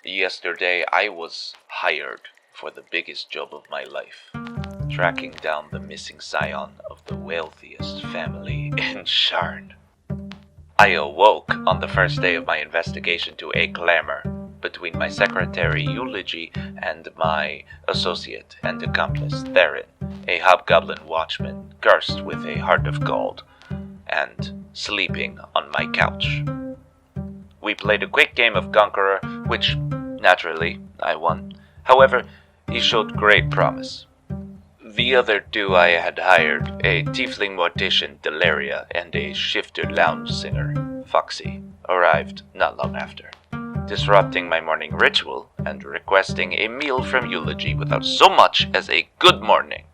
Yesterday, I was hired for the biggest job of my life, tracking down the missing scion of the wealthiest family in Sharn. I awoke on the first day of my investigation to a clamor between my secretary Eulogy and my associate and accomplice Theron, a hobgoblin watchman cursed with a heart of gold, and sleeping on my couch. We played a quick game of Conqueror, which, naturally, I won. However, he showed great promise. The other two I had hired, a tiefling mortician, Delaria, and a shifter lounge singer, Foxy, arrived not long after, disrupting my morning ritual and requesting a meal from Eulogy without so much as a good morning.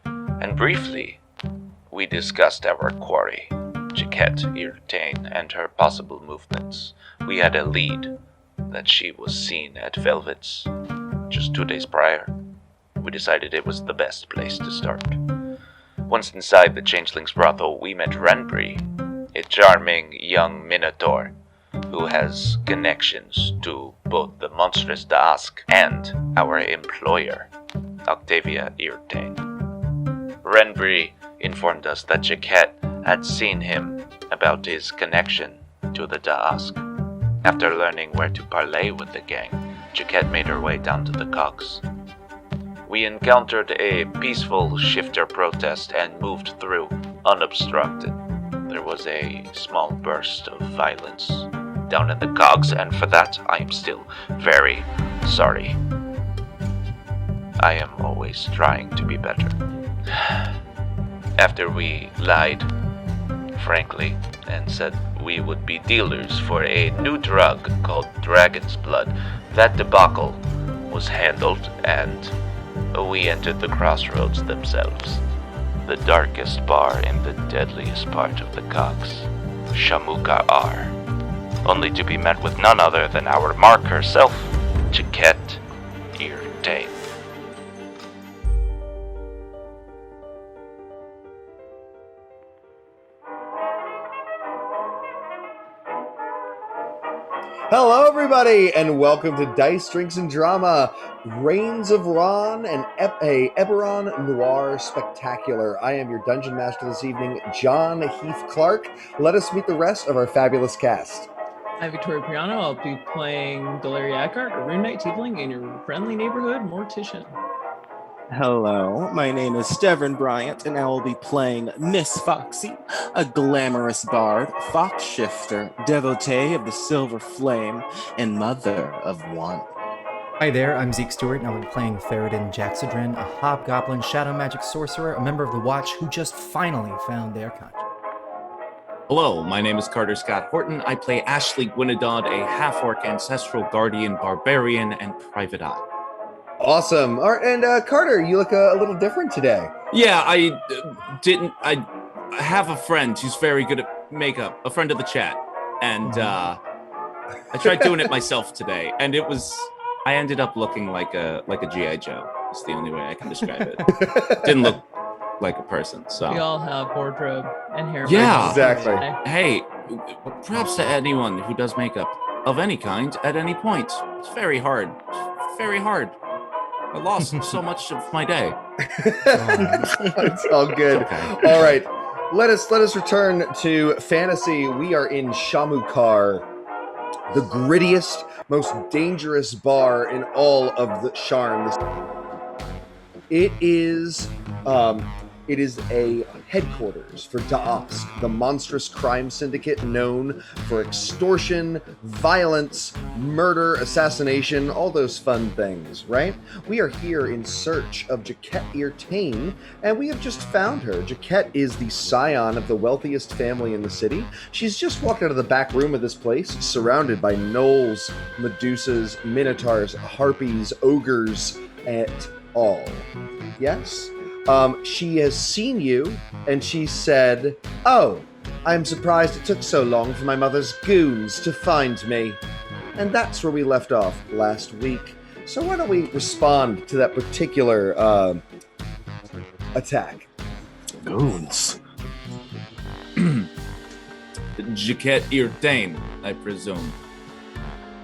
And briefly, we discussed our quarry, Jaquette Ir'Tain, and her possible movements. We had a lead that she was seen at Velvet's just 2 days prior. We decided it was the best place to start. Once inside the Changeling's brothel, we met Rhann, a charming young minotaur who has connections to both the monstrous Daask and our employer, Octavia Ir'Tain. Rhann informed us that Jaquette had seen him about his connection to the Daask. After learning where to parley with the gang, Jaquette made her way down to the Cogs. We encountered a peaceful shifter protest and moved through unobstructed. There was a small burst of violence down in the Cogs, and for that I am still very sorry. I am always trying to be better. After we lied, frankly, and said we would be dealers for a new drug called Dragon's Blood, that debacle was handled, and we entered the crossroads themselves, the darkest bar in the deadliest part of the Cogs, Shamukaar, only to be met with none other than our mark herself, Jaquette Ir'Tain. Hello, everybody, and welcome to Dice, Drinks, and Drama, Reigns of Rhann, and a Eberron Noir Spectacular. I am your Dungeon Master this evening, John Heath Clark. Let us meet the rest of our fabulous cast. I'm Victoria Priano. I'll be playing Delaria Eckhart, a Rune Knight Tiefling, and your friendly neighborhood mortician. Hello, my name is Steven Bryant, and I will be playing Miss Foxy, a glamorous bard, fox shifter, devotee of the silver flame, and mother of one. Hi there, I'm Zeke Stewart, and I'll be playing Theron Jaxidrin, a hobgoblin shadow magic sorcerer, a member of the Watch who just finally found their conscience. Hello, my name is Carter Scott Horton. I play Ashley Gwynedod, a half-orc ancestral guardian, barbarian, and private eye. Awesome. All right, and Carter, you look a little different today. Yeah, I have a friend who's very good at makeup, a friend of the chat, and I tried doing it myself today, and I ended up looking like a G.I. Joe. It's the only way I can describe it. Didn't look like a person, so. We all have wardrobe and hair. Yeah, exactly. Hey, props to anyone who does makeup of any kind at any point. It's very hard. Very hard. I lost so much of my day. It's all good. It's okay. All right, let us return to fantasy. We are in Shamukaar, the grittiest, most dangerous bar in all of the Sharn. It is a headquarters for Daask, the monstrous crime syndicate known for extortion, violence, murder, assassination, all those fun things, right? We are here in search of Jaquette Ir'Tain, and we have just found her. Jaquette is the scion of the wealthiest family in the city. She's just walked out of the back room of this place, surrounded by gnolls, medusas, minotaurs, harpies, ogres, et al. Yes? She has seen you, and she said, "Oh, I'm surprised it took so long for my mother's goons to find me." And that's where we left off last week. So why don't we respond to that particular attack? Goons. Jaquette Ir'Tain, I presume.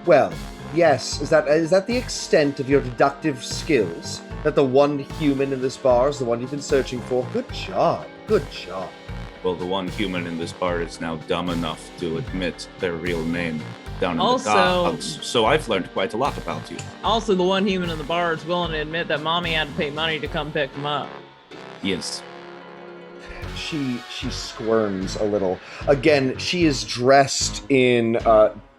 Well, Yes, is that the extent of your deductive skills? That the one human in this bar is the one you've been searching for? Good job. Good job. Well, the one human in this bar is now dumb enough to admit their real name down in the Cogs, so I've learned quite a lot about you. Also, the one human in the bar is willing to admit that mommy had to pay money to come pick him up. Yes. She squirms a little. Again, she is dressed in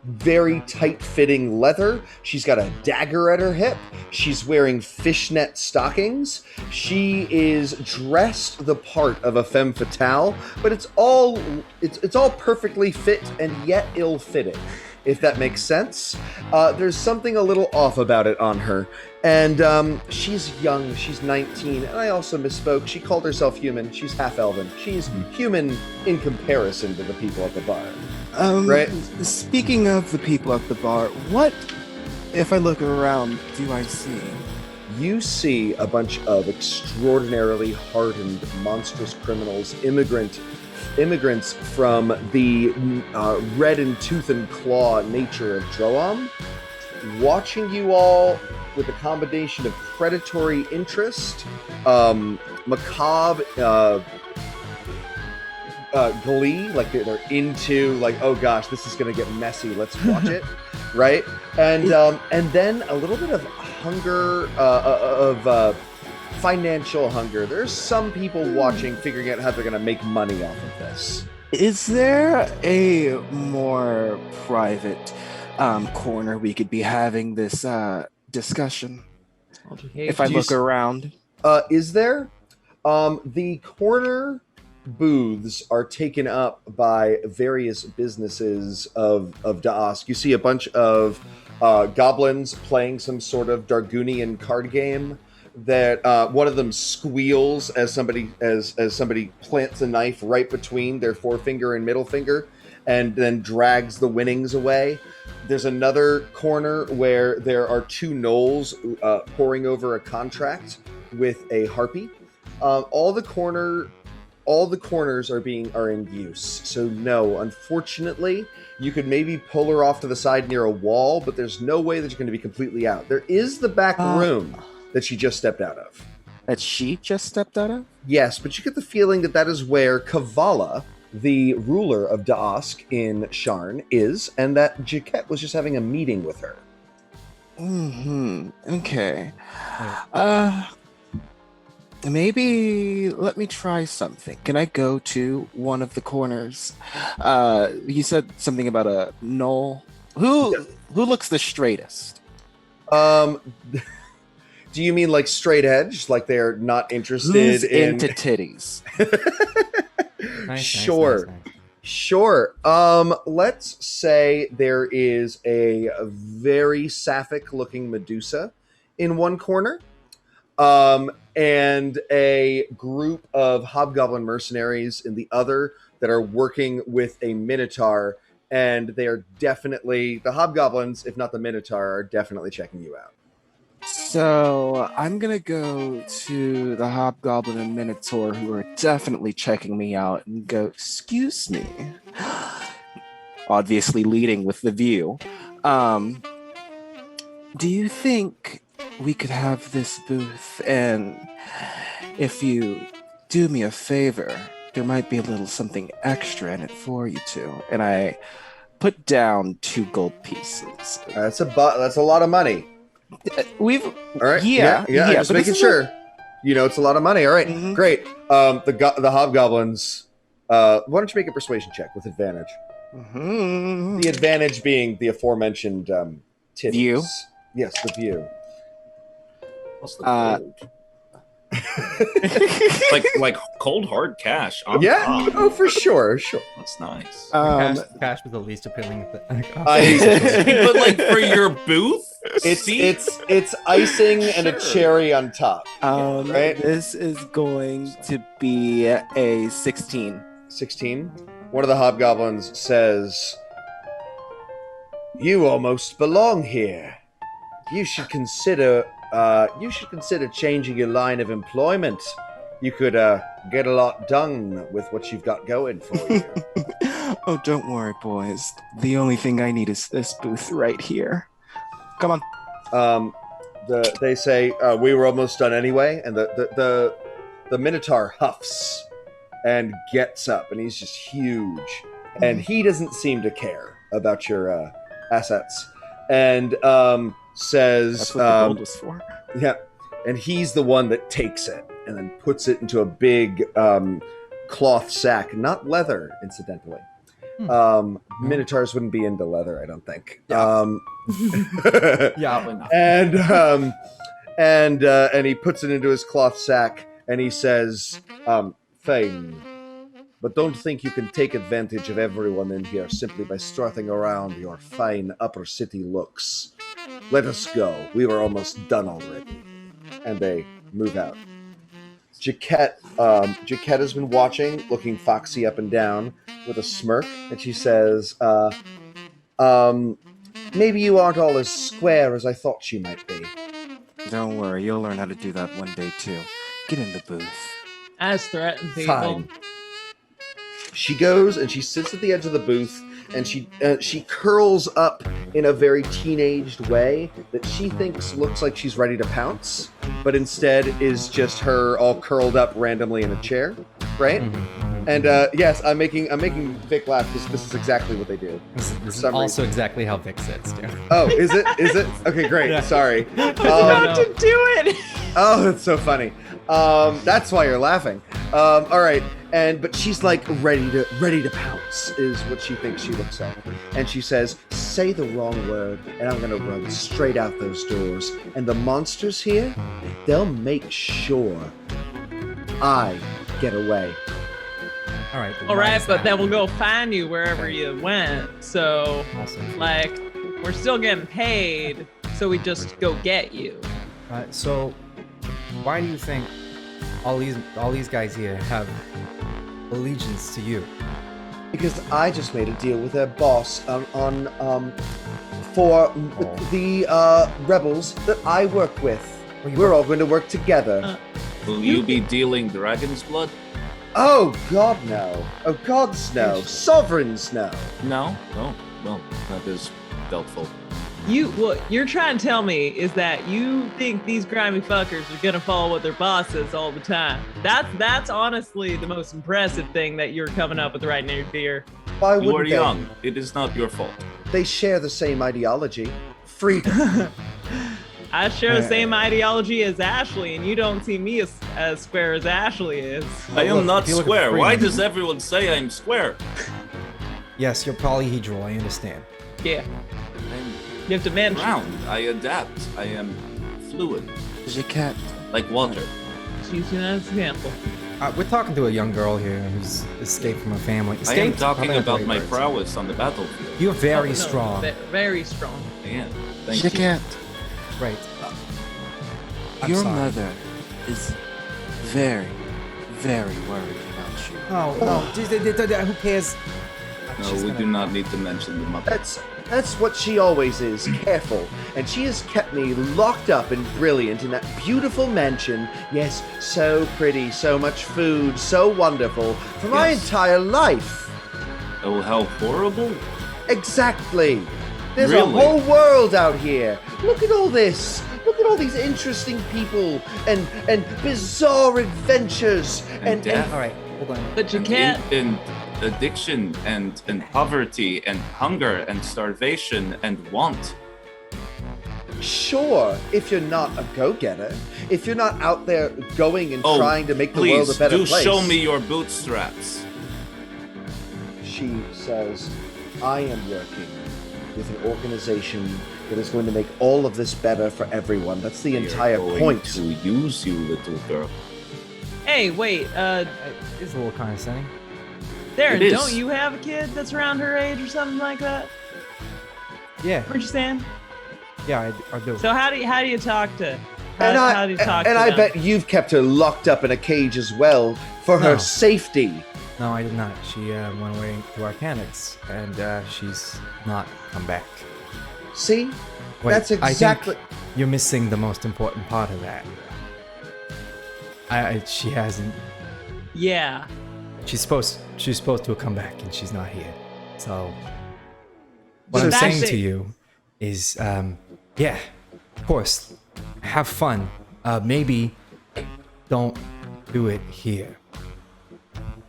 very tight-fitting leather. She's got a dagger at her hip. She's wearing fishnet stockings. She is dressed the part of a femme fatale, but it's all perfectly fit and yet ill-fitting, if that makes sense. There's something a little off about it on her. And she's young, she's 19, and I also misspoke. She called herself human. She's half elven. She's human in comparison to the people at the bar. Right? Speaking of the people at the bar, what, if I look around, do I see? You see a bunch of extraordinarily hardened, monstrous criminals, immigrants from the red and tooth and claw nature of Droam, watching you all with a combination of predatory interest, macabre glee, like they're into, like, oh gosh, this is gonna get messy, let's watch it, right? And then a little bit of hunger, of financial hunger. There's some people watching, figuring out how they're gonna make money off of this. Is there a more private corner we could be having this discussion? If I look around. Is there? The corner booths are taken up by various businesses of Da'ask. You see a bunch of goblins playing some sort of Dargunian card game that one of them squeals as somebody plants a knife right between their forefinger and middle finger and then drags the winnings away. There's another corner where there are two gnolls poring over a contract with a harpy. All the corners are in use. So no, unfortunately, you could maybe pull her off to the side near a wall, but there's no way that you're going to be completely out. There is the back room that she just stepped out of. That she just stepped out of? Yes, but you get the feeling that is where Kavala, the ruler of Da'ask in Sharn, is, and that Jaquette was just having a meeting with her. Okay. Maybe let me try something. Can I go to one of the corners? You said something about a gnoll. Who looks the straightest? Do you mean like straight edge? Like they're not interested Who's into titties? Sure. Let's say there is a very sapphic looking Medusa in one corner. And a group of hobgoblin mercenaries in the other that are working with a minotaur, and they are definitely, the hobgoblins, if not the minotaur, are definitely checking you out. So I'm gonna go to the hobgoblin and minotaur who are definitely checking me out and go, excuse me. Obviously leading with the view. Do you think we could have this booth, and if you do me a favor, there might be a little something extra in it for you two? And I put down 2 gold pieces. That's a lot of money. We've all right. Yeah. I'm just making sure. You know, it's a lot of money. All right, great. The hobgoblins. Why don't you make a persuasion check with advantage? The advantage being the aforementioned titties. View. Yes, the view. What's the gold? like cold hard cash. Yeah. Oh, for sure. That's nice. Cash was the least appealing thing. But like for your booth, it's icing and a cherry on top. Right. This is going to be a 16. 16. One of the hobgoblins says, "You almost belong here. You should consider changing your line of employment. You could get a lot done with what you've got going for you." Oh, don't worry, boys. The only thing I need is this booth right here. Come on. They say we were almost done anyway, and the Minotaur huffs and gets up, and he's just huge, and he doesn't seem to care about your assets, and says, That's what the gold was for. yeah, and he's the one that takes it and then puts it into a big cloth sack, not leather, incidentally. Minotaurs wouldn't be into leather, I don't think. Yeah. And he puts it into his cloth sack, and he says, "Fine, but don't think you can take advantage of everyone in here simply by strutting around your fine upper city looks. Let us go. We were almost done already." And they move out. Jaquette has been watching, looking foxy up and down with a smirk, and she says, "Maybe you aren't all as square as I thought you might be." Don't worry, you'll learn how to do that one day too. Get in the booth. As threatened people. Fine. She goes and she sits at the edge of the booth, and she curls up in a very teenaged way that she thinks looks like she's ready to pounce, but instead is just her all curled up randomly in a chair, right? Mm-hmm. And yes, I'm making Vic laugh because this is exactly what they do. This is some also reason. exactly how Vic sits, too. Oh, is it? Is it? Okay, great. Yeah. Sorry. About to do it. Oh, that's so funny. That's why you're laughing. All right, but she's like ready to pounce is what she thinks she looks like, and she says, "Say the wrong word, and I'm gonna run straight out those doors. And the monsters here, they'll make sure I get away." All right. All right, but then we'll go find you wherever you went. So, Awesome. like, we're still getting paid, so we just go get you. So, why do you think all these guys here have allegiance to you? Because I just made a deal with their boss for the rebels that I work with. We're all going to work together. Will you be dealing dragon's blood? Oh God, no! Oh gods, no! Sovereigns, no! No? Oh, well, that is doubtful. What you're trying to tell me is that you think these grimy fuckers are gonna follow what their boss says all the time. That's honestly the most impressive thing that you're coming up with right now, dear. Why You are wouldn't they? young. It is not your fault. They share the same ideology. Freedom. I share the same ideology as Ashley, and you don't see me as square as Ashley is. I am not if you look at square. Why freedom- does everyone say I'm square? Yes, you're polyhedral, I understand. Yeah, I'm you have to mention. round. I adapt. I am fluid. Jaquette. Like water. She's an example. We're talking to a young girl here who's escaped from her family. I am Escaped? talking Probably not the about right my words. prowess on the battlefield. You're very Oh, no, strong. Very strong. I am. Thank you. Jaquette. Right. I'm Your sorry. mother is very, very worried about you. No, who cares? No, She's we gonna- do not need to mention the mother. That's what she always is, careful. And she has kept me locked up and brilliant in that beautiful mansion. Yes, so pretty, so much food, so wonderful, for my Yes. entire life. Oh, how horrible. Exactly. There's a Really? whole world out here. Look at all this. Look at all these interesting people and bizarre adventures And death. All right, hold on. But you And can't. in addiction and poverty and hunger and starvation and want. Sure, if you're not a go-getter, if you're not out there going and Oh, trying to make the world a please, better do place. show me your bootstraps. She says, "I am working with an organization that is going to make all of this better for everyone. That's the entire We are going point." to use you, little girl. Hey, wait. It's a little condescending. Darren, It is. don't you have a kid that's around her age or something like that? Yeah, Weren't you saying? yeah, I do. So how do you talk to? And How do you talk to I them? bet you've kept her locked up in a cage as well for her No. safety. No, I did not. She went away to Arcanics, and she's not come back. See? Wait, That's exactly. I think you're missing the most important part of that. She hasn't. Yeah. She's supposed to have come back, and she's not here. So what So I'm that's saying it. to you is, Yeah, of course. Have fun. Maybe don't do it here.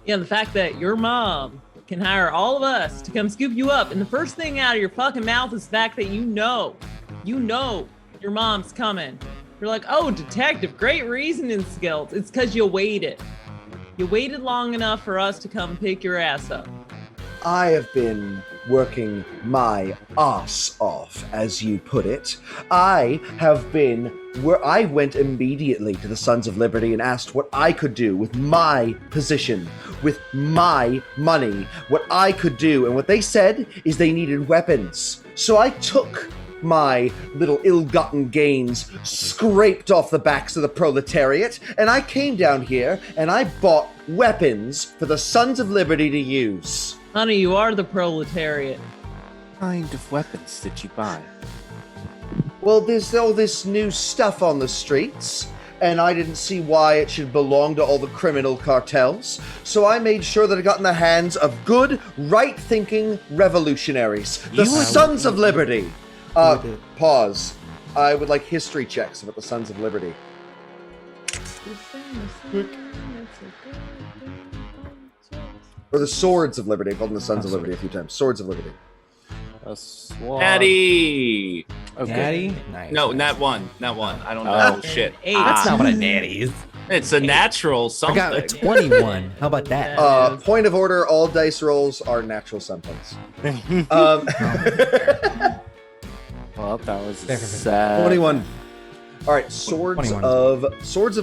Yeah, the fact that your mom can hire all of us to come scoop you up, and the first thing out of your fucking mouth is the fact that you know your mom's coming. You're like, oh, detective, great reasoning skills. It's because you waited. You waited long enough for us to come pick your ass up. I have been working my ass off, as you put it. I went immediately to the Sons of Liberty and asked what I could do with my position, with my money, what I could do. And what they said is they needed weapons. So I took my little ill-gotten gains, scraped off the backs of the proletariat, and I came down here and I bought weapons for the Sons of Liberty to use. Honey, you are the proletariat. What kind of weapons did you buy? Well, there's all this new stuff on the streets, and I didn't see why it should belong to all the criminal cartels, so I made sure that it got in the hands of good, right-thinking revolutionaries, the Sons of Liberty. Pause. I would like history checks about the Sons of Liberty. Or the Swords of Liberty. I called them the Sons of Liberty a few times. Swords of Liberty. A sword. Natty. Okay. Natty? Nice. No, nat one. I don't know shit. Eight. That's not what a natty is. It's a natural I something. got a 21. How about that? Point of order, all dice rolls are natural somethings. Well, that was Fair. sad. 21. All right, Swords 21. of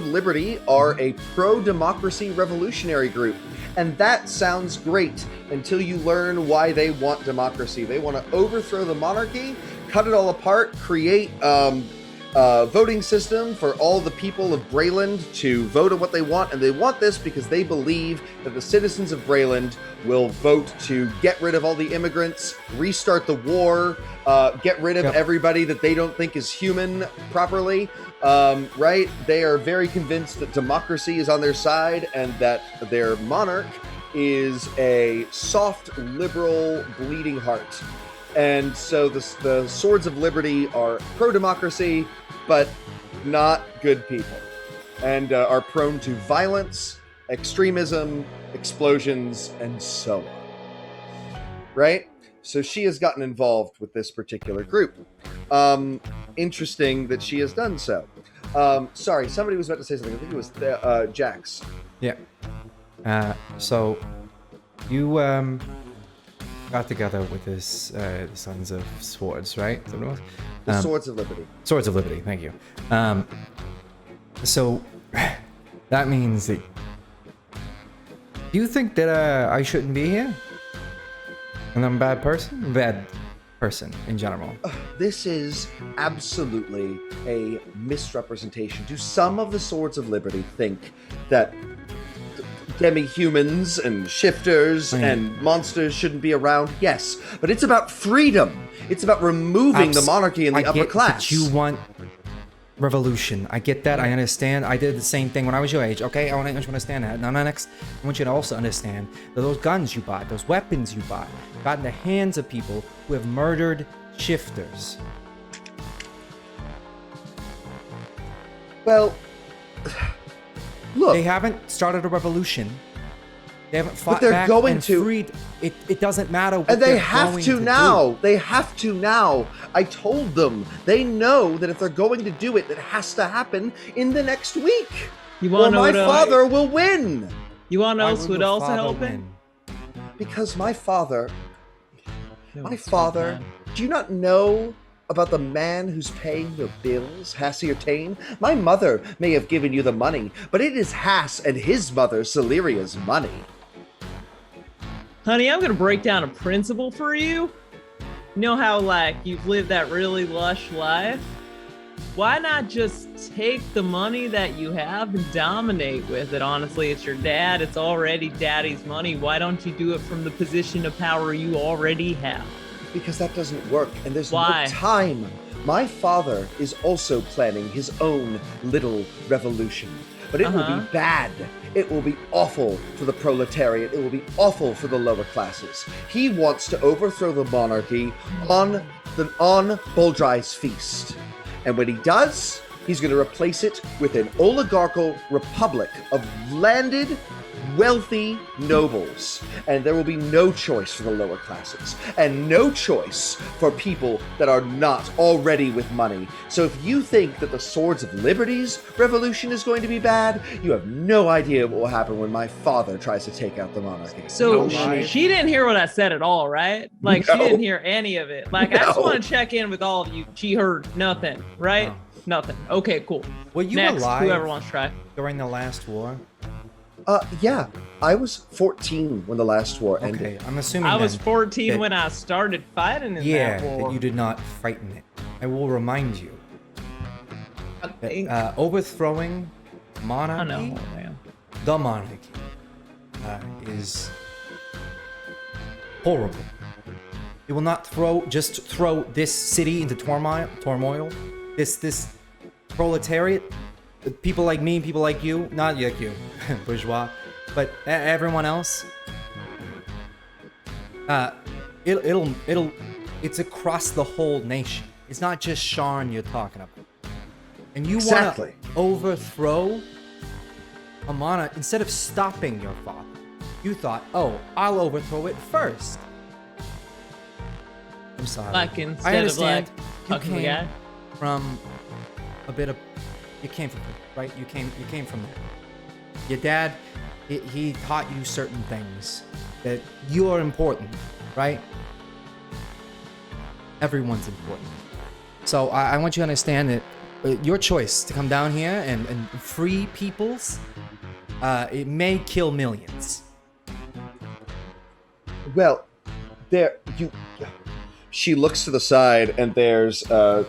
Liberty are a pro-democracy revolutionary group, and that sounds great until you learn why they want democracy. They want to overthrow the monarchy, cut it all apart, create a voting system for all the people of Brayland to vote on what they want, and they want this because they believe that the citizens of Brayland will vote to get rid of all the immigrants, restart the war, get rid of everybody that they don't think is human properly, right? They are very convinced that democracy is on their side and that their monarch is a soft, liberal, bleeding heart. And so the Swords of Liberty are pro-democracy, but not good people, and are prone to violence, extremism, explosions, and so on. Right? So she has gotten involved with this particular group. Interesting that she has done so. Sorry, somebody was about to say something. I think it was Jax. Yeah. So you got together with this the Sons of Swords, right? Is that what it was? The Swords of Liberty. Swords of Liberty, thank you. So that means that do you think that I shouldn't be here? And I'm a bad person? Bad person in general. This is absolutely a misrepresentation. Do some of the Swords of Liberty think that demi-humans and shifters and monsters shouldn't be around? Yes, but it's about freedom. It's about removing the monarchy and the upper class. That you want revolution. I get that. I understand. I did the same thing when I was your age. Okay, I want you to understand that. Now, next, I want you to also understand that those guns you bought, those weapons you bought, got in the hands of people who have murdered shifters. Well, look. They haven't started a revolution. They haven't fought they're back going and to. freed. It doesn't matter what And they they're have going to now. do. They have to now. I told them. They know that if they're going to do it, it has to happen in the next week. You Or want to my know father will win. You want to know Why else would would your also father help it? win? Because my father, No, it's father, not. do you not know about the man who's paying your bills, Jaquette Ir'Tain? My mother may have given you the money, but it is Hass and his mother, Celeria's money. Honey, I'm going to break down a principle for you. You know how, like, you've lived that really lush life? Why not just take the money that you have and dominate with it? Honestly, it's your dad. It's already daddy's money. Why don't you do it from the position of power you already have? Because that doesn't work, and there's Why? no time. My father is also planning his own little revolution. but it will be bad. It will be awful for the proletariat. It will be awful for the lower classes. He wants to overthrow the monarchy on Boldry's feast. And when he does, he's going to replace it with an oligarchical republic of landed, wealthy nobles, and there will be no choice for the lower classes, and no choice for people that are not already with money. So if you think that the Swords of Liberty's revolution is going to be bad, you have no idea what will happen when my father tries to take out the monarchy. So she didn't hear what I said at all, right? Like, she didn't hear any of it. Like, I just want to check in with all of you. She heard nothing, right? Nothing. Okay, cool. Were you Next, alive whoever wants to try. during the last war? Yeah, I was 14 when the last war ended. Okay, I'm assuming I was then 14 that- when I started fighting in Yeah, that war. that you did not fight in it. I will remind you I think- that overthrowing I monarchy, know, man. the monarchy, is horrible. It will not just throw this city into turmoil. This proletariat, people like me, people like you, not like you, bourgeois, but everyone else. It's across the whole nation. It's not just Sharn you're talking about. And you want to overthrow a monarch instead of stopping your father. You thought, oh, I'll overthrow it first. I'm sorry. Like, I instead of, understand like, you fucking the came guy. from a bit of, you came from, right? You came from there. Your dad, he taught you certain things that you are important, right? Everyone's important. So I want you to understand that your choice to come down here and free peoples, it may kill millions. Well, she looks to the side, and there's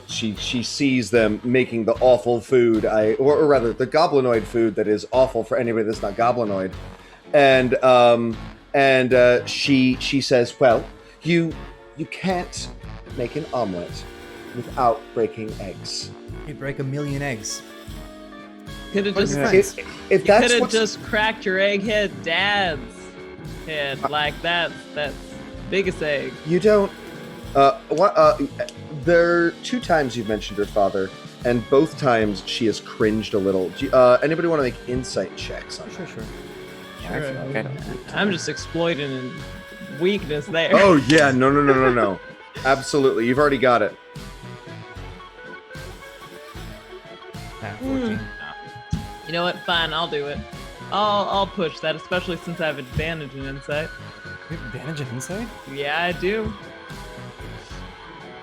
she sees them making the awful food, or rather the goblinoid food that is awful for anybody that's not goblinoid, and she says, well, you can't make an omelet without breaking eggs. You break 1 million eggs. Could have just, If that's could have what's just cracked your egghead dad's head. Like, that's biggest egg. you don't. There are 2 times you've mentioned her father, and both times she has cringed a little. Anybody want to make insight checks on her? Sure. Okay. I'm just exploiting a weakness there. Oh yeah, no. Absolutely, you've already got it. 14. You know what? Fine, I'll do it. I'll push that, especially since I have advantage in insight. You have advantage in insight? Yeah, I do.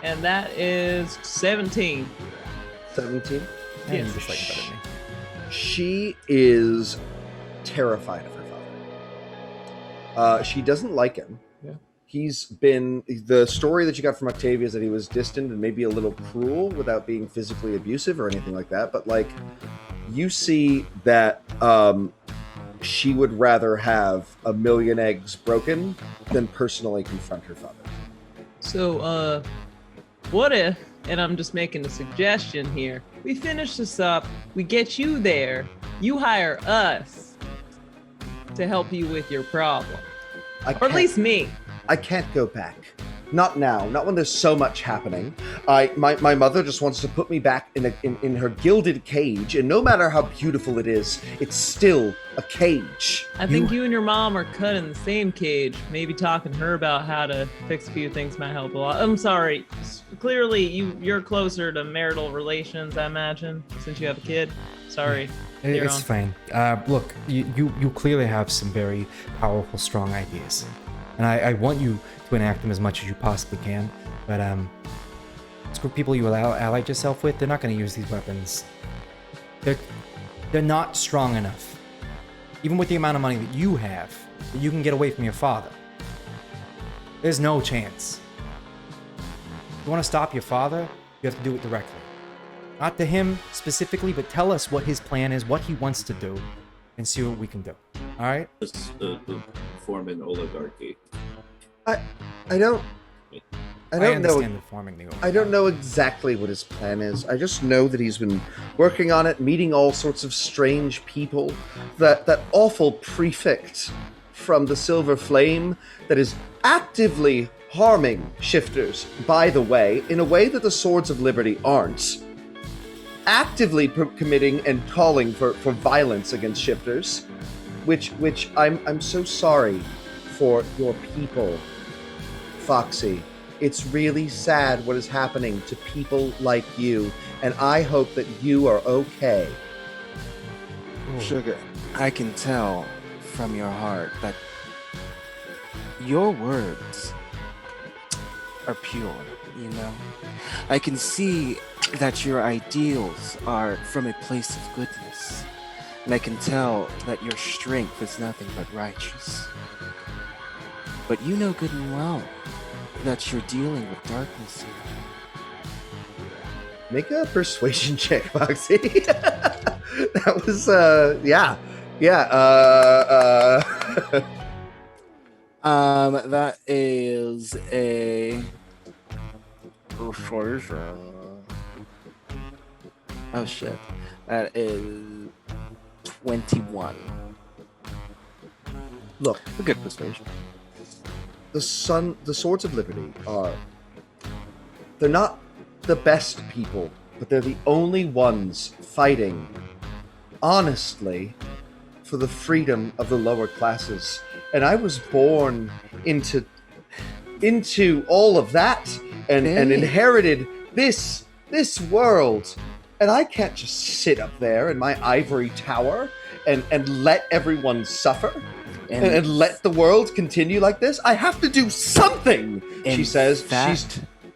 And that is 17. 17. Yeah, Yes. you just like better than me. She is terrified of her father. She doesn't like him. Yeah. He's been, the story that you got from Octavia is that he was distant and maybe a little cruel without being physically abusive or anything like that. But like, you see that she would rather have 1 million eggs broken than personally confront her father. So, what if, and I'm just making a suggestion here, we finish this up, we get you there, you hire us to help you with your problem. Or at least me. I can't go back. Not now. Not when there's so much happening. My mother just wants to put me back in her gilded cage, and no matter how beautiful it is, it's still a cage. I think you and your mom are cut in the same cage. Maybe talking to her about how to fix a few things might help a lot. I'm sorry. Clearly, you're closer to marital relations, I imagine, since you have a kid. Sorry. It's fine. Look, you clearly have some very powerful, strong ideas. And I want you to enact them as much as you possibly can. But it's for people you allied yourself with, they're not going to use these weapons. They're not strong enough. Even with the amount of money that you have, that you can get away from your father. There's no chance. If you want to stop your father, you have to do it directly. Not to him specifically, but tell us what his plan is, what he wants to do, and see what we can do. All right? Just form an oligarchy. I don't I I don't know. understand the farming thing. I don't know exactly what his plan is. I just know that he's been working on it, meeting all sorts of strange people. That awful prefect from the Silver Flame that is actively harming shifters, by the way, in a way that the Swords of Liberty aren't. Actively committing and calling for violence against shifters, which I'm so sorry for your people, Foxy. It's really sad what is happening to people like you, and I hope that you are okay. Sugar, I can tell from your heart that your words are pure, you know? I can see that your ideals are from a place of goodness, and I can tell that your strength is nothing but righteous. But you know good and well that you're dealing with darkness here. Make a persuasion check, Foxy. That was, yeah. That is a persuasion. Oh shit. That is 21. Look, A good persuasion. the Swords of Liberty they're not the best people, but they're the only ones fighting, honestly, for the freedom of the lower classes. And I was born into all of that and inherited this world. And I can't just sit up there in my ivory tower and let everyone suffer. And let the world continue like this? I have to do something, she says.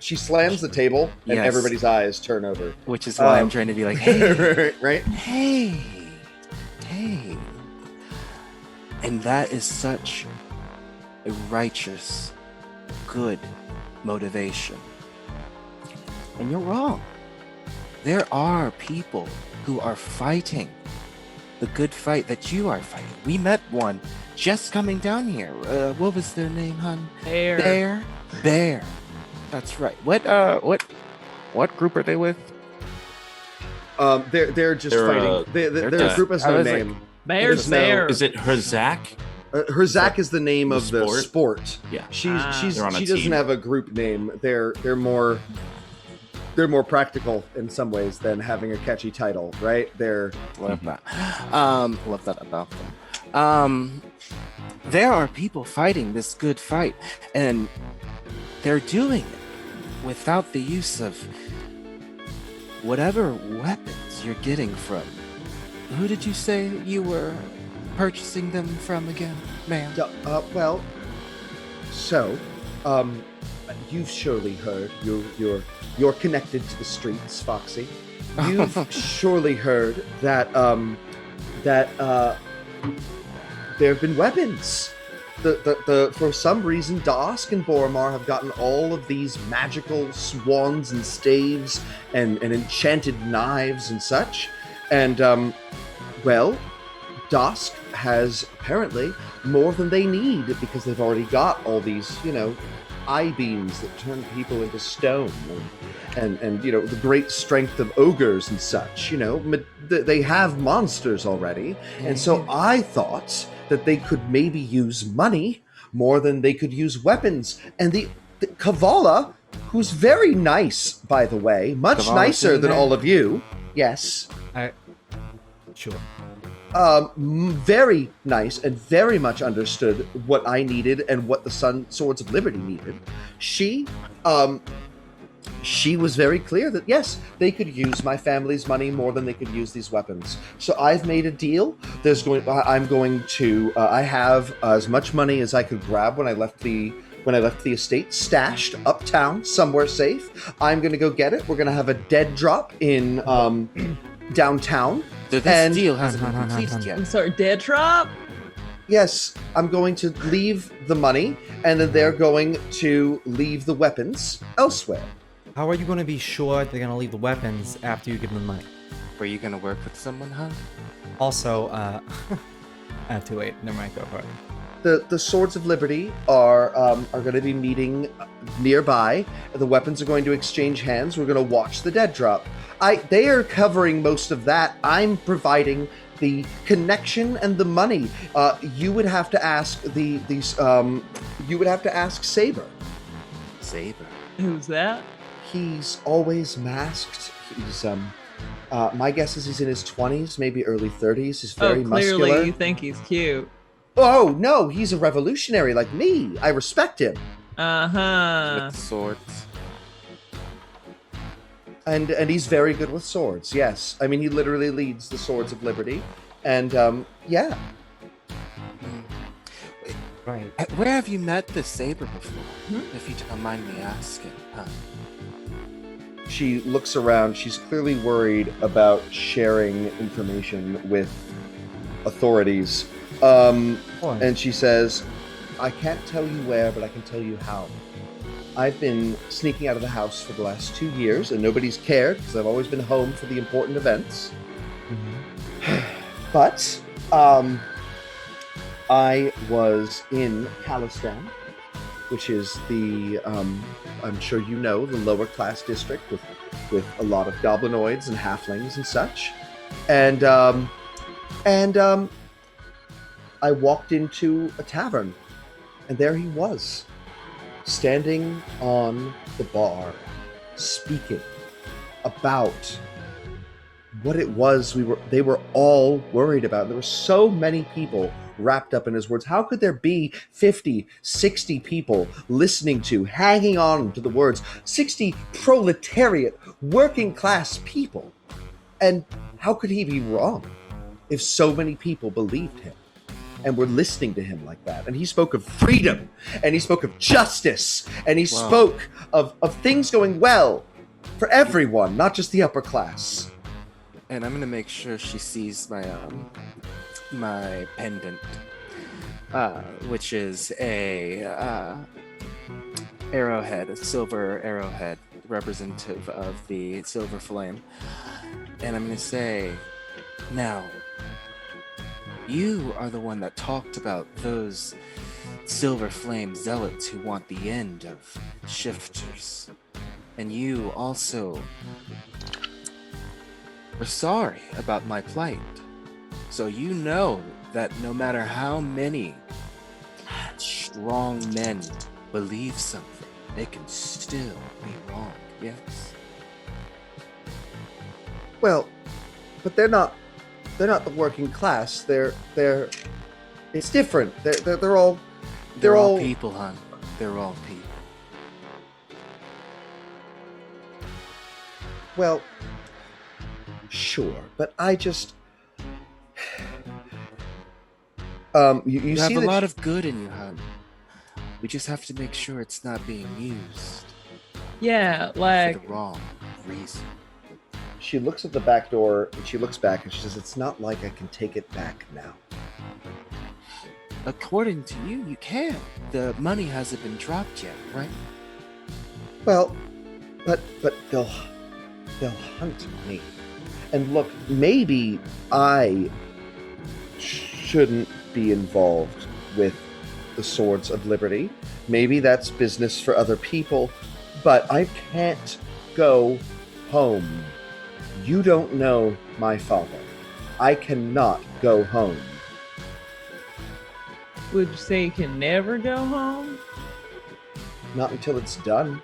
She slams the table, and Yes. everybody's eyes turn over. Which is why I'm trying to be like, hey, right? hey. And that is such a righteous, good motivation. And you're wrong. There are people who are fighting the good fight that you are fighting. We met one just coming down here. What was their name, hun? Bear. Bear. That's right. What group are they with? They're just fighting. Their group has no name. Bear's Bear. Is it Herzak? Herzak is the name of the sport? sport. Yeah. She They're on a doesn't team. have a group name. They're more practical in some ways than having a catchy title, right? Love that. Love that about them. There are people fighting this good fight, and they're doing it without the use of whatever weapons you're getting from. Who did you say you were purchasing them from again, ma'am? Well, so, you've surely heard. You're connected to the streets, Foxy. You've surely heard that there have been weapons. For some reason, Dask and Boromar have gotten all of these magical swans and staves and enchanted knives and such. And, well, Dask has apparently more than they need because they've already got all these, I-beams that turn people into stone and the great strength of ogres and such. They have monsters already. And so I thought that they could maybe use money more than they could use weapons. And the Kavala, who's very nice, by the way, much Kavala's nicer in than there? all of you. Yes. Sure. Very nice and very much understood what I needed and what the Swords of Liberty needed. She was very clear that yes, they could use my family's money more than they could use these weapons. So I've made a deal. I have as much money as I could grab when I left the estate stashed uptown somewhere safe. I'm going to go get it. We're going to have a dead drop in downtown. This deal hasn't been completed I'm yet. sorry, dead drop? Yes, I'm going to leave the money, and then they're going to leave the weapons elsewhere. How are you going to be sure they're going to leave the weapons after you give them the money? Were you gonna work with someone, huh? Also, too late. Never mind. Go for it. the Swords of Liberty are going to be meeting nearby. The weapons are going to exchange hands. We're going to watch the dead drop. They are covering most of that. I'm providing the connection and the money. You would have to ask you would have to ask Saber. Saber. Who's that? He's always masked. He's my guess is he's in his 20s, maybe early 30s. He's very clearly muscular. You think he's cute. Oh no, he's a revolutionary like me. I respect him. Uh-huh. With swords. And he's very good with swords. Yes, I mean he literally leads the Swords of Liberty, and yeah. Right. Where have you met this Saber before? If you don't mind me asking, huh? She looks around. She's clearly worried about sharing information with authorities. And she says, I can't tell you where, but I can tell you how. I've been sneaking out of the house for the last 2 years, and nobody's cared because I've always been home for the important events. But I was in Khalistan, which is the, I'm sure you know, the lower class district with a lot of goblinoids and halflings and such. And I walked into a tavern, and there he was, standing on the bar, speaking about what it was they were all worried about. There were so many people wrapped up in his words. How could there be 50, 60 people listening to, hanging on to the words, 60 proletariat, working class people? And how could he be wrong if so many people believed him and were listening to him like that? And he spoke of freedom, and he spoke of justice, and he spoke of things going well for everyone, not just the upper class. And I'm gonna make sure she sees my my pendant, which is a arrowhead, a silver arrowhead, representative of the silver flame. And I'm gonna say, now, you are the one that talked about those silver flame zealots who want the end of shifters. And you also were sorry about my plight. So you know that no matter how many strong men believe something, they can still be wrong, yes? Well, but they're not the working class. They're it's different. They're all people, hon. They're all people. Well, sure, but I just you have see a lot of good in you, hon. We just have to make sure it's not being used Yeah, for like the wrong reason. She looks at the back door and she looks back and she says, "It's not like I can take it back now." According to you, you can. The money hasn't been dropped yet, right? Well, but they'll hunt me. And look, maybe I shouldn't be involved with the Swords of Liberty. Maybe that's business for other people, but I can't go home. You don't know my father. I cannot go home. would you say you can never go home? Not until it's done.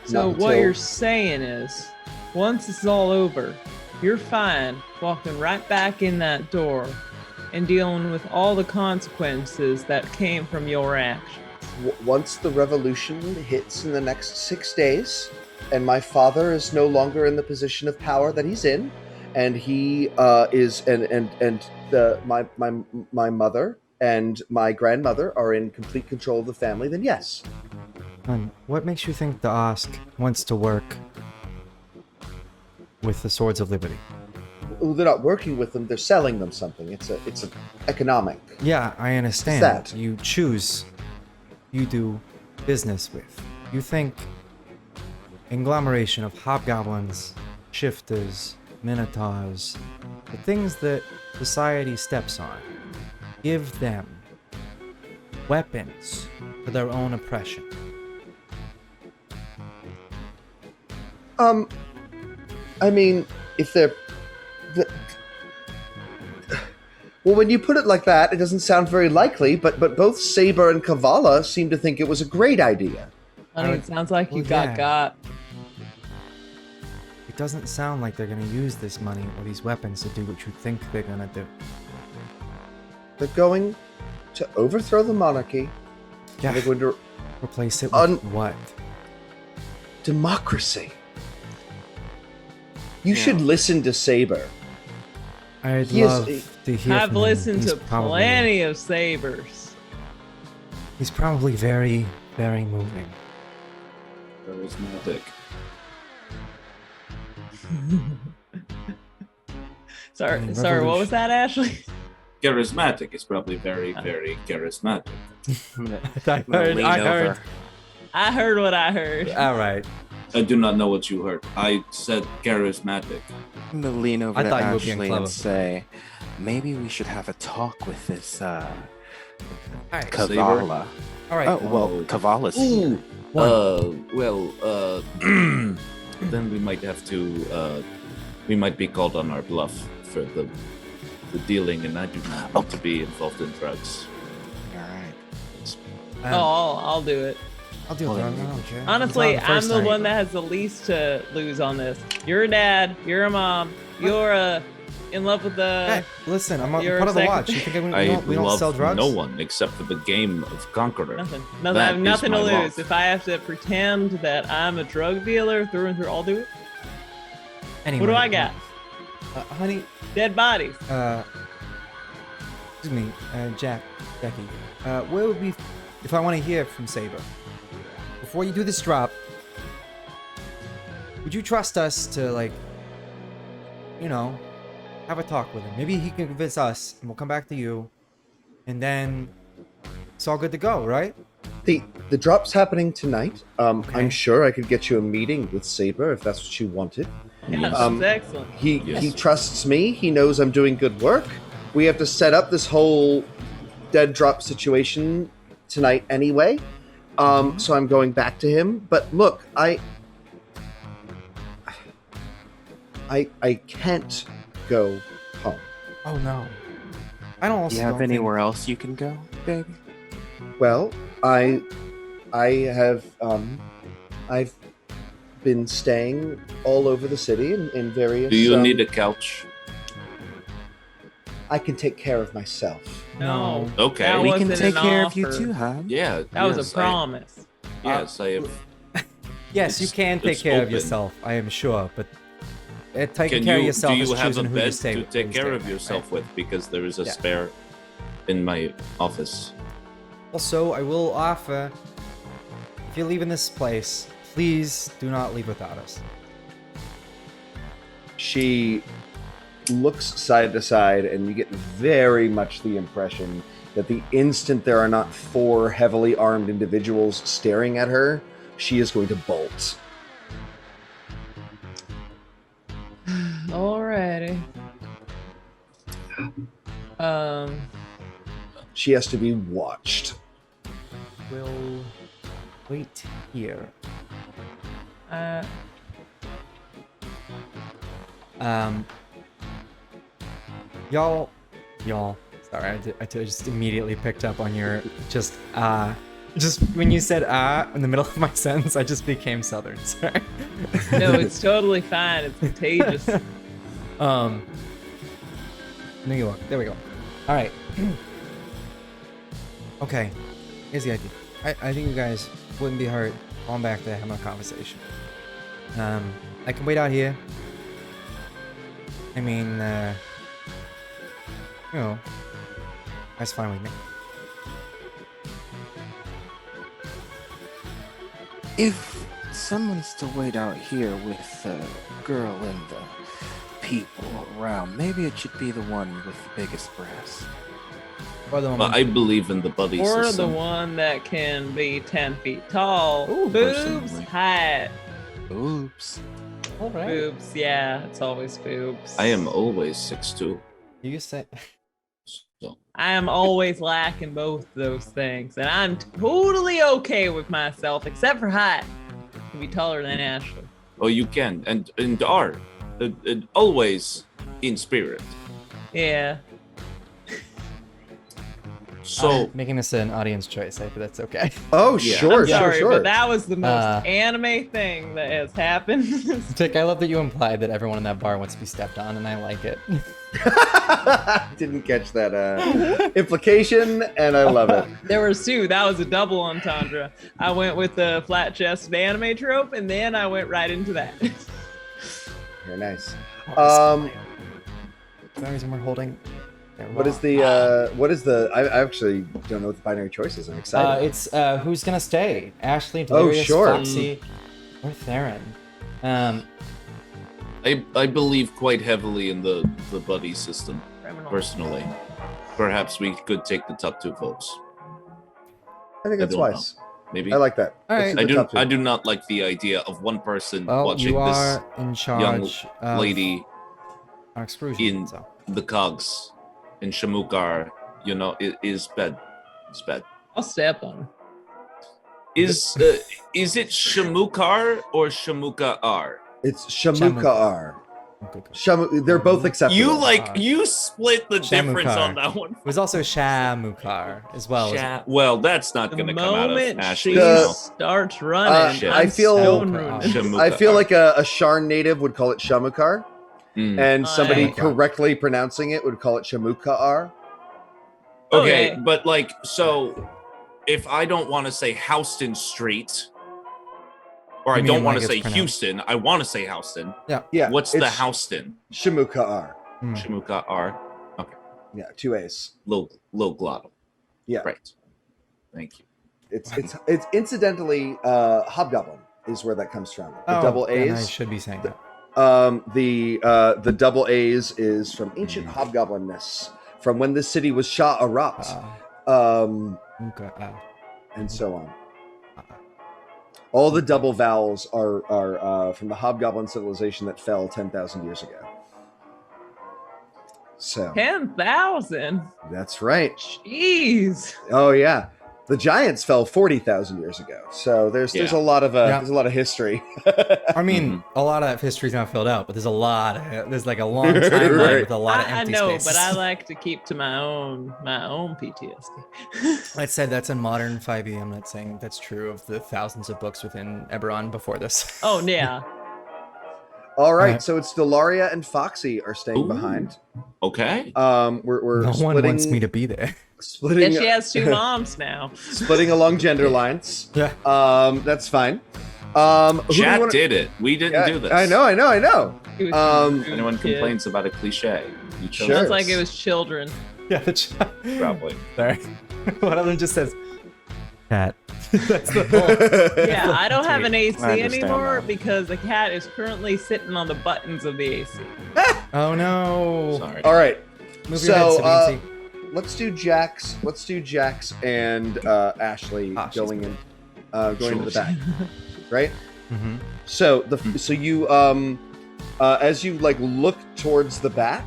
So Not what until- you're saying is, once it's all over, you're fine walking right back in that door and dealing with all the consequences that came from your actions. Once the revolution hits in the next 6 days, and my father is no longer in the position of power that he's in, and he is, my mother and my grandmother are in complete control of the family, then yes. What makes you think the Osk wants to work with the Swords of Liberty? Well, they're not working with them; they're selling them something. It's an economic. Yeah, I understand. What's that? You choose, you do business with. You think agglomeration of hobgoblins, shifters, minotaurs, the things that society steps on. Give them weapons for their own oppression. I mean, if they're... Well, when you put it like that, it doesn't sound very likely, but both Saber and Kavala seem to think it was a great idea. Honey, it sounds like you Well, yeah. got. It doesn't sound like they're gonna use this money or these weapons to do what you think they're gonna do. They're going to overthrow the monarchy. Yeah. They're going to... Replace it with what? Democracy. You should listen to Saber. I'd He is love to hear I've from him. listened He's to plenty of Sabers. He's probably very, very moving. Charismatic. Sorry, mean, what was that, Ashley? Charismatic is probably very, very charismatic. I'm gonna lean over. I heard what I heard. All right. I do not know what you heard. I said charismatic. I'm gonna lean over I to thought you were being Ashley clever. and say, maybe we should have a talk with this All right. Kavala. All right. Oh, well, Kavala's here. Then we might have to, we might be called on our bluff for the dealing, and I do not want to be involved in drugs. All right. I'll do it. I'll do it. I don't care. Honestly, It's not I'm first the time. one that has the least to lose on this. You're a dad. You're a mom. You're in love with the. Hey, listen, I'm You're part of the second- watch. You think we I don't love sell drugs? no one except for the game of Conqueror. Nothing. That I have is nothing to my lose. love. If I have to pretend that I'm a drug dealer through and through, I'll do it. Anyway, What do I got? Honey, Dead bodies. excuse me, Jackie, where would we, if I want to hear from Saber, before you do this drop, would you trust us to, like, you know, have a talk with him? Maybe he can convince us, and we'll come back to you, and then it's all good to go, right? The drop's happening tonight. I'm sure I could get you a meeting with Saber if that's what you wanted. Yeah, Yes. that's excellent. He trusts me. He knows I'm doing good work. We have to set up this whole dead drop situation tonight anyway. So I'm going back to him. But look, I can't go home. Oh no. I don't also Do you have don't think- anywhere else you can go, baby? Well, I have I've been staying all over the city in various. Do you need a couch? I can take care of myself. No. Okay. That We can wasn't take an care of you offer. too, huh? Yeah. That was yes, a promise. Yes, I have. Yes, you It's- can take it's care of open. yourself, I am sure, but taking Can care of you? yourself Do you is have a choosing who bed to stay to with. take who care stay of with, yourself right? with? Because there is a Yeah. spare in my office. Also, I will offer, if you're leaving this place, please do not leave without us. She looks side to side, and you get very much the impression that the instant there are not four heavily armed individuals staring at her, she is going to bolt. Alrighty. She has to be watched. We'll wait here. Y'all, sorry, I just immediately picked up on your just when you said in the middle of my sentence, I just became Southern. Sorry. No, it's totally fine. It's contagious. New York. There we go. All right. Okay. Here's the idea. I think you guys wouldn't be hurt going back there having a conversation. I can wait out here. I mean, you know, that's fine with me. If someone's to wait out here with the girl and the people around, maybe it should be the one with the biggest breast. Or the But woman. I believe in the buddy Or the system. one that can be 10 feet tall. Ooh, Boobs personally. high. Oops. All right. Boobs, yeah, it's always boobs. I am always 6'2". You say. So I am always lacking both those things, and I'm totally okay with myself, except for height. I can be taller than Ashley. Oh, you can, and are always in spirit. Yeah. So Making this an audience choice, I think that's okay. Oh, Yeah. sure, I'm sorry, sure. but that was the most Uh, anime thing that has happened. Tick, I love that you implied that everyone in that bar wants to be stepped on, and I like it. Didn't catch that implication, and I love it. There was two. That was a double entendre. I went with the flat-chested anime trope, and then I went right into that. Very nice. For some reason we're holding. What is the? I actually don't know what the binary choice is. I'm excited. It's who's gonna stay? Ashley, Oh, Delirious, sure. Foxy, or Theron? I believe quite heavily in the buddy system. Personally, perhaps we could take the top two votes. I think that's don't wise. Maybe I like that. All right. Let's the top two. I do not like the idea of one person Well, watching you this are in charge of lady our exclusion. in So. the Cogs in Shamukaar. You know, it is bad. It's bad. I'll step on her. Is it Shamukaar or Shamukaar? It's Shamukaar. They're both acceptable. You split the difference Shamukaar. on that one. It was also Shamukaar as well. Well, that's not The going to come out of moment Ashley. she The- starts running, I I'm feel- stone ruined. Shamukaar. I feel like a Sharn native would call it Shamukaar, Mm. and somebody Shamukaar. correctly pronouncing it would call it Shamukaar. Okay, Okay. but like, so if I don't want to say Houston Street, or I You don't mean want like to say it's pronounced? Houston, I want to say Houston. Yeah. What's the it's Houston? Shamukaar. Shamukaar. Yeah, 2 A's. Low glottal. Yeah. Right. Thank you. It's incidentally Hobgoblin is where that comes from. The double then I A's. should be saying that. The double A's is from ancient hobgoblinness, from when this city was Shah Arat, and so on. All the double vowels are from the hobgoblin civilization that fell 10,000 years ago. So 10,000. that's right. Jeez. Oh yeah, the giants fell 40,000 years ago. So there's a lot of there's a lot of history. I mean, a lot of history's not filled out, but there's a lot. There's like a long timeline Right. with a lot of I empty know, spaces. but I like to keep to my own PTSD. I said that's in modern 5e. I'm not saying that's true of the thousands of books within Eberron before this. Oh yeah. All right, Alright. so it's Delaria and Foxy are staying Ooh. behind. Okay. We're No splitting, one wants me to be there. splitting And she has two moms now. splitting along gender lines. Yeah. That's fine. Who do you Chat wanna- did it. We didn't Yeah, do this. I know. It was Um, If anyone kid. complains about a cliche, you chose Sure. Sounds like it was children. Yeah, the chat. Probably. Sorry. One of them just says, cat. That's the whole. Yeah, I don't have an AC I understand anymore that. because the cat is currently sitting on the buttons of the AC. Oh no. Sorry. All right, Move So, your head so we can see. let's do Jax. Let's do Jax and Ashley Ah, she's going in, going to the Sure. back, right? Mhm. So so you as you like look towards the back,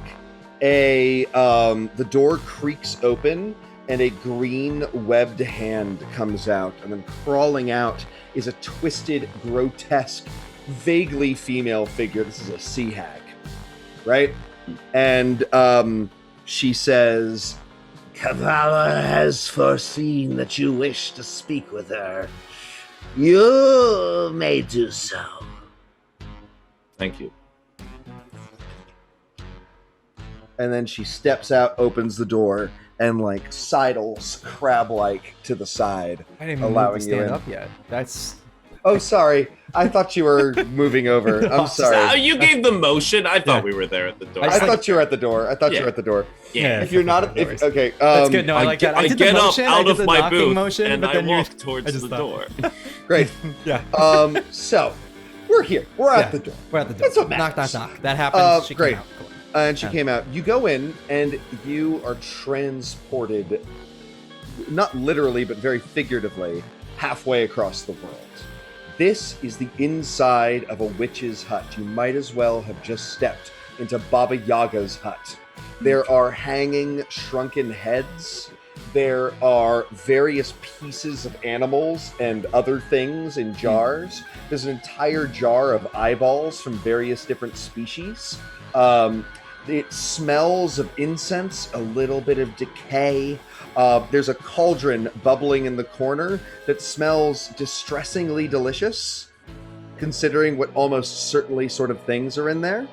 the door creaks open and a green webbed hand comes out, and then crawling out is a twisted, grotesque, vaguely female figure. This is a sea hag, right? And she says, "Kavala has foreseen that you wish to speak with her. You may do so." Thank you. And then she steps out, opens the door, and like sidles crab-like to the side. I didn't even allowing move to you stand in. up yet. That's Oh, sorry. I thought you were moving over. I'm Oh, sorry. you gave the motion. I thought Yeah. we were there at the door. I thought you were at the door. I thought you Yeah. were at the door. yeah. If you're not, no worries. okay. That's good. No, I like that. I did the get up motion, I out did of the my knocking booth motion, and but I then you- walk I towards just the thought- door. Great. Yeah. So we're here. We're at Yeah. the door. We're at the door. That's what Knock, knock, matters. knock. That happens. She great. came out. Cool. And she Yeah. came out. You go in, and you are transported, not literally, but very figuratively, halfway across the world. This is the inside of a witch's hut. You might as well have just stepped into Baba Yaga's hut. There are hanging, shrunken heads. There are various pieces of animals and other things in jars. There's an entire jar of eyeballs from various different species. It smells of incense, a little bit of decay. There's a cauldron bubbling in the corner that smells distressingly delicious, considering what almost certainly sort of things are in there.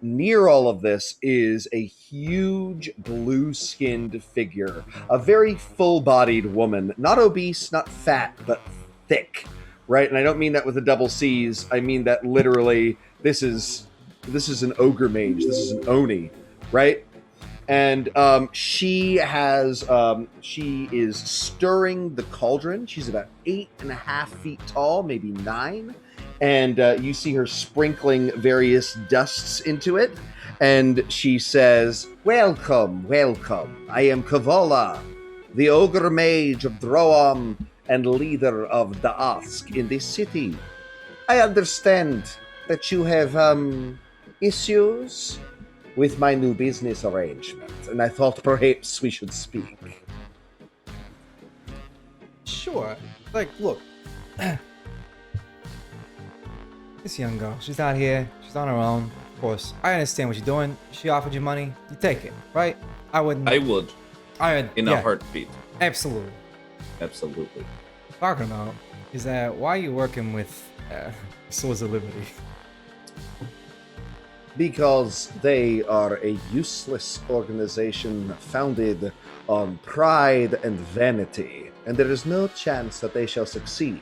Near all of this is a huge blue-skinned figure, a very full-bodied woman, not obese, not fat, but thick, right? And I don't mean that with the double C's. I mean that literally. This is an ogre mage. This is an oni, right? And she is stirring the cauldron. She's about 8.5 feet tall, maybe 9. And you see her sprinkling various dusts into it. And she says, "Welcome, welcome. I am Kavola, the ogre mage of Droam and leader of Da'ask in this city. I understand that you have issues with my new business arrangement, and I thought perhaps we should speak." Sure. Like, look. This young girl, she's out here. She's on her own. Of course, I understand what you're doing. She offered you money. You take it, right? I wouldn't. I would. In a heartbeat. Absolutely. Absolutely. Talking about is that why are you working with Swords of Liberty? Because they are a useless organization founded on pride and vanity, and there is no chance that they shall succeed.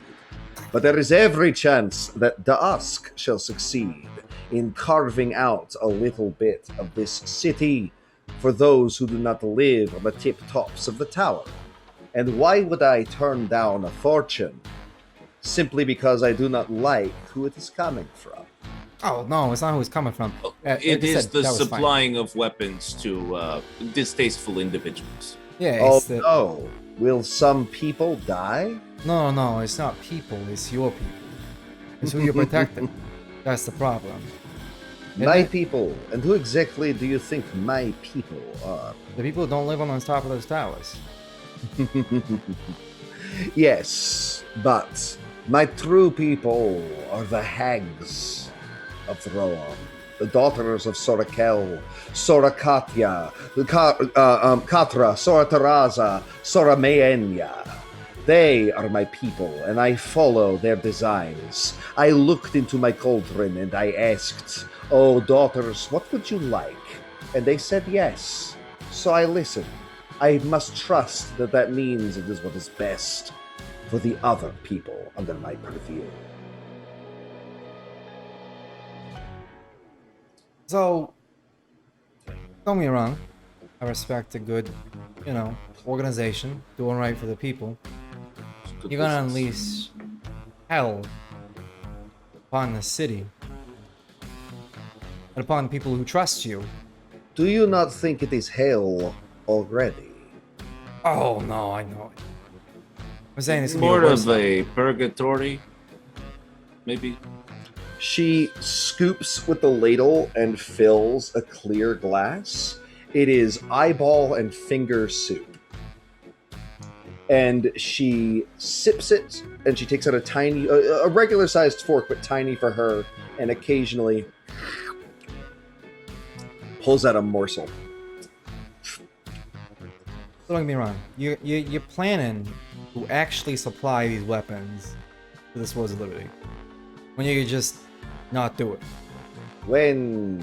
But there is every chance that Da'ask shall succeed in carving out a little bit of this city for those who do not live on the tip-tops of the tower. And why would I turn down a fortune simply because I do not like who it is coming from? Oh, no, it's not who it's coming from. It is the supplying of weapons to distasteful individuals. Yeah, Oh, it's no. Will some people die? No, it's not people, it's your people. It's who you're protecting. That's the problem. My people? And who exactly do you think my people are? The people who don't live on top of those towers. Yes, but my true people are the hags of Roam, the daughters of Sorakel, Sorakatya, Katra, Sorataraza, Sorameenya. They are my people, and I follow their designs. I looked into my cauldron and I asked, "Oh, daughters, what would you like?" And they said yes. So I listened. I must trust that that means it is what is best for the other people under my purview. So, don't get me wrong. I respect a good, organization, doing right for the people. You're gonna unleash hell upon the city and upon people who trust you. Do you not think it is hell already? Oh no, I know it. I'm saying it's more of a purgatory, maybe. She scoops with the ladle and fills a clear glass. It is eyeball and finger soup. And she sips it, and she takes out a tiny, a regular-sized fork, but tiny for her, and occasionally pulls out a morsel. Don't get me wrong. You're planning to actually supply these weapons to the Swords of Liberty when you could just not do it. When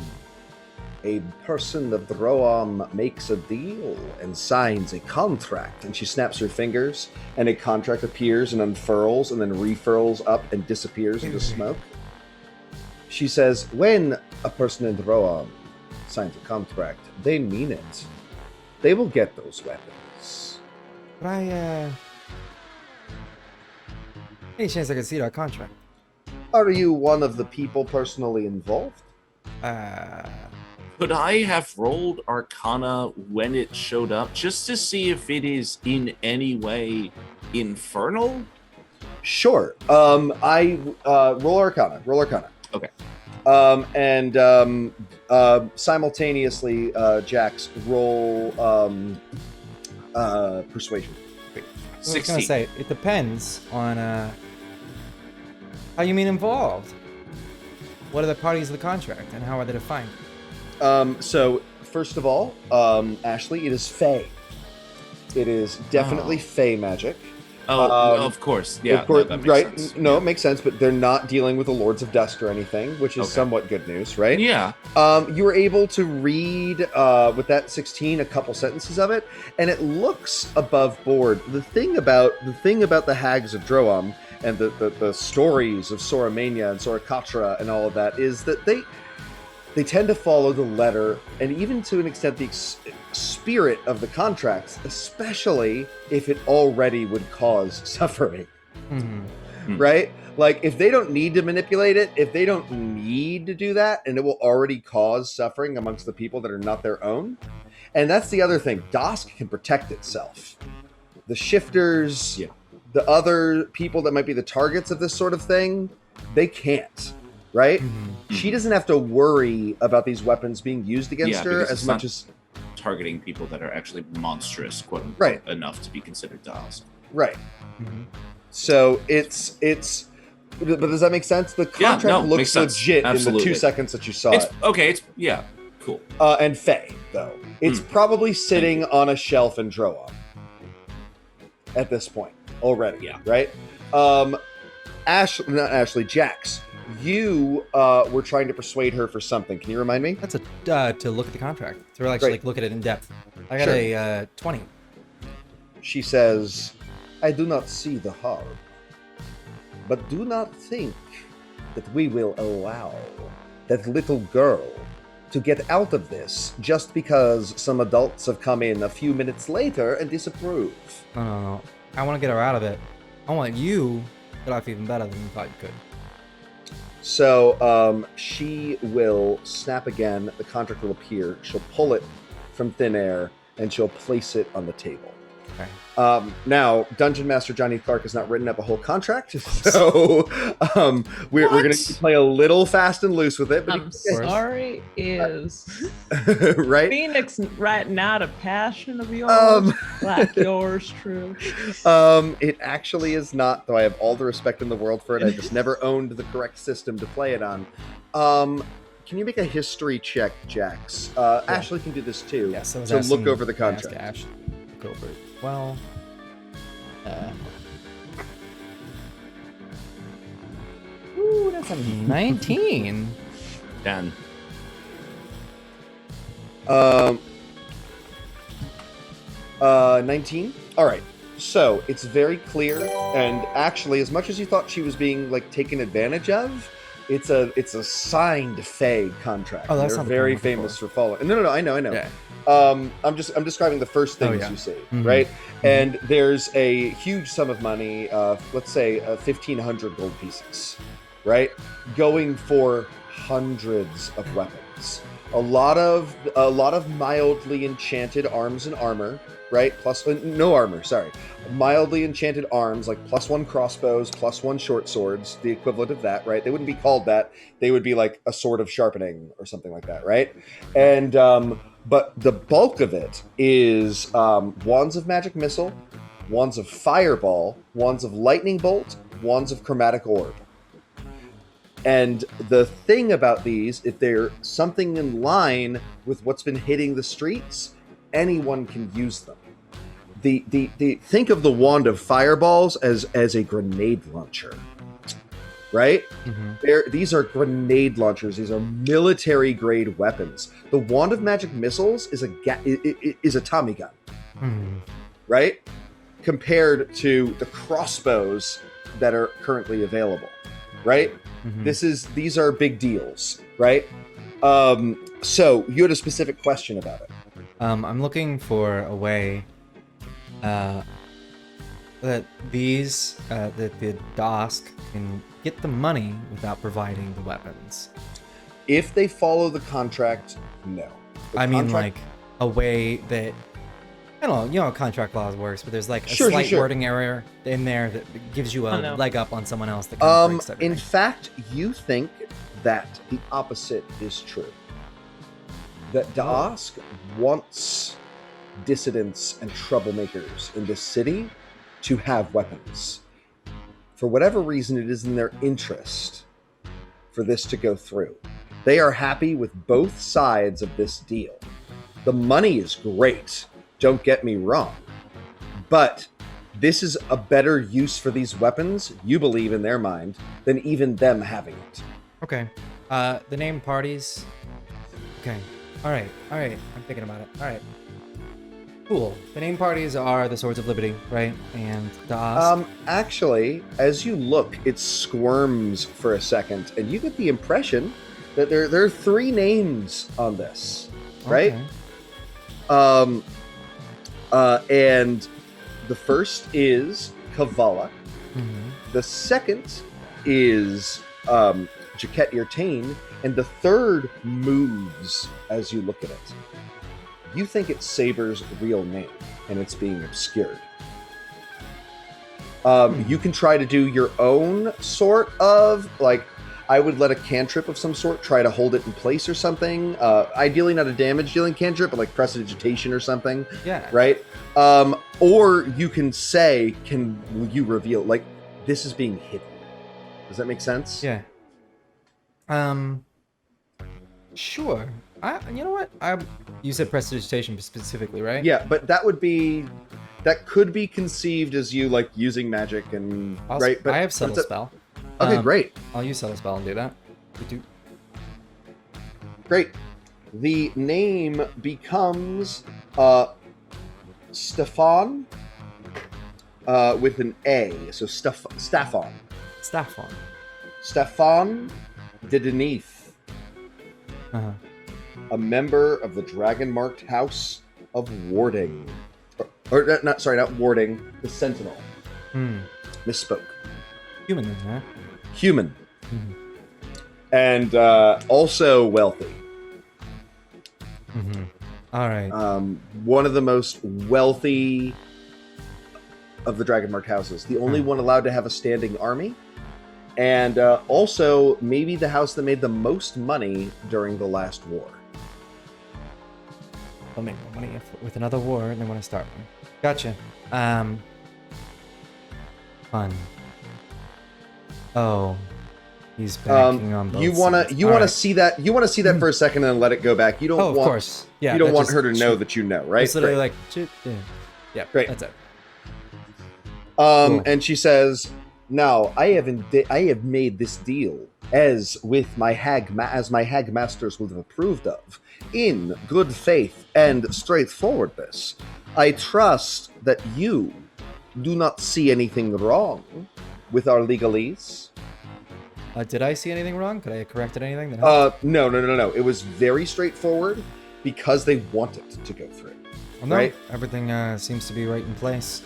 a person of Droam makes a deal and signs a contract, and she snaps her fingers, and a contract appears and unfurls and then refurls up and disappears into smoke. She says, when a person in Droam signs a contract, they mean it. They will get those weapons. But any chance I could see that contract? Are you one of the people personally involved? Could I have rolled Arcana when it showed up just to see if it is in any way infernal? Sure. I roll Arcana. Roll Arcana. Okay. Simultaneously, Jax, roll persuasion. I was 16. gonna say it depends on how you mean involved. What are the parties of the contract, and how are they defined? So first of all, Ashley, it is Fey. It is definitely Fey magic. Of course. Yeah, of course, that makes right? sense. No, it makes sense, but they're not dealing with the Lords of Dusk or anything, which is somewhat good news, right? Yeah. You were able to read with that 16 a couple sentences of it, and it looks above board. The thing about the Hags of Droam and the stories of Soramania and Sorakatra and all of that is that they tend to follow the letter and even to an extent the spirit of the contracts, especially if it already would cause suffering. Right? Like, if they don't need to manipulate it, if they don't need to do that, and it will already cause suffering amongst the people that are not their own. And that's the other thing. Dosk can protect itself. The shifters, the other people that might be the targets of this sort of thing, they can't. Right? She doesn't have to worry about these weapons being used against her as much as targeting people that are actually monstrous, quote unquote, right, enough to be considered Dosk. Right. So it's. But does that make sense? The contract looks legit in the 2 seconds that you saw it. Okay. It's cool. And Faye though, it's probably sitting on a shelf in Droam at this point already. Yeah. Right. Jax. You were trying to persuade her for something. Can you remind me? That's to look at the contract. To actually like, look at it in depth. I got a 20. She says, I do not see the harm, but do not think that we will allow that little girl to get out of this just because some adults have come in a few minutes later and disapprove. No. I want to get her out of it. I want you to get off even better than you thought you could. So she will snap again. The contract will appear. She'll pull it from thin air, and she'll place it on the table. Okay. Now, Dungeon Master Johnny Clark has not written up a whole contract, so we're going to play a little fast and loose with it. But I'm sorry, is right? Phoenix writing out a passion of yours, like yours true? It actually is not, though I have all the respect in the world for it. I just never owned the correct system to play it on. Can you make a history check, Jax? Ashley can do this too. Yes, so look over the contract. Ash, look over it. Well, ooh, that's a 19. 10. 19. All right. So it's very clear, and actually, as much as you thought she was being like taken advantage of, it's a signed Fae contract. Oh, that's They're not very famous for following. No, I know. Yeah. I'm describing the first things you see, right? And there's a huge sum of money, let's say 1,500 gold pieces, right? Going for hundreds of weapons. A lot of mildly enchanted arms and armor, right? Plus no armor, sorry. Mildly enchanted arms, like +1 crossbows, +1 short swords, the equivalent of that, right? They wouldn't be called that. They would be like a sword of sharpening or something like that, right? And but the bulk of it is wands of magic missile, wands of fireball, wands of lightning bolt, wands of chromatic orb. And the thing about these, if they're something in line with what's been hitting the streets, anyone can use them. Think of the wand of fireballs as a grenade launcher, right? These are grenade launchers. These are military grade weapons. The wand of magic missiles is a Tommy gun, right? Compared to the crossbows that are currently available, right? These are big deals, right? So you had a specific question about it. I'm looking for a way that the Dosk can get the money without providing the weapons. If they follow the contract, no. I mean, like a way that, I don't know, you know how contract laws works, but there's like a slight wording error in there that gives you a leg up on someone else that kind of breaks everything. In fact, you think that the opposite is true. that Da'ask wants dissidents and troublemakers in this city to have weapons. For whatever reason, it is in their interest for this to go through. They are happy with both sides of this deal. The money is great, don't get me wrong, but this is a better use for these weapons, you believe in their mind, than even them having it. Okay. The name parties. Okay. All right. I'm thinking about it. All right. Cool. The name parties are the Swords of Liberty, right? And the Actually, as you look, it squirms for a second, and you get the impression that there are 3 names on this, right? Okay. And the first is Kavala. Mm-hmm. The second is Jaquette Ir'Tain, and the third moves as you look at it. You think it's Saber's real name, and it's being obscured. You can try to do your own sort of, like, I would let a cantrip of some sort try to hold it in place or something. Ideally not a damage-dealing cantrip, but like prestidigitation or something. Yeah. Right? Or you can say, will you reveal, like, this is being hidden. Does that make sense? Yeah. Sure. You know what? You said prestidigitation specifically, right? Yeah, but that could be conceived as you, like, using magic and, right? But I have Subtle Spell. Okay, great. I'll use Subtle Spell and do that. Great. The name becomes Stefan with an A. So Staffon. Stefan de Deneth. Uh-huh. A member of the dragon-marked house of Warding. Or not Warding, the Sentinel. Misspoke. Human, huh? Human. Mm-hmm. And also wealthy. Mm-hmm. All right. One of the most wealthy of the dragon-marked houses. The only one allowed to have a standing army. And also maybe the house that made the most money during the last war. They'll make more money with another war, and they want to start one. Gotcha. Fun. Oh, he's backing on both sides. You want to see that for a second and then let it go back. You don't of want, course. Yeah, you don't want her to know that you know, right? It's literally Great. like, yeah, great. That's it. Cool. And she says, "Now I have made this deal as my hag masters would have approved of, in good faith and straightforwardness. I trust that you do not see anything wrong with our legalese." Did I see anything wrong? Could I have corrected anything? That No. It was very straightforward because they want it to go through. Well, no, right? Everything seems to be right in place.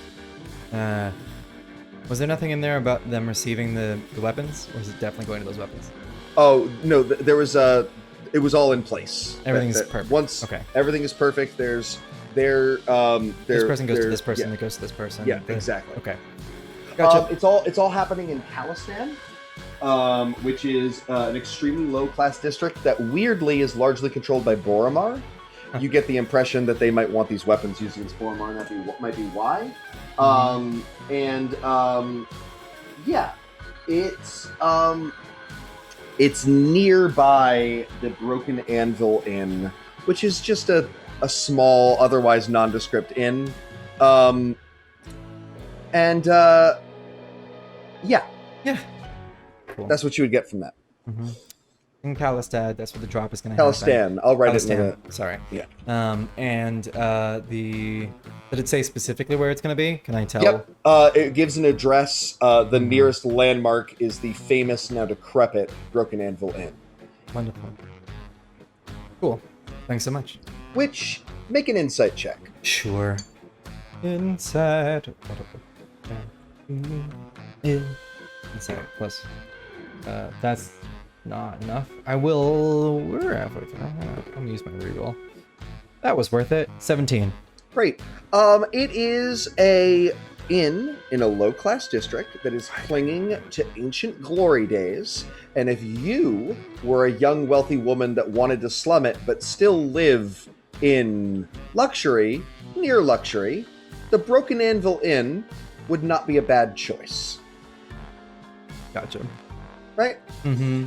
Was there nothing in there about them receiving the weapons, or is it definitely going to those weapons? Oh no, there was it was all in place. Everything's perfect. Once everything is perfect, this person goes to this person, that goes to this person. Yeah, exactly. Okay. Gotcha. It's all happening in Calistan, which is an extremely low-class district that weirdly is largely controlled by Boromar. You get the impression that they might want these weapons used against Boromar, and that might be why. It's nearby the Broken Anvil Inn, which is just a small, otherwise nondescript inn. Yeah. Cool. That's what you would get from that. Mm-hmm. In Calistad, that's where the drop is going to happen. Calistan, I'll write it in a... Sorry. Yeah. Did it say specifically where it's going to be? Can I tell? Yep. It gives an address. The nearest landmark is the famous, now decrepit, Broken Anvil Inn. Wonderful. Cool. Thanks so much. Which, make an insight check. Sure. Insight. Insight plus. That's not enough. We're halfway through. I'm gonna use my reroll. That was worth it. 17. Great. It is a inn in a low-class district that is clinging to ancient glory days. And if you were a young, wealthy woman that wanted to slum it but still live in luxury, near luxury, the Broken Anvil Inn would not be a bad choice. Gotcha. Right? Mm-hmm.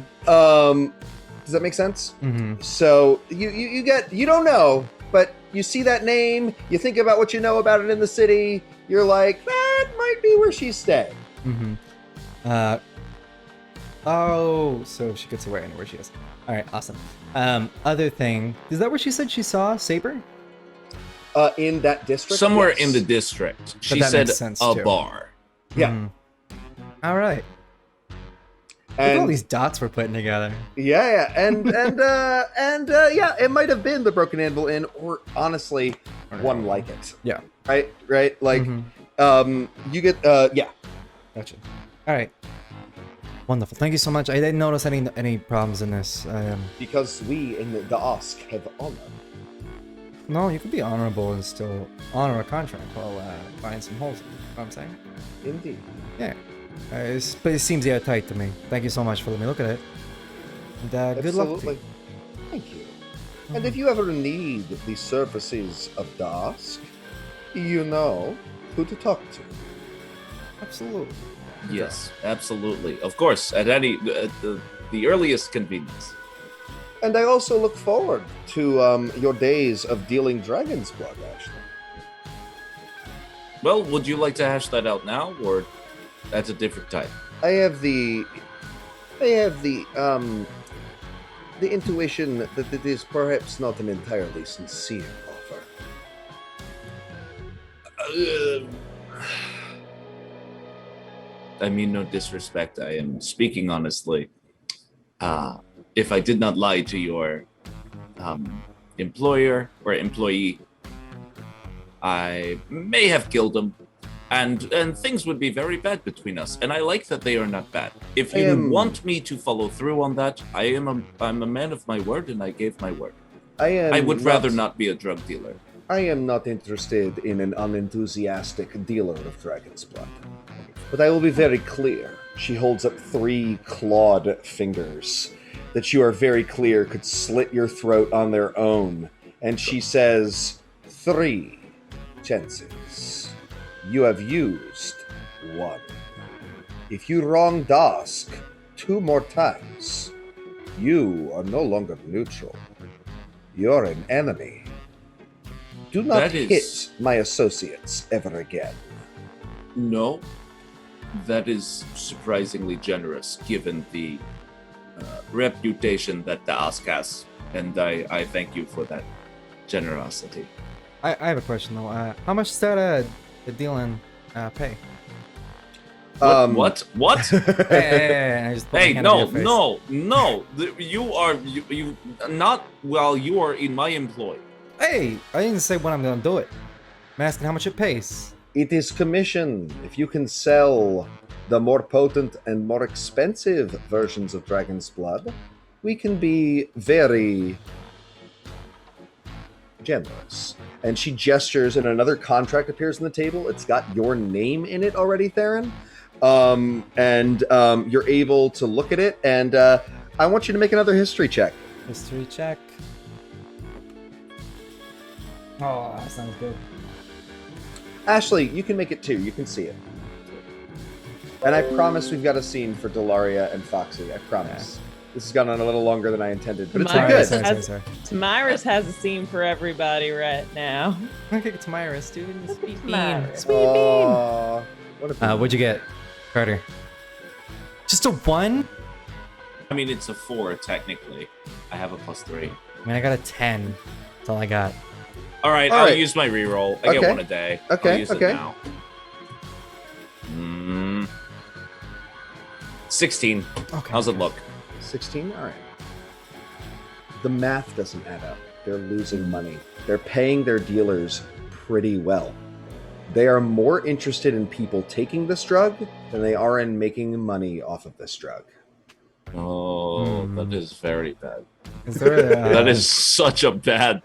Does that make sense? Mm-hmm. So you don't know, but you see that name, you think about what you know about it in the city, you're like, that might be where she's staying. Mm-hmm. Oh, so she gets away. I know where she is. All right, awesome. Other thing, is that where she said she saw Saber? In that district? Somewhere Yes. in the district. She that said makes sense, a too. bar. Yeah. Mhm. All right. Look at all these dots we're putting together. Yeah, and yeah, it might have been the Broken Anvil Inn, or honestly, one like it. Yeah. Right. Like, Mhm. you get, yeah. Gotcha. All right. Wonderful. Thank you so much. I didn't notice any problems in this. Because we in the Ask have honor. No, you could be honorable and still honor a contract while finding some holes in it. You know what I'm saying? Indeed. Yeah. But it seems airtight to me. Thank you so much for letting me look at it. And good luck to Absolutely. you. Thank you. And if you ever need the services of Dask, you know who to talk to. Absolutely. Yes, absolutely. Of course, at the earliest convenience. And I also look forward to your days of dealing dragon's blood, Ashley. Well, would you like to hash that out now, or at a different time? I have the intuition that it is perhaps not an entirely sincere offer. I mean no disrespect. I am speaking honestly. If I did not lie to your employer or employee, I may have killed him, and things would be very bad between us. And I like that they are not bad. If you want me to follow through on that, I'm a man of my word, and I gave my word. I would rather not be a drug dealer. I am not interested in an unenthusiastic dealer of dragon's blood. But I will be very clear. She holds up 3 clawed fingers that you are very clear could slit your throat on their own. And she says, 3 chances. You have used 1. If you wrong Dask 2 more times, you are no longer neutral. You're an enemy. Do not hit my associates ever again. No. That is surprisingly generous, given the reputation that the Ask has, and I thank you for that generosity. I have a question though. How much does that the dealing pay? What? Hey, no. You are not while you are in my employ. Hey, I didn't say when I'm gonna do it. I'm asking how much it pays. It is commission. If you can sell the more potent and more expensive versions of Dragon's Blood, we can be very generous. And she gestures, and another contract appears on the table. It's got your name in it already, Theron. You're able to look at it, and I want you to make another history check. History check. Oh, that sounds good. Ashley, you can make it too. You can see it. And I promise we've got a scene for Delaria and Foxy. I promise. Yeah. This has gone on a little longer than I intended, but it's been good. Tamiris has a scene for everybody right now. Okay, Tamiris, dude. Sweet bean. What'd you get, Carter? Just a 1? I mean, it's a 4 technically. I have a +3. I mean, I got a 10. That's all I got. All right, I'll use my reroll. I get 1 a day. Okay, I'll use it now. 16. Okay. How's it look? 16? All right. The math doesn't add up. They're losing money. They're paying their dealers pretty well. They are more interested in people taking this drug than they are in making money off of this drug. Oh, that is very bad. Is there that is such a bad...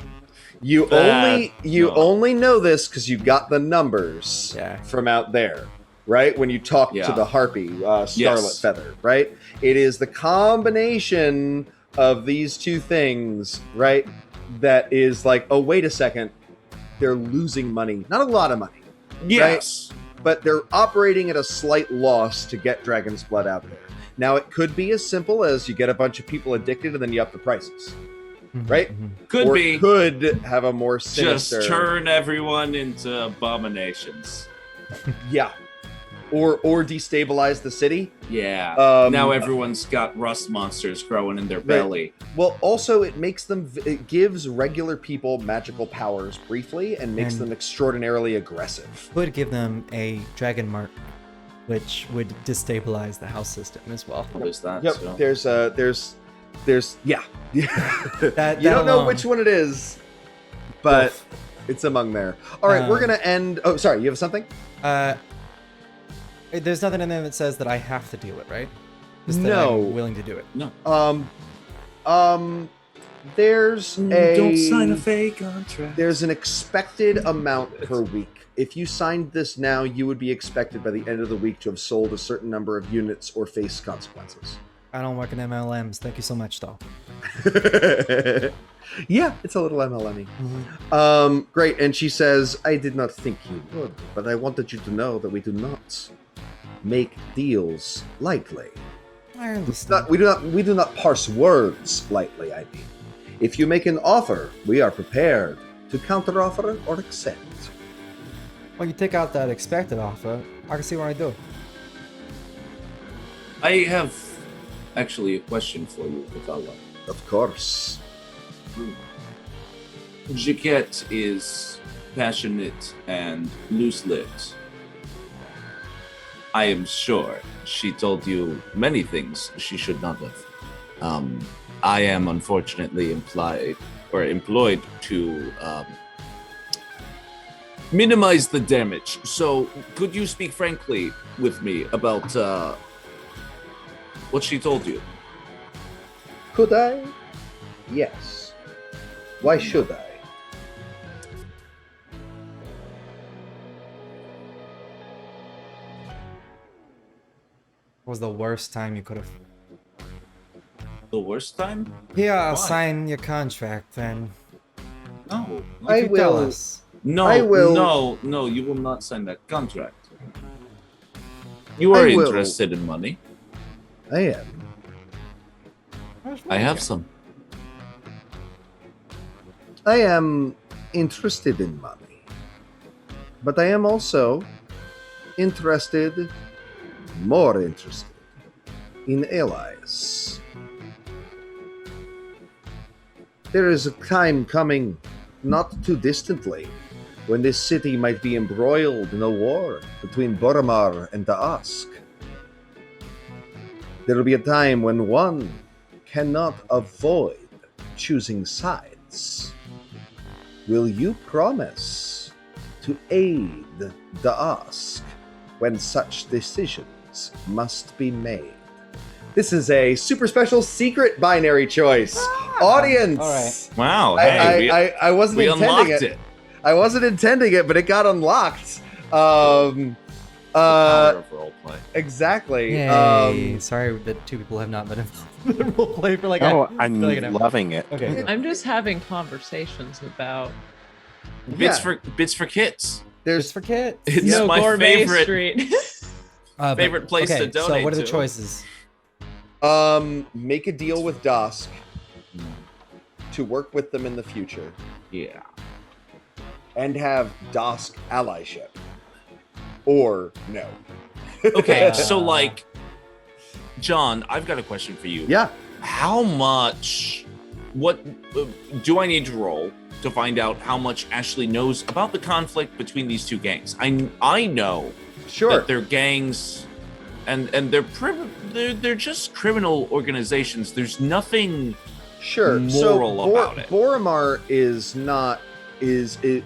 You only know this because you got the numbers Yeah. from out there, right? When you talk to the harpy, Scarlet Feather, right? It is the combination of these two things, right? That is like, oh, wait a second, they're losing money, not a lot of money, Yes. right? But they're operating at a slight loss to get Dragon's Blood out there. Now, it could be as simple as you get a bunch of people addicted and then you up the prices, right? Could or be. It could have a more sinister... Just turn everyone into abominations. Yeah. Or destabilize the city. Yeah. Now everyone's got rust monsters growing in their belly. Well, also it gives regular people magical powers briefly and makes them extraordinarily aggressive. Would give them a dragon mark, which would destabilize the house system as well. There's that. Yep. So. There's you don't know which one it is, but it's among there. All right, we're gonna end. Oh, sorry, you have something? There's nothing in there that says that I have to deal it, right? Just that No. I'm willing to do it. No. There's Don't sign a fake contract. There's an expected amount per week. If you signed this now, you would be expected by the end of the week to have sold a certain number of units or face consequences. I don't work in MLMs. Thank you so much, though. Yeah, it's a little MLM-y. Great. And she says, I did not think you would, but I wanted you to know that we do not make deals lightly. I understand. We do not parse words lightly, I mean. If you make an offer, we are prepared to counteroffer or accept. Well, you take out that expected offer, I can see what I do. I have actually a question for you, Othala. Of course. Jaquette is passionate and loose-lipped. I am sure she told you many things she should not have. I am unfortunately employed to minimize the damage. So, could you speak frankly with me about what she told you? Could I? Yes. Why should I? What was the worst time you could have? The worst time? Yeah, I'll Why? sign your contract then. No. I You tell will. us. No, I will- no, you will not sign that contract. You are I will. interested in money. I am. I have some. I am interested in money. But I am also more interested in allies. There is a time coming, not too distantly, when this city might be embroiled in a war between Boromar and Daask. There will be a time when one cannot avoid choosing sides. Will you promise to aid Daask when such decisions must be made? This is a super special secret binary choice. Audience! All right. Wow. I wasn't we intending unlocked it. it. I wasn't intending it, but it got unlocked. Power of roleplay. Exactly. Yay. Sorry that two people have not been involved in roleplay for like I'm like an hour. loving it. Okay. I'm just having conversations about Bits for kids. There's for kids. It's no my Gourmet favorite Street. favorite place to donate So what are the to. choices? Make a deal with Dusk to work with them in the future Yeah. and have Dusk allyship. Or no. Okay, so like, John, I've got a question for you. Yeah. How much? What do I need to roll to find out how much Ashley knows about the conflict between these two gangs? I know Sure. that they're gangs, and they're just criminal organizations. There's nothing. Sure. moral about it. Boromar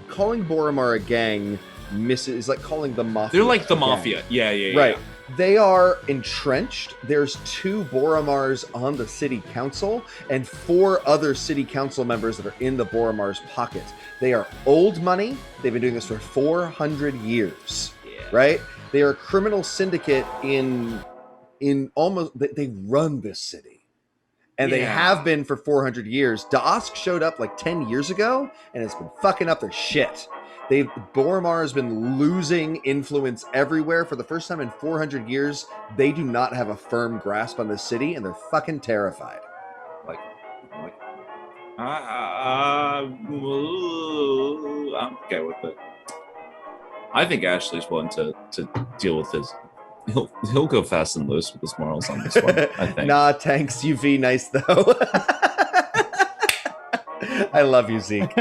calling Boromar a gang is like calling the mafia. They're like the a gang. mafia. Yeah. Right. They are entrenched. There's 2 Boromars on the city council and 4 other city council members that are in the Boromar's pocket. They are old money. They've been doing this for 400 years, right? They are a criminal syndicate in almost, they run this city. And they have been for 400 years. Daosk showed up like 10 years ago and has been fucking up their shit. Boromar has been losing influence everywhere. For the first time in 400 years, they do not have a firm grasp on the city, and they're fucking terrified. I'm okay with it. I think Ashley's willing to deal with this. He'll go fast and loose with his morals on this one, I think. Nah, thanks, UV. Nice, though. I love you, Zeke.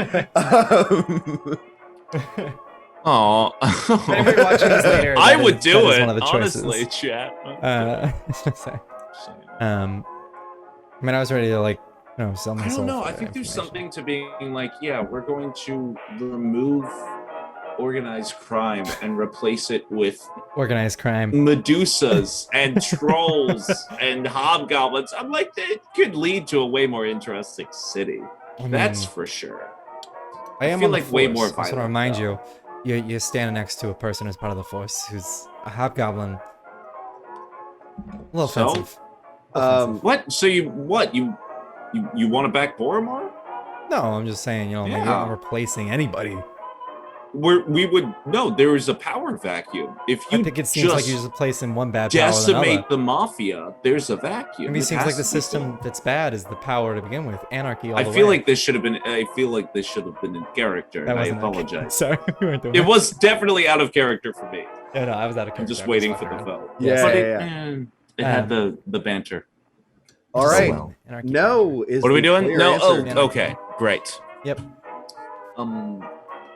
Oh, Anybody watching this later, I would do it. One of the choices. Honestly, chat. I mean, I was ready to sell myself. I don't know. I think there's something to being like, yeah, we're going to remove organized crime and replace it with organized crime, Medusas and trolls and hobgoblins. I'm like, it could lead to a way more interesting city. That's for sure. I feel like way more violent. I just want to remind you, you're standing next to a person who's part of the Force, who's a hobgoblin. A little offensive. What? So you want to back Boromar? No, I'm just saying, maybe I'm not replacing anybody. There is a power vacuum. If you I think it seems like you're just replacing one bad power with decimate another. the mafia, there's a vacuum. Maybe it seems like the system that's bad is the power to begin with. Anarchy all the way. I feel like this should have been in character. And I apologize. Sorry, we weren't doing it was definitely out of character for me. Yeah, no, I was out of character. I'm just waiting for the vote. Yeah. It had the banter. All right. No is what are we doing? No. Answer. Oh, okay. Great. Yep.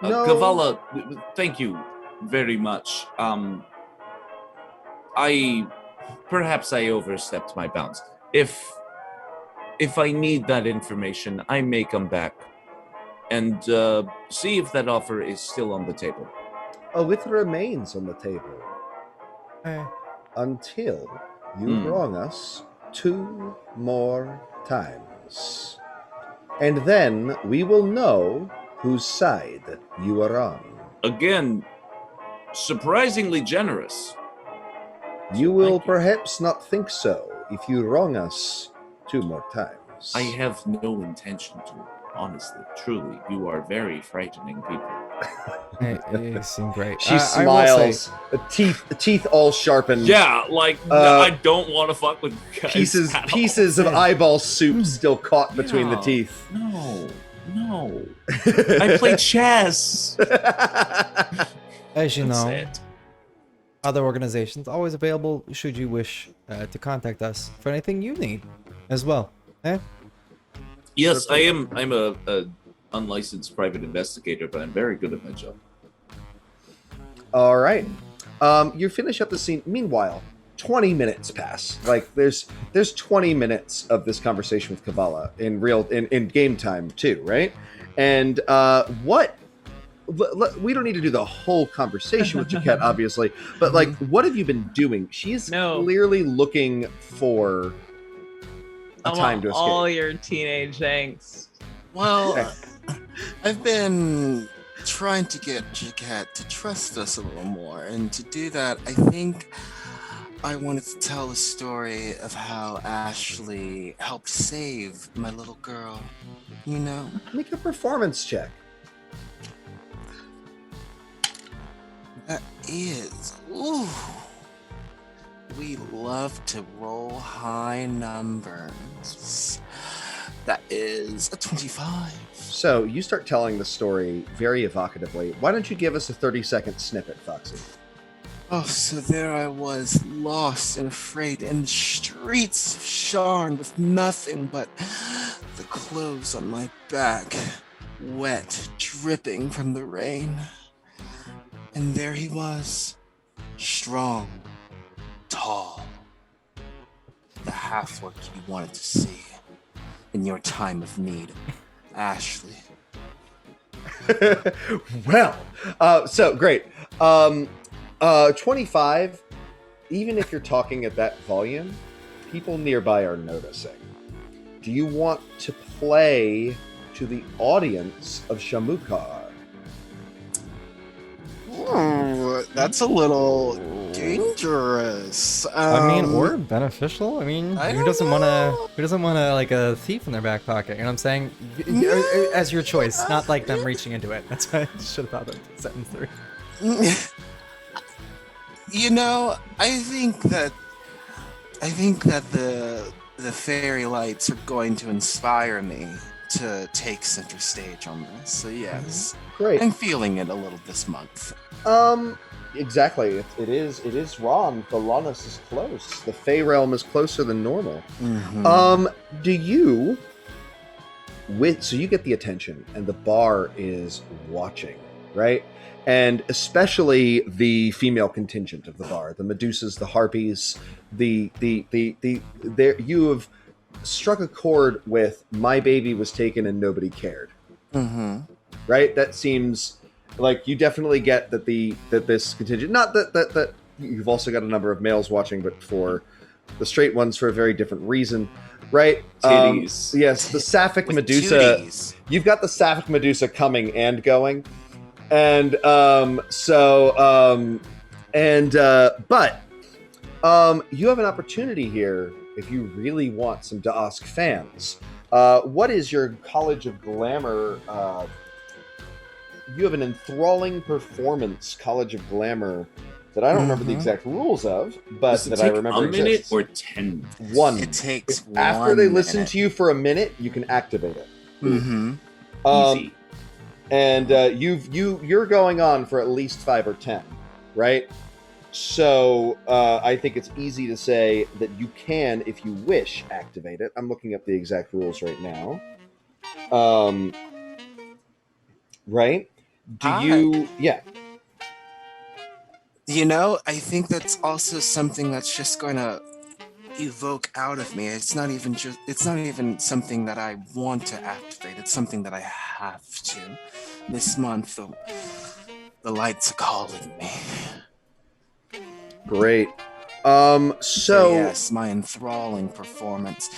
Kavala, thank you very much. Perhaps I overstepped my bounds. If I need that information, I may come back and see if that offer is still on the table. Oh, it remains on the table until you wrong us 2 more times, and then we will know whose side you are on. Again, surprisingly generous. You will perhaps not think so if you wrong us 2 more times. I have no intention to, honestly, truly. You are very frightening people. You seem great. She smiles, the teeth all sharpened. Yeah, I don't want to fuck with guys. Pieces of eyeball soup still caught between the teeth. No. I play chess. As you know, other organizations always available should you wish to contact us for anything you need as well. Yes, I'm a unlicensed private investigator, but I'm very good at my job. All right. You finish up the scene. Meanwhile, 20 minutes pass. There's 20 minutes of this conversation with Kavala in game time too, right? And we don't need to do the whole conversation with Jaquette, obviously, but what have you been doing? She's clearly looking for a time to escape. All your teenage angst. Well, I've been trying to get Jaquette to trust us a little more, and to do that, I think I wanted to tell the story of how Ashley helped save my little girl. Make a performance check. That is, we love to roll high numbers. That is a 25. So you start telling the story very evocatively. Why don't you give us a 30-second snippet, Foxy? Oh, so there I was, lost and afraid in the streets of Sharn with nothing but the clothes on my back, wet, dripping from the rain. And there he was, strong, tall, the half-orc you wanted to see in your time of need, Ashley. Well, so great. 25. even if you're talking at that volume, people nearby are noticing. Do you want to play to the audience of Shamukaar? Ooh, that's a little dangerous. I mean, or beneficial. I mean, I who don't doesn't want to? know. Who doesn't want to like a thief in their back pocket? You know what I'm saying? As your choice, not like them reaching into it. That's why I should have thought of sentence 3. You know, I think that the fairy lights are going to inspire me to take center stage on this. So yes, Great. I'm feeling it a little this month. Exactly. It is Rhann. The Lannis is close. The Fey realm is closer than normal. Mhm. Do you so you get the attention and the bar is watching, right? And especially the female contingent of the bar, the Medusas, the Harpies, there you have struck a chord with my baby was taken and nobody cared. Mm-hmm. Right? That seems like you definitely get that this contingent, not that you've also got a number of males watching, but for the straight ones for a very different reason, right? Titties. Yes, the Sapphic With Medusa. tooties. You've got the Sapphic Medusa coming and going, and but you have an opportunity here if you really want some Da'ask fans. What is your College of Glamour? You have an enthralling performance College of Glamour that I don't remember the exact rules of, but Does it that take I remember a minute exists. or 10? One. It takes After they listen minute. to you for a minute, you can activate it. Mm-hmm. Easy. And you're going on for at least 5 or 10, right? So I think it's easy to say that you can, if you wish, activate it. I'm looking up the exact rules right now. Right? Yeah. You know, I think that's also something that's just going to evoke out of me. It's not even something that I want to activate. It's something that I have to. This month, the lights are calling me. Great. So So yes, my enthralling performance.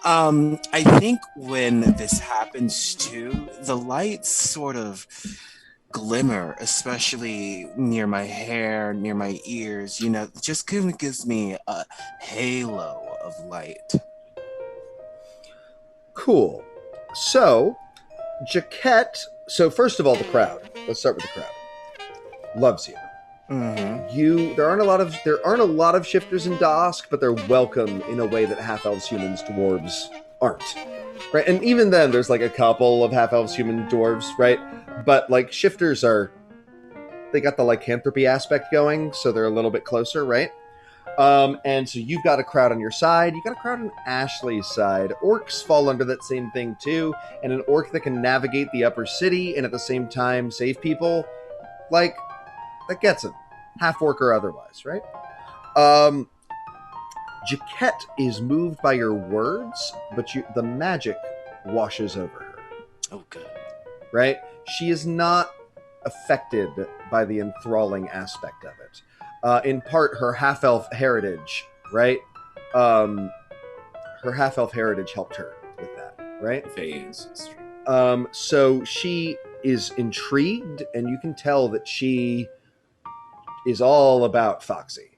I think when this happens too, the lights sort of glimmer, especially near my hair, near my ears. You know, just kind of gives me a halo of light. cool. So Jaquette. So first of all, the crowd. Let's start with the crowd. Loves you. Mm-hmm. There aren't a lot of shifters in Da'ask, but they're welcome in a way that half-elves, humans, dwarves aren't. Right? And even then there's like a couple of half-elves, human, dwarves, right? But like shifters they got the lycanthropy aspect going, so they're a little bit closer, right? And so you've got a crowd on your side, you got a crowd on Ashley's side. Orcs fall under that same thing too, and an orc that can navigate the upper city and at the same time save people, like, that gets him, half orc or otherwise, right? Jaquette is moved by your words, but the magic washes over her. Oh, good. Right? She is not affected by the enthralling aspect of it. In part, her half-elf heritage, right? Her half-elf heritage helped her with that, right? Fey ancestry. So she is intrigued, and you can tell that she is all about Foxy.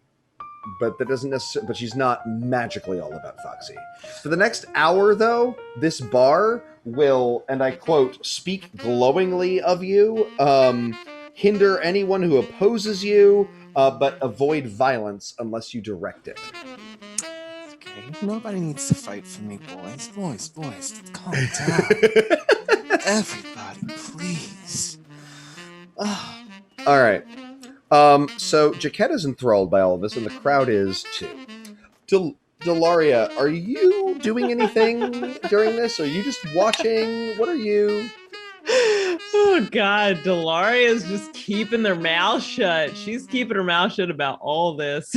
But that doesn't necessarily. But she's not magically all about Foxy. For the next hour, though, this bar will, and I quote, speak glowingly of you, hinder anyone who opposes you, but avoid violence unless you direct it. Okay, nobody needs to fight for me, boys. Calm down. Everybody, please. All right. So Jaquette is enthralled by all of this, and the crowd is too. Delaria, are you doing anything during this? Are you just watching? What are you? Oh God, Delaria's just keeping their mouth shut. She's keeping her mouth shut about all this.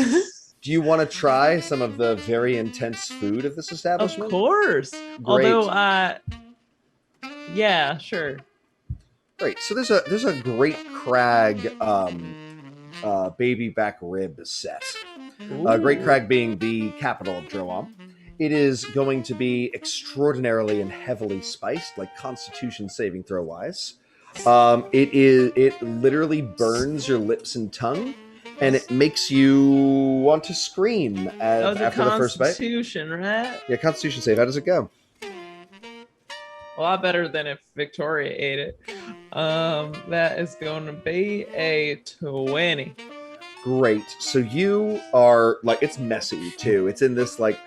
Do you want to try some of the very intense food of this Of establishment? course. Great. Although, yeah, sure. Great. So there's a great crag baby back rib set. Great Crag being the capital of Droam. It is going to be extraordinarily and heavily spiced, like Constitution saving throw wise. It literally burns your lips and tongue, and it makes you want to scream after the first bite. Constitution, right? Yeah, Constitution save. How does it go? A lot better than if Victoria ate it. That is going to be a 20. Great. So you are like, it's messy too. It's in this like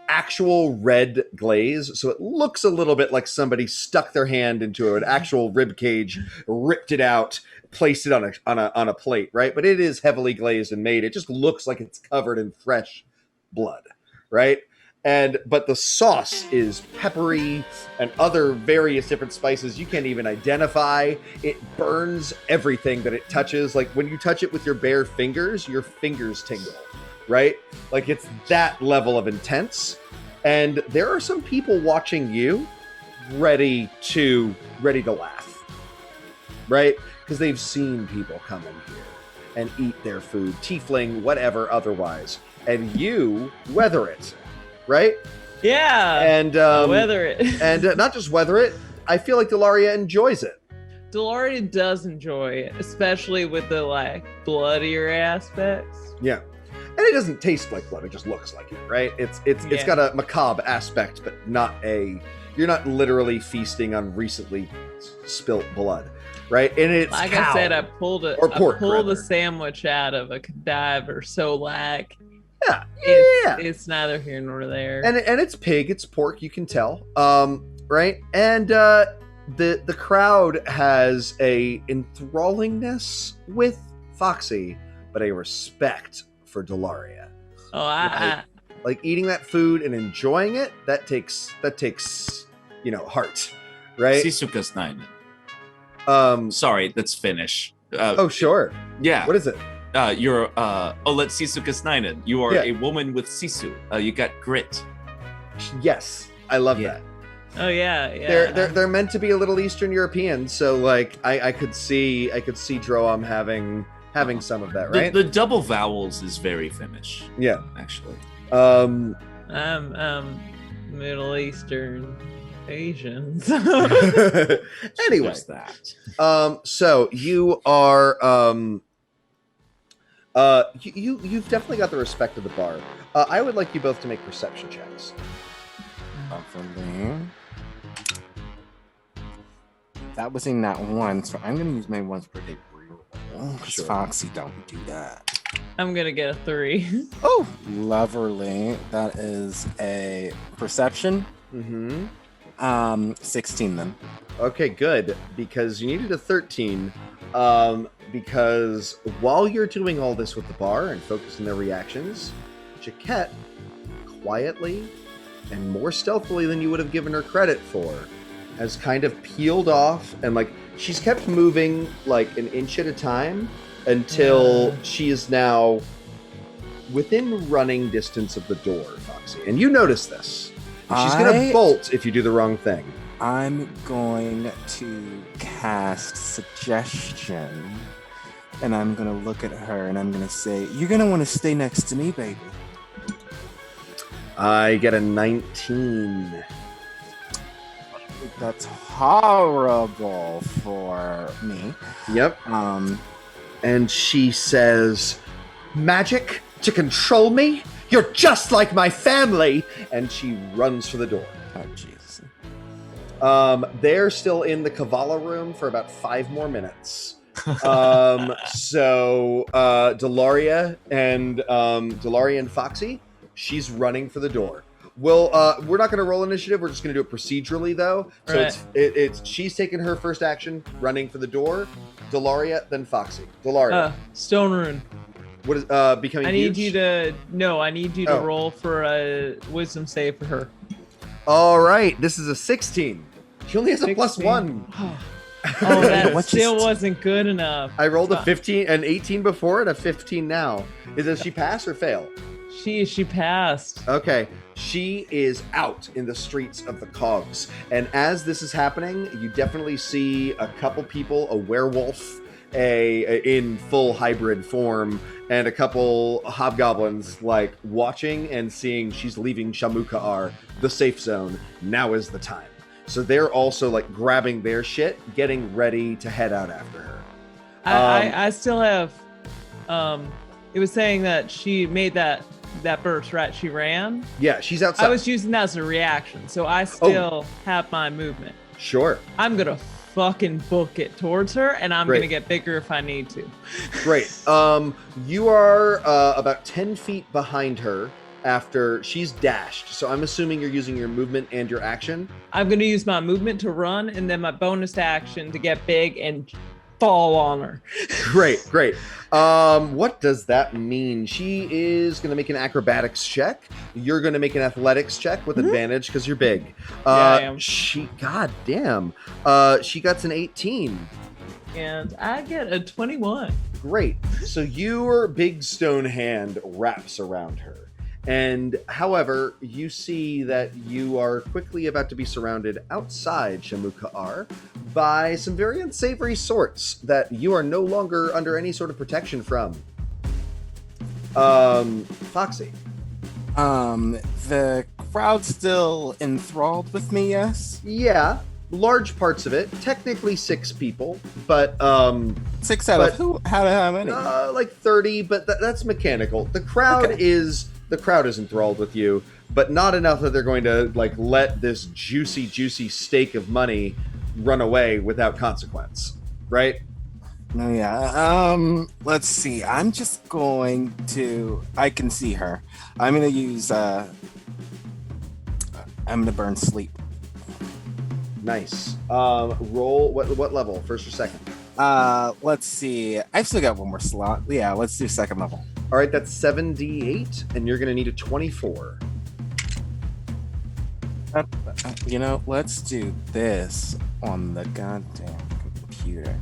actual red glaze, so it looks a little bit like somebody stuck their hand into an actual rib cage, ripped it out, placed it on a plate, right? But it is heavily glazed and made. It just looks like it's covered in fresh blood, right? But the sauce is peppery and other various different spices you can't even identify. It burns everything that it touches. Like when you touch it with your bare fingers, your fingers tingle, right? Like it's that level of intense. And there are some people watching you ready to laugh, right? Because they've seen people come in here and eat their food, tiefling, whatever, otherwise. And you weather it, right? Yeah. And weather it. And not just weather it, I feel like Delaria enjoys it. Delaria does enjoy it, especially with the like bloodier aspects. Yeah. And it doesn't taste like blood, it just looks like it, right? It's got a macabre aspect, but you're not literally feasting on recently spilt blood, right? And it's like cow, I said, I pulled a sandwich out of a cadaver, so like it's neither here nor there. And it's pig, it's pork, you can tell. Right? And the crowd has a enthrallingness with Foxy, but a respect for Delaria. Oh, like eating that food and enjoying it, that takes heart, right? Sisuka's nine. Sorry, that's Finnish. Oh, sure. Yeah. What is it? You're let's Sisuka's nine. You are a woman with sisu. You got grit. Yes, I love that. Oh yeah. They're meant to be a little Eastern European, so like I could see Droam having some of that, right? The double vowels is very Finnish. Yeah, actually. Middle Eastern Asians. Anyway, that. So you are you've definitely got the respect of the bar. I would like you both to make perception checks. That was in that one, so I'm gonna use my once per day reroll. Because Foxy don't do that. I'm gonna get a 3. Oh, lovely. That is a perception. 16 then. Okay, good. Because you needed a 13. Because while you're doing all this with the bar and focusing their reactions, Jaquette, quietly and more stealthily than you would have given her credit for, has kind of peeled off and like she's kept moving like an inch at a time until she is now within running distance of the door, Foxy. And you notice this. She's going to bolt if you do the wrong thing. I'm going to cast Suggestion, and I'm going to look at her, and I'm going to say, you're going to want to stay next to me, baby. I get a 19. That's horrible for me. Yep. And she says, magic to control me? You're just like my family! And she runs for the door. Oh, Jesus. They're still in the Kavala room for about 5 more minutes. So Delaria and Foxy, she's running for the door. We're not going to roll initiative. We're just going to do it procedurally, though. So right. it's she's taking her first action, running for the door. Delaria, then Foxy. Delaria. Stone Rune. What is becoming? I need huge? I need you to roll for a wisdom save for her. All right, this is a 16. She only has a 16. +1. Oh, that still wasn't good enough. I rolled a 15, an 18 before, and a 15 now. Does she pass or fail? She passed. Okay, she is out in the streets of the Cogs, and as this is happening, you definitely see a couple people, a werewolf in full hybrid form, and a couple hobgoblins like watching and seeing she's leaving Shamukaar, the safe zone. Now is the time. So they're also like grabbing their shit, getting ready to head out after her. I still have. It was saying that she made that burst, right? She ran. Yeah, she's outside. I was using that as a reaction, so I still have my movement. Sure. I'm gonna fucking book it towards her, and I'm gonna get bigger if I need to. Great. You are about 10 feet behind her after she's dashed. So I'm assuming you're using your movement and your action. I'm gonna use my movement to run, and then my bonus action to get big and fall on her. Great. What does that mean? She is going to make an acrobatics check. You're going to make an athletics check with advantage because you're big. I am. Goddamn. She got an 18. And I get a 21. Great. So your big stone hand wraps around her. And however, you see that you are quickly about to be surrounded outside Shamukaar by some very unsavory sorts that you are no longer under any sort of protection from. Foxy. The crowd's still enthralled with me, yes? Yeah, large parts of it. Technically 6 people, but 6 out of who? How many? like 30, but that's mechanical. The crowd is enthralled with you, but not enough that they're going to like let this juicy steak of money run away without consequence, right? No, yeah. Let's see. I'm just going to. I can see her. I'm gonna use. I'm gonna burn sleep. Nice. Roll what level? First or second? Let's see. I've still got one more slot. Yeah, let's do second level. All right, that's 7d8, and you're going to need a 24. Let's do this on the goddamn computer.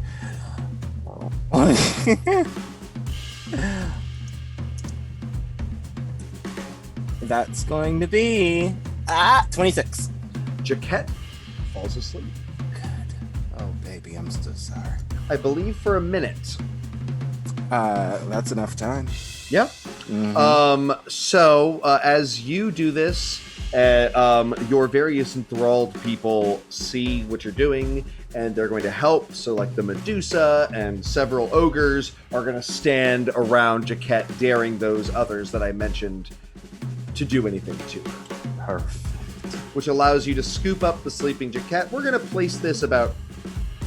That's going to be 26. Jaquette falls asleep. Good. Oh, baby, I'm so sorry. I believe for a minute. That's enough time. Yeah. Mm-hmm. So as you do this, your various enthralled people see what you're doing, and they're going to help. So like the Medusa and several ogres are going to stand around Jaquette, daring those others that I mentioned to do anything to her. Perfect. Which allows you to scoop up the sleeping Jaquette. We're going to place this about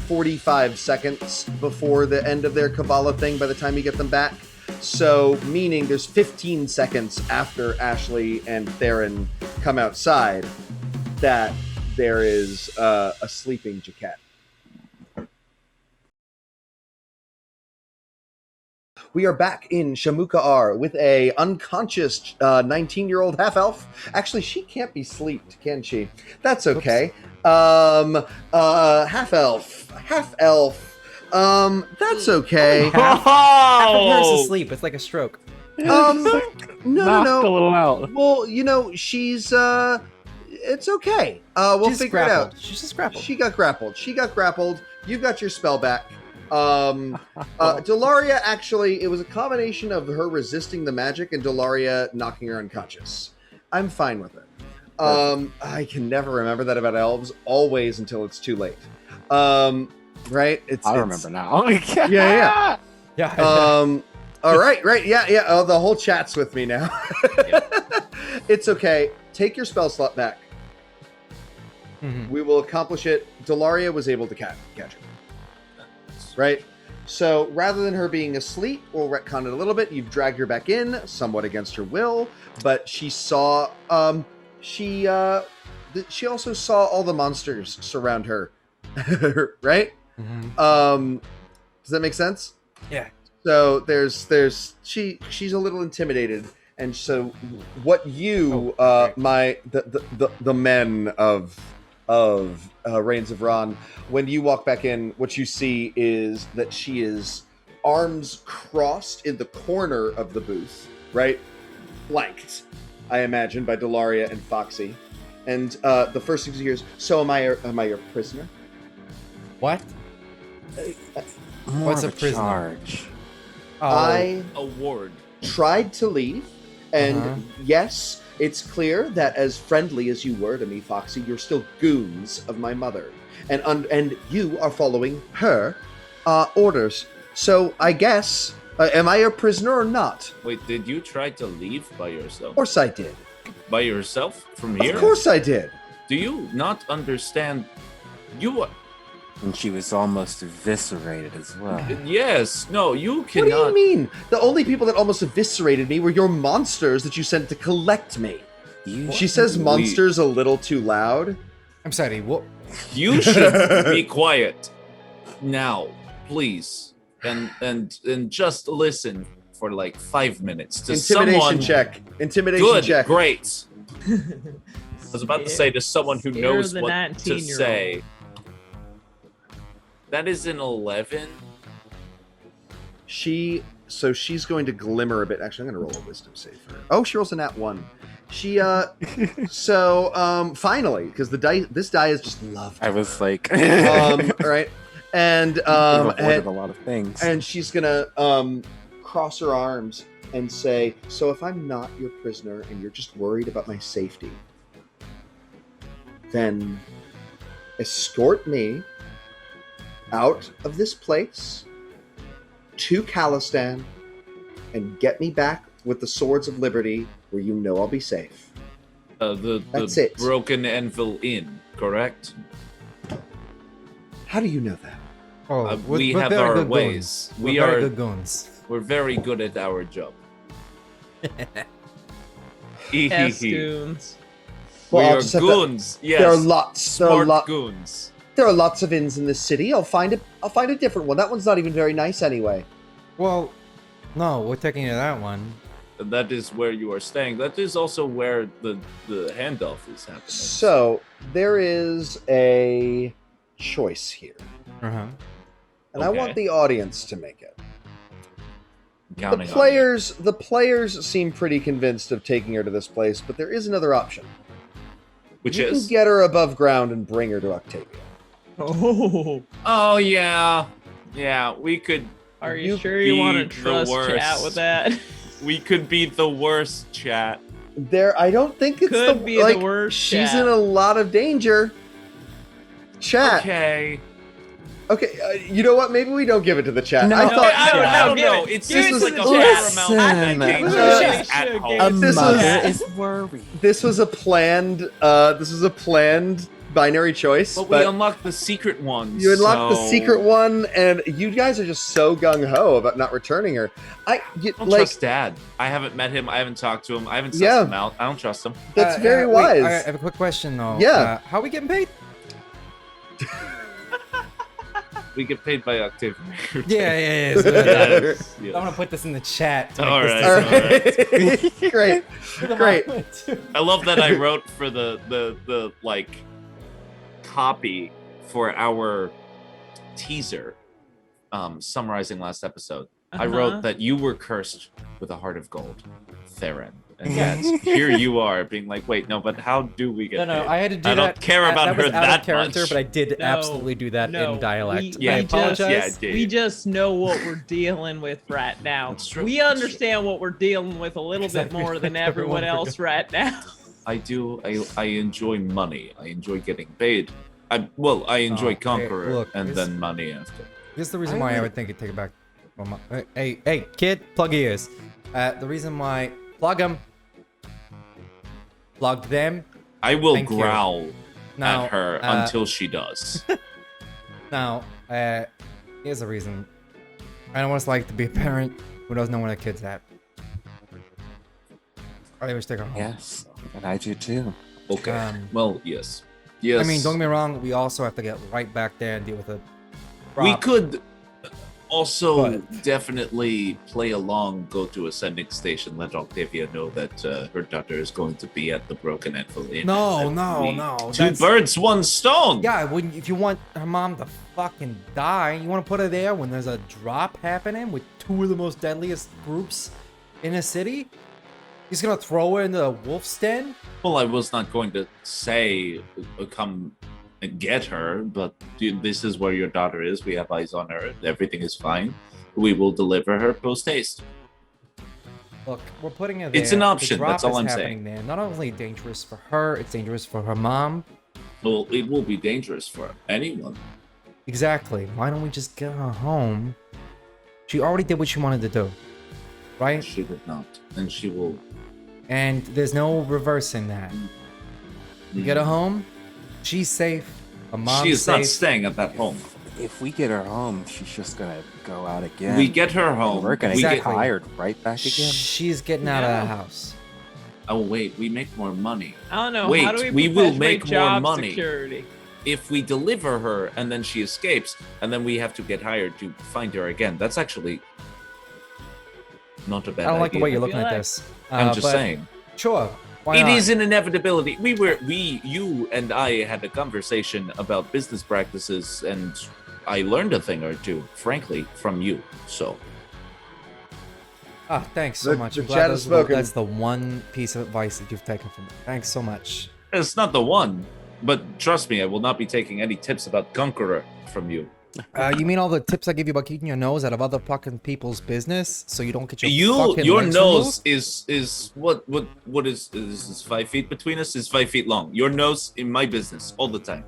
45 seconds before the end of their Kabbalah thing by the time you get them back. So, meaning there's 15 seconds after Ashley and Theron come outside that there is a sleeping Jaquette. We are back in Shamukaar with a unconscious 19-year-old half-elf. Actually, she can't be sleeped, can she? That's okay. Half-elf. That's okay. Half a person sleep. It's like a stroke. No. Knocked a little out. Well, she's it's okay. We'll She's figure it grappled. out. She's just grappled. She got grappled. You got your spell back. Delaria, actually, it was a combination of her resisting the magic and Delaria knocking her unconscious. I'm fine with it. I can never remember that about elves, always until it's too late. Right? I remember now. Yeah. Yeah. All right. Yeah. Oh, the whole chat's with me now. It's okay. Take your spell slot back. Mhm. We will accomplish it. Delaria was able to catch her. Right? So rather than her being asleep, we'll retcon it a little bit. You've dragged her back in, somewhat against her will, but she saw she also saw all the monsters surround her. Right? Mhm. Does that make sense? Yeah. So she's a little intimidated, and so what you the men of Reigns of Rhann, when you walk back in, what you see is that she is arms crossed in the corner of the booth, right? Flanked, I imagine, by Delaria and Foxy. And the first thing she hears, "So am I your prisoner?" What? More What's of a a prisoner? charge. Oh, I Award. tried to leave, and Uh-huh. yes, it's clear that as friendly as you were to me, Foxy, you're still goons of my mother, and you are following her orders. So I guess, am I a prisoner or not? Wait, did you try to leave by yourself? Of course I did. By yourself from here? Of course I did. Do you not understand? You are. And she was almost eviscerated as well. Yes. No, you What do cannot. you mean? The only people that almost eviscerated me were your monsters that you sent to collect me. You She says We- monsters a little too loud. I'm sorry. What? You should be quiet now, please, and just listen for like 5 minutes to Intimidation someone. check. Intimidation Good, check. great. I was about to say to someone who Scare knows the what to 19-year-old. say. That is an 11. So she's going to glimmer a bit. Actually, I'm going to roll a wisdom save for her. Oh, she rolls a nat 1. She finally, because this die is just love. I was like, All right. And avoided a lot of things. and she's gonna cross her arms and say, so if I'm not your prisoner and you're just worried about my safety, then escort me out of this place to Khalistan and get me back with the Swords of Liberty where you know I'll be safe. That's it. Broken Anvil Inn, correct? How do you know that? Oh, We we're have very our good ways. goons. We We're very are- good goons. We're very good at our job. Goons. We Well, I'll are just have to- goons. Yes. There are lots. Smart goons. There are lots of inns in this city. I'll find a different one. That one's not even very nice anyway. Well, no, we're taking you to that one. And that is where you are staying. That is also where the handoff is happening. So there is a choice here, Uh-huh. and I want Okay. the audience to make it. Counting The players seem pretty convinced of taking her to this place, but there is another option. on you. Which You is? can get her above ground and bring her to Octavia. Oh, Oh yeah, yeah. We could. are You you sure you want to be the trust chat worst. with that? We could be the worst chat. I don't think it's Could be the worst She's chat. in a lot of danger. Chat. Okay. Okay, you know what? Maybe we don't give it to the chat. No, I thought I don't give know. it. It's Give just it like to a the fair chat. amount of Listen. danger. Uh, She's at should home. A give This mother was- is worried. this was a planned binary choice, But we but unlocked the secret ones. you unlocked the so- secret one, and you guys are just so gung ho about not returning her. I don't trust Dad. I haven't met him. I haven't talked to him. I haven't sussed Yeah. him out. I don't trust him. That's very wait, wise. I have a quick question though. Yeah. How are we getting paid? We get paid by Octavia. Yeah. So, Yes, I'm yes. gonna put this in the chat. to make All this right. decision. All right, great, great. I love that I wrote for the like copy for our teaser, summarizing last episode. I Uh-huh. wrote that you were cursed with a heart of gold, Theron. And yet here you are being like, wait, no, but how do we get No, paid? I had to do I that. don't care about that was her out that of character, much. but I did No, absolutely do that no, in dialect. we I just- apologize. yeah, We just know what we're dealing with right now. That's true, We that's true. understand what we're dealing with a little bit Exactly. more than Everyone everyone else right now. I do. I enjoy money. I enjoy getting paid. I enjoy Oh, Conqueror hey, look, and this- then money after. This is the reason why I would think it'd take it back. Hey, kid, plug your ears. The reason why plug them. Plug them. I will Thank you. growl Now, at her until she does. Now, here's the reason. I don't want us like to be a parent who doesn't know where their kid's at. Or they wish they go home. Yes, and I do too. Okay. Um, Yes. Yes. I mean, don't get me wrong. We also have to get right back there and deal with it. We could also But- definitely play along, go to Ascending Station, let Octavia know that her daughter is going to be at the Broken Anvil Inn. No, and no, we- no, Two that's- birds, one stone. Yeah, if you want her mom to fucking die, you want to put her there when there's a drop happening with two of the most deadliest groups in a city? He's gonna throw her into the wolf's den? Well, I was not going to say come get her, but this is where your daughter is. We have eyes on her. Everything is fine. We will deliver her post haste. Look, we're putting it there. It's an option. The drop That's all is I'm happening saying. there. Not only dangerous for her, it's dangerous for her mom. Well, it will be dangerous for anyone. Exactly. Why don't we just get her home? She already did what she wanted to do, right? She did not, and she will. And there's no reversing that. You get her home, she's safe. Her mom's She is safe. not staying at that home. If we get her home, she's just gonna go out again. We get her And home. we're gonna we get get. hired right back again. She's getting out of Yeah. the house. Oh wait, we make more money I don't know. Wait, How do we we will perpetuate make more job money. security? if we deliver her and then she escapes, and then we have to get hired to find her again. That's actually not a bad I don't idea. like the way you're looking at like- this. I'm just but saying. Sure. Why It not? is an inevitability. You and I had a conversation about business practices, and I learned a thing or two, frankly, from you. So Ah, thanks so The- much. the I'm glad chat has spoken. that's the one piece of advice that you've taken from me. Thanks so much. it's not the one, but trust me, I will not be taking any tips about Conqueror from you. You mean all the tips I give you about keeping your nose out of other fucking people's business so you don't get your fucking Your legs nose removed? is what is this 5 feet between us? Is 5 feet long. Your nose in my business all the time.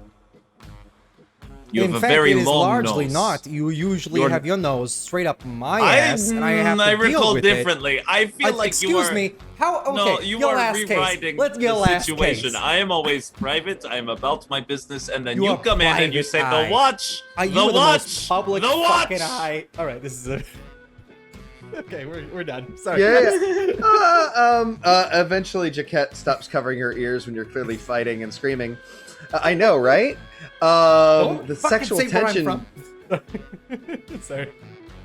You In have fact, a very it is long largely nose. not. You usually Your- have your nose straight up my ass, and I have to I deal recall with it. differently. I feel like Excuse you are. me. How? Okay. No, you your are last rewriting case. Let's the get last situation. case. I am always private. I am about my business, and then You you are come in and you private say, eye. "The watch, You the are the watch, most public the watch." fucking eye. All right, this is a. Okay, we're done. Sorry. Yeah. Eventually, Jaquette stops covering her ears when you're clearly fighting and screaming. I know, right? Don't The fucking sexual say where I'm tension. from. Sorry.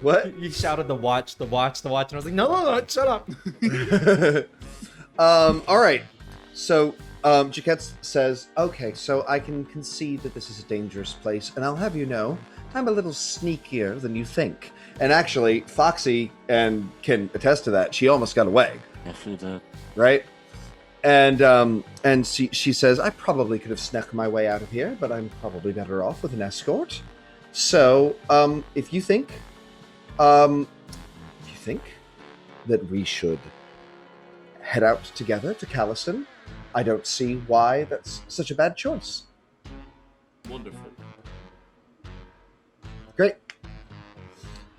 What? You shouted the watch, and I was like, no, shut up. All right. So, Jaquette says, okay, so I can concede that this is a dangerous place, and I'll have you know, I'm a little sneakier than you think. And actually, Foxy can attest to that. She almost got away, Yes, she did. right? And she says, I probably could have snuck my way out of here, but I'm probably better off with an escort. So, if you think that we should head out together to Calliston, I don't see why that's such a bad choice. Wonderful. Great.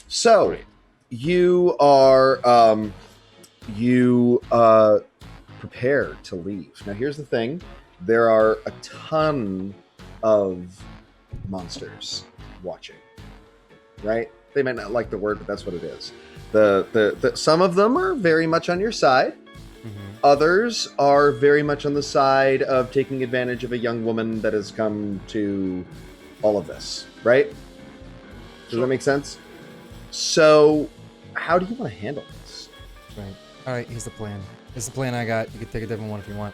So, Great. you are prepared to leave. Now, here's the thing: there are a ton of monsters watching. Right? They might not like the word, but that's what it is. The some of them are very much on your side. Others are very much on the side of taking advantage of a young woman that has come to all of this, right? Does that make sense? So, how do you want to handle this? Right. All right, here's the plan. Here's the plan I got. You can take a different one if you want.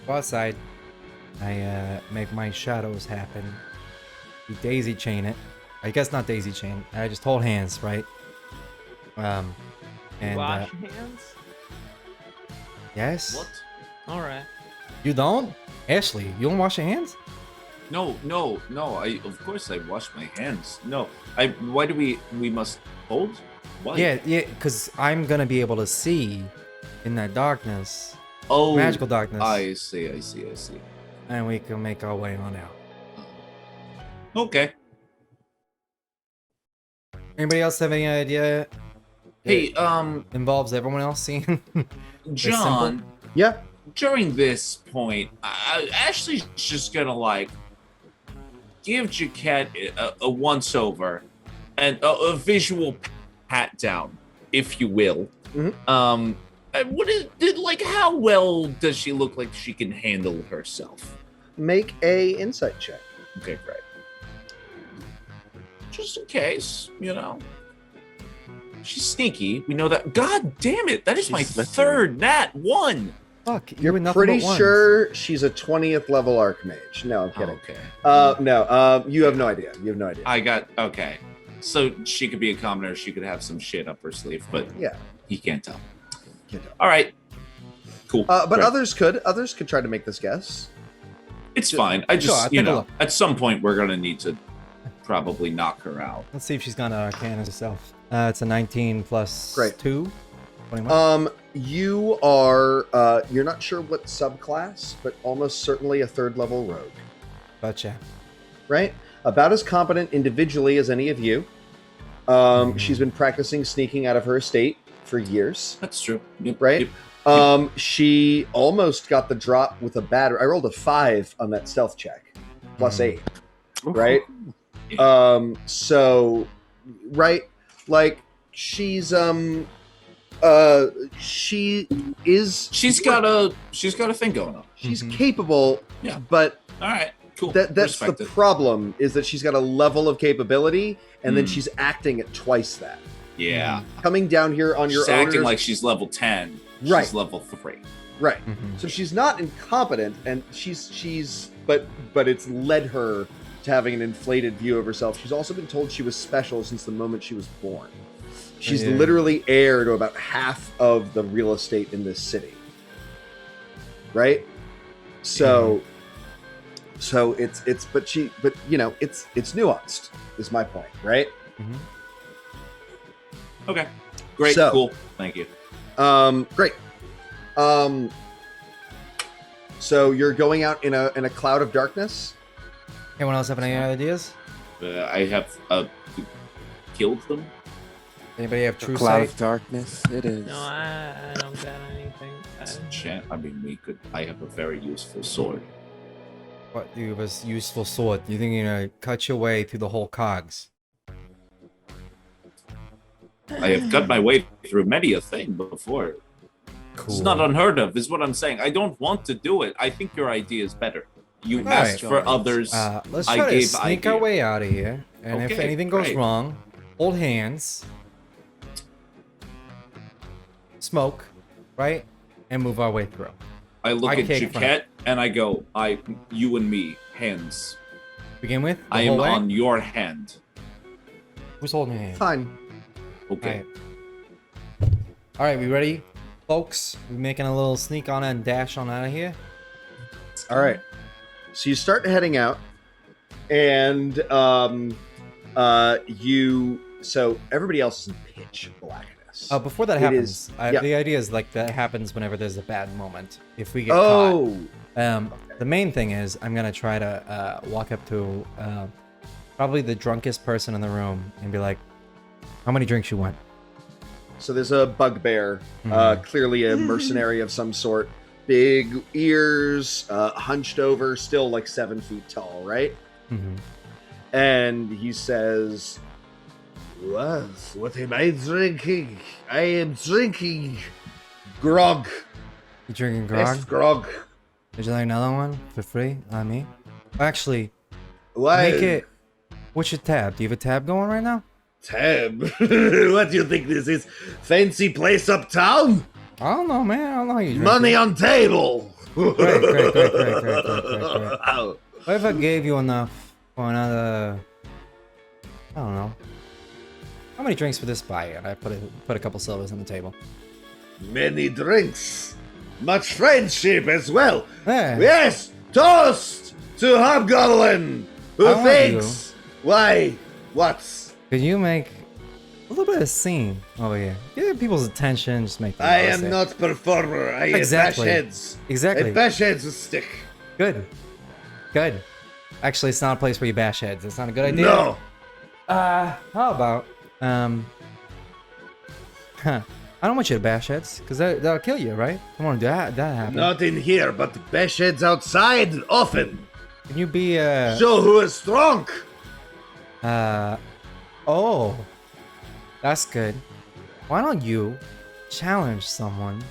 Go outside. I make my shadows happen. You daisy chain it. I guess not daisy chain. I just hold hands, right? And Wash your hands. yes. What? All right. You don't? Ashley, you don't wash your hands? No. I of course I wash my hands. No. Why do we must hold? Why? Yeah, because I'm gonna be able to see in that darkness, Oh. magical darkness, I see. and we can make our way on out. Okay. Anybody else have any idea? Hey, Involves everyone else seeing? John, Yeah. during this point, Ashley's just gonna like give Jaquette a once over and a visual pat down, if you will. Mhm. How well does she look like she can handle herself? Make a insight check. Okay, great. Just in case, you know. She's sneaky. We know that. God damn it! That is She's my slippery. third nat one. Fuck, You're with nothing pretty but ones. sure she's a 20th level archmage. No, I'm kidding. Okay. No, you have no idea. You have no idea. I got okay. So she could be a commoner. She could have some shit up her sleeve, but Yeah. he can't tell. Can't tell. All right. Cool. But Great. others could try to make this guess. It's fine. I Sure, I'll just, take a look. at some point we're gonna need to probably knock her out. Let's see if she's got an Arcana herself. It's a 19 plus Great. 2. 21. You are, you're not sure what subclass, but almost certainly a 3rd level rogue, Gotcha. right? About as competent individually as any of you. She's been practicing sneaking out of her estate for years, That's true. Yep, right? yep. She almost got the drop with a bad. I rolled a 5 on that stealth check, plus 8, right? So, right, like she's she is. She's got a thing going on. She's capable, Yeah. but All right. Cool. that's Respect the it. problem, is that she's got a level of capability, and then she's acting at twice that. Yeah. Coming down here on your She's own, acting like she's level 10. Right. She's level 3. right. Mm-hmm. So she's not incompetent, and she's but it's led her to having an inflated view of herself. She's also been told she was special since the moment she was born. She's Yeah. literally heir to about half of the real estate in this city. Right? So it's but you know, it's nuanced is my point, right? Okay. Great. So- Cool. Thank you. Great. So you're going out in a cloud of darkness? Anyone else have any ideas? I have killed them. Anybody have true Cloud sight? of darkness. It is. No, I don't got anything. I mean, I have a very useful sword. What you have a useful sword? You think you're gonna cut your way through the whole cogs? I have cut my way through many a thing before. Cool. It's not unheard of, is what I'm saying. I don't want to do it. I think your idea is better. You Alright. asked for others. Let's I try to gave sneak idea. our way out of here, and if Okay, anything goes great. wrong, hold hands, smoke, right, and move our way through. I look I at take front. Jaquette and I go, you and me, hands. Begin with. I the am whole way? on your hand. Who's holding your hand? Fine. Okay. All right, we ready, folks? We making a little sneak on and dash on out of here. All right. So you start heading out, and so everybody else is in pitch blackness. Before that It happens, is- yeah. the idea is like that happens whenever there's a bad moment. If we get Oh, caught, the main thing is I'm gonna try to walk up to probably the drunkest person in the room and be like, "How many drinks you want?" so there's a bugbear, clearly a mercenary of some sort. Big ears, hunched over, still like 7 feet tall, right? Mm-hmm. And he says, what am I drinking? I am drinking grog. You drinking grog? Best grog. Would you like another one for free on me? Actually, Why? make it. What's your tab? Do you have a tab going right now? Tab. What do you think this is? Fancy place uptown? I don't know, man. I don't know how you drink Money it. on table. Great. What if I gave you enough for another? I don't know. How many drinks for this buy? And I put a couple silvers on the table. Many drinks. Much friendship as well. Yeah. Yes! Toast to Hobgoblin! Who I want thinks? Why? What's? Could you make a little bit of scene over here? Get people's attention. Just make them I notice am it. not performer. I Exactly. bash heads. Exactly. I bash heads with stick. Good. Actually, it's not a place where you bash heads. It's not a good idea. No. How about I don't want you to bash heads, because that'll kill you, right? I don't want to do that happen. Not in here, but bash heads outside often. Can you be Show who is strong. oh, that's good. Why don't you challenge someone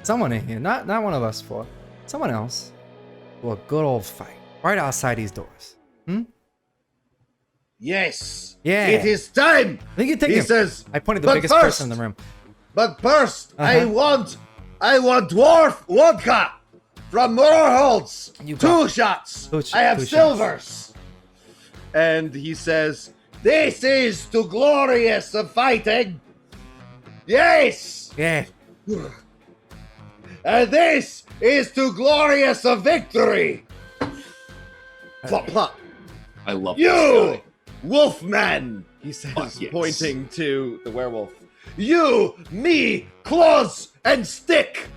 in here, not one of us four, someone else, to a good old fight right outside these doors? Yes. Yeah. It is time. I think you take He him. says. I pointed the "But biggest person in the room. But first, I Uh-huh. want dwarf vodka from Moorholtz. You got- 2 shots. Two sh- I have 2 shots. silvers. And he says, "This is too glorious of fighting. Yes, Yeah. and this is too glorious of victory." Plop, plop. I love You, this guy. Wolfman, he says, Yes. pointing to the werewolf. You, me, claws, and stick.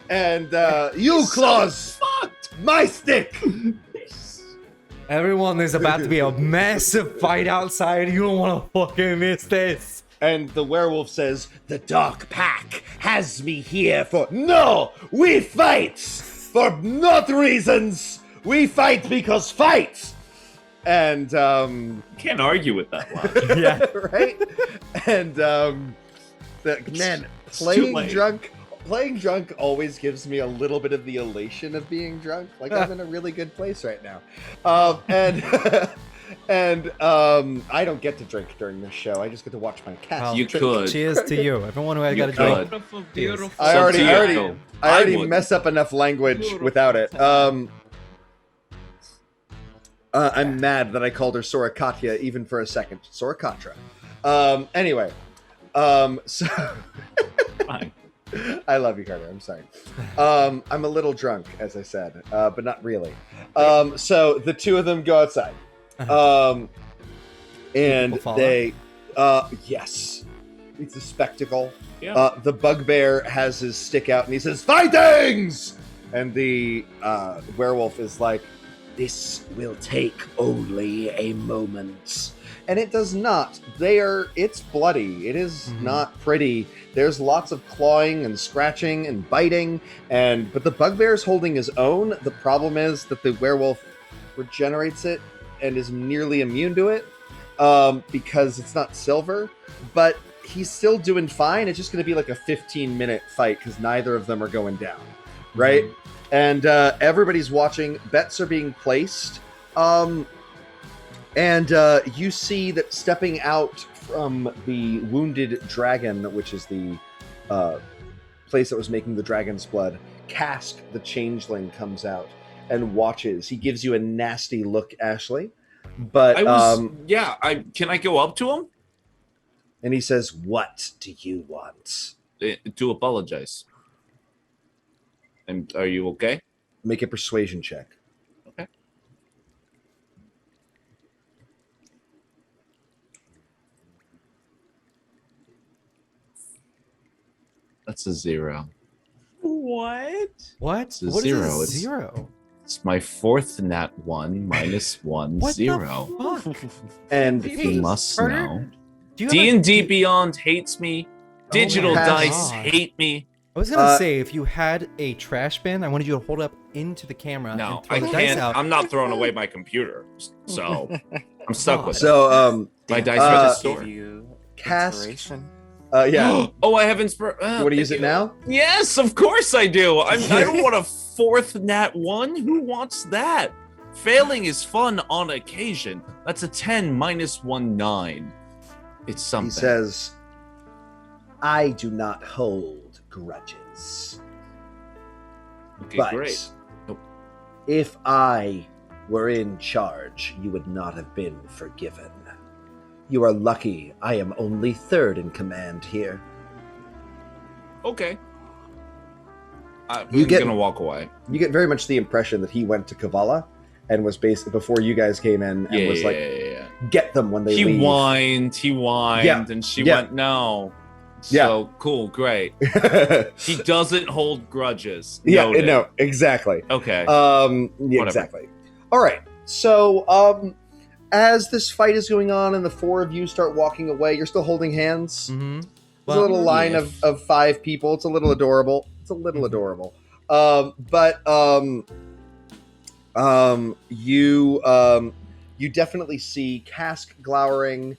And you, claws, my stick. Everyone, there's about to be a massive fight outside. You don't want to fucking miss this. And the werewolf says, the Dark Pack has me here for... No! We fight! For not reasons! We fight because fight! And, Can't argue with that one. Yeah. right? And, man, playing drunk always gives me a little bit of the elation of being drunk. Like, I'm in a really good place right now. And I don't get to drink during this show. I just get to watch my cats. Well, You drink. could. Cheers to you. Everyone who had got a You drink. could. Beautiful, beautiful. I already I would. mess up enough language Beautiful. without it. I'm mad that I called her Sorakatia even for a second. Sorakatra. Anyway. So Fine. I love you, Carter. I'm sorry. I'm a little drunk, as I said, but not really. So the two of them go outside. And People follow? they, yes, it's a spectacle. Yeah. The bugbear has his stick out and he says, "Fightings!" And the werewolf is like, "This will take only a moment." And it does not. It's bloody. It is not pretty. There's lots of clawing and scratching and biting, but the bugbear is holding his own. The problem is that the werewolf regenerates it and is nearly immune to it because it's not silver, but he's still doing fine. It's just going to be like a 15-minute fight because neither of them are going down, right? And everybody's watching. Bets are being placed. And you see that stepping out from the wounded dragon, which is the place that was making the dragon's blood, Cask the changeling comes out and watches. He gives you a nasty look, Ashley. But can I go up to him? And he says, "What do you want?" To apologize. And are you okay? Make a persuasion check. Okay. That's a 0. What? What? It's a What is zero. a It's- zero? It's my 4th nat 1 minus 1 What 0. the fuck? And You must Carter? know. Do you have a- D&D Beyond hates me. Digital my Dice God. hate me. I was gonna say, if you had a trash bin, I wanted you to hold up into the camera. No, and throw I the dice can't. out. I'm not throwing away my computer. So I'm stuck with it. so, My dice are at the store. Give you Cask. inspiration. Yeah. Oh, I have inspiration. You want to use it now? Yes, of course I do. I don't want a 4th nat 1. Who wants that? Failing is fun on occasion. That's a 10 minus 1 9. It's something. He says, "I do not hold grudges. Okay, But great. Nope. if I were in charge, you would not have been forgiven. You are lucky I am only 3rd in command here." Okay. I'm You get- gonna walk away. You get very much the impression that he went to Kavala and was basically before you guys came in and was like, Yeah. get them when they He leave. whined, Yeah. and she Yeah. went, no. Yeah. So, cool, great. He doesn't hold grudges. Yeah, Noted. no, exactly. Okay. Yeah, Whatever. exactly. All right. So, as this fight is going on and the 4 of you start walking away, you're still holding hands. Mm-hmm. There's a little line yeah. of 5 people. It's a little adorable. You definitely see Cask glowering.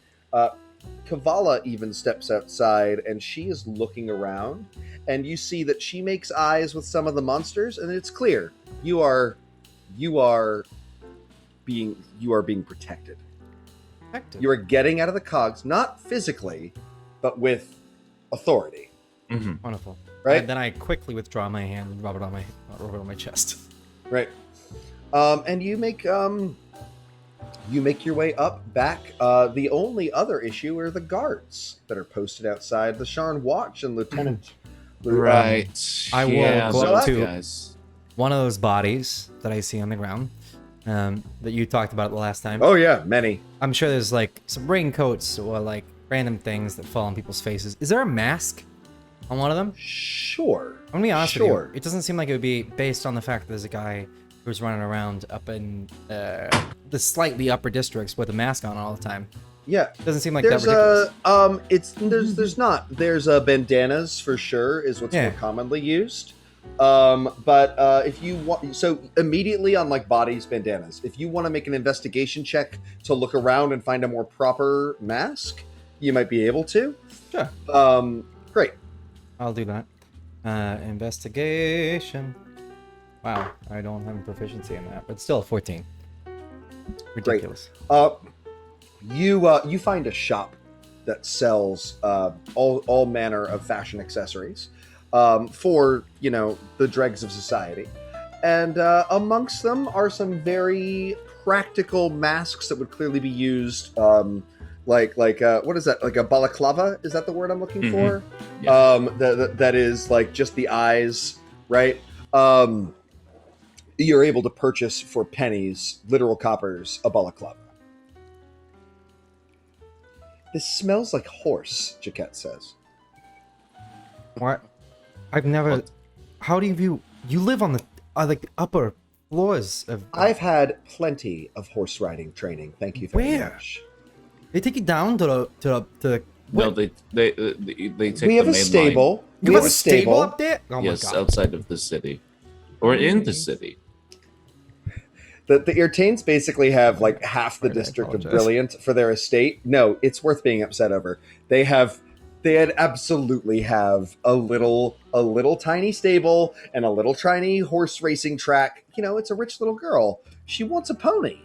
Kavala even steps outside and she is looking around, and you see that she makes eyes with some of the monsters, and it's clear you are being protected. You are getting out of the cogs, not physically, but with authority. Mhm. Wonderful. Right? And then I quickly withdraw my hand and rub it on my chest. Right. And you make your way up back. The only other issue are the guards that are posted outside the Sharn Watch and Lieutenant. Right. I will yeah, go up those to- guys. One of those bodies that I see on the ground, that you talked about the last time. Oh yeah, many. I'm sure there's like some raincoats or like random things that fall on people's faces. Is there a mask on one of them? Sure. I'm gonna be honest with Sure. you. It doesn't seem like it would be based on the fact that there's a guy who's running around up in the slightly upper districts with a mask on all the time. Yeah. Doesn't seem like There's that ridiculous. there's not. There's bandanas for sure is what's Yeah. more commonly used. But if you want, so immediately on like bodies, bandanas. If you want to make an investigation check to look around and find a more proper mask, you might be able to. Sure. Great. I'll do that. Investigation. Wow, I don't have a proficiency in that, but still 14. Ridiculous. You find a shop that sells all manner of fashion accessories for the dregs of society, and amongst them are some very practical masks that would clearly be used. Like what is that? Like a balaclava? Is that the word I'm looking for? Yeah. That is like just the eyes, right? You're able to purchase for pennies, literal coppers, a balaclava. This smells like horse, Jaquette says. What? I've never. What? How do you live on the like the upper floors of? I've had plenty of horse riding training. Thank you very Where? much. They take you down to the. No, they take We have the a main stable. line. You We have have a stable up there? Oh Yes, my god. outside of the city, or in the city. The Ir'Tains basically have like half the I district of apologize. Brilliant for their estate. No, it's worth being upset over. They absolutely have a little tiny stable and a little tiny horse racing track. It's a rich little girl. She wants a pony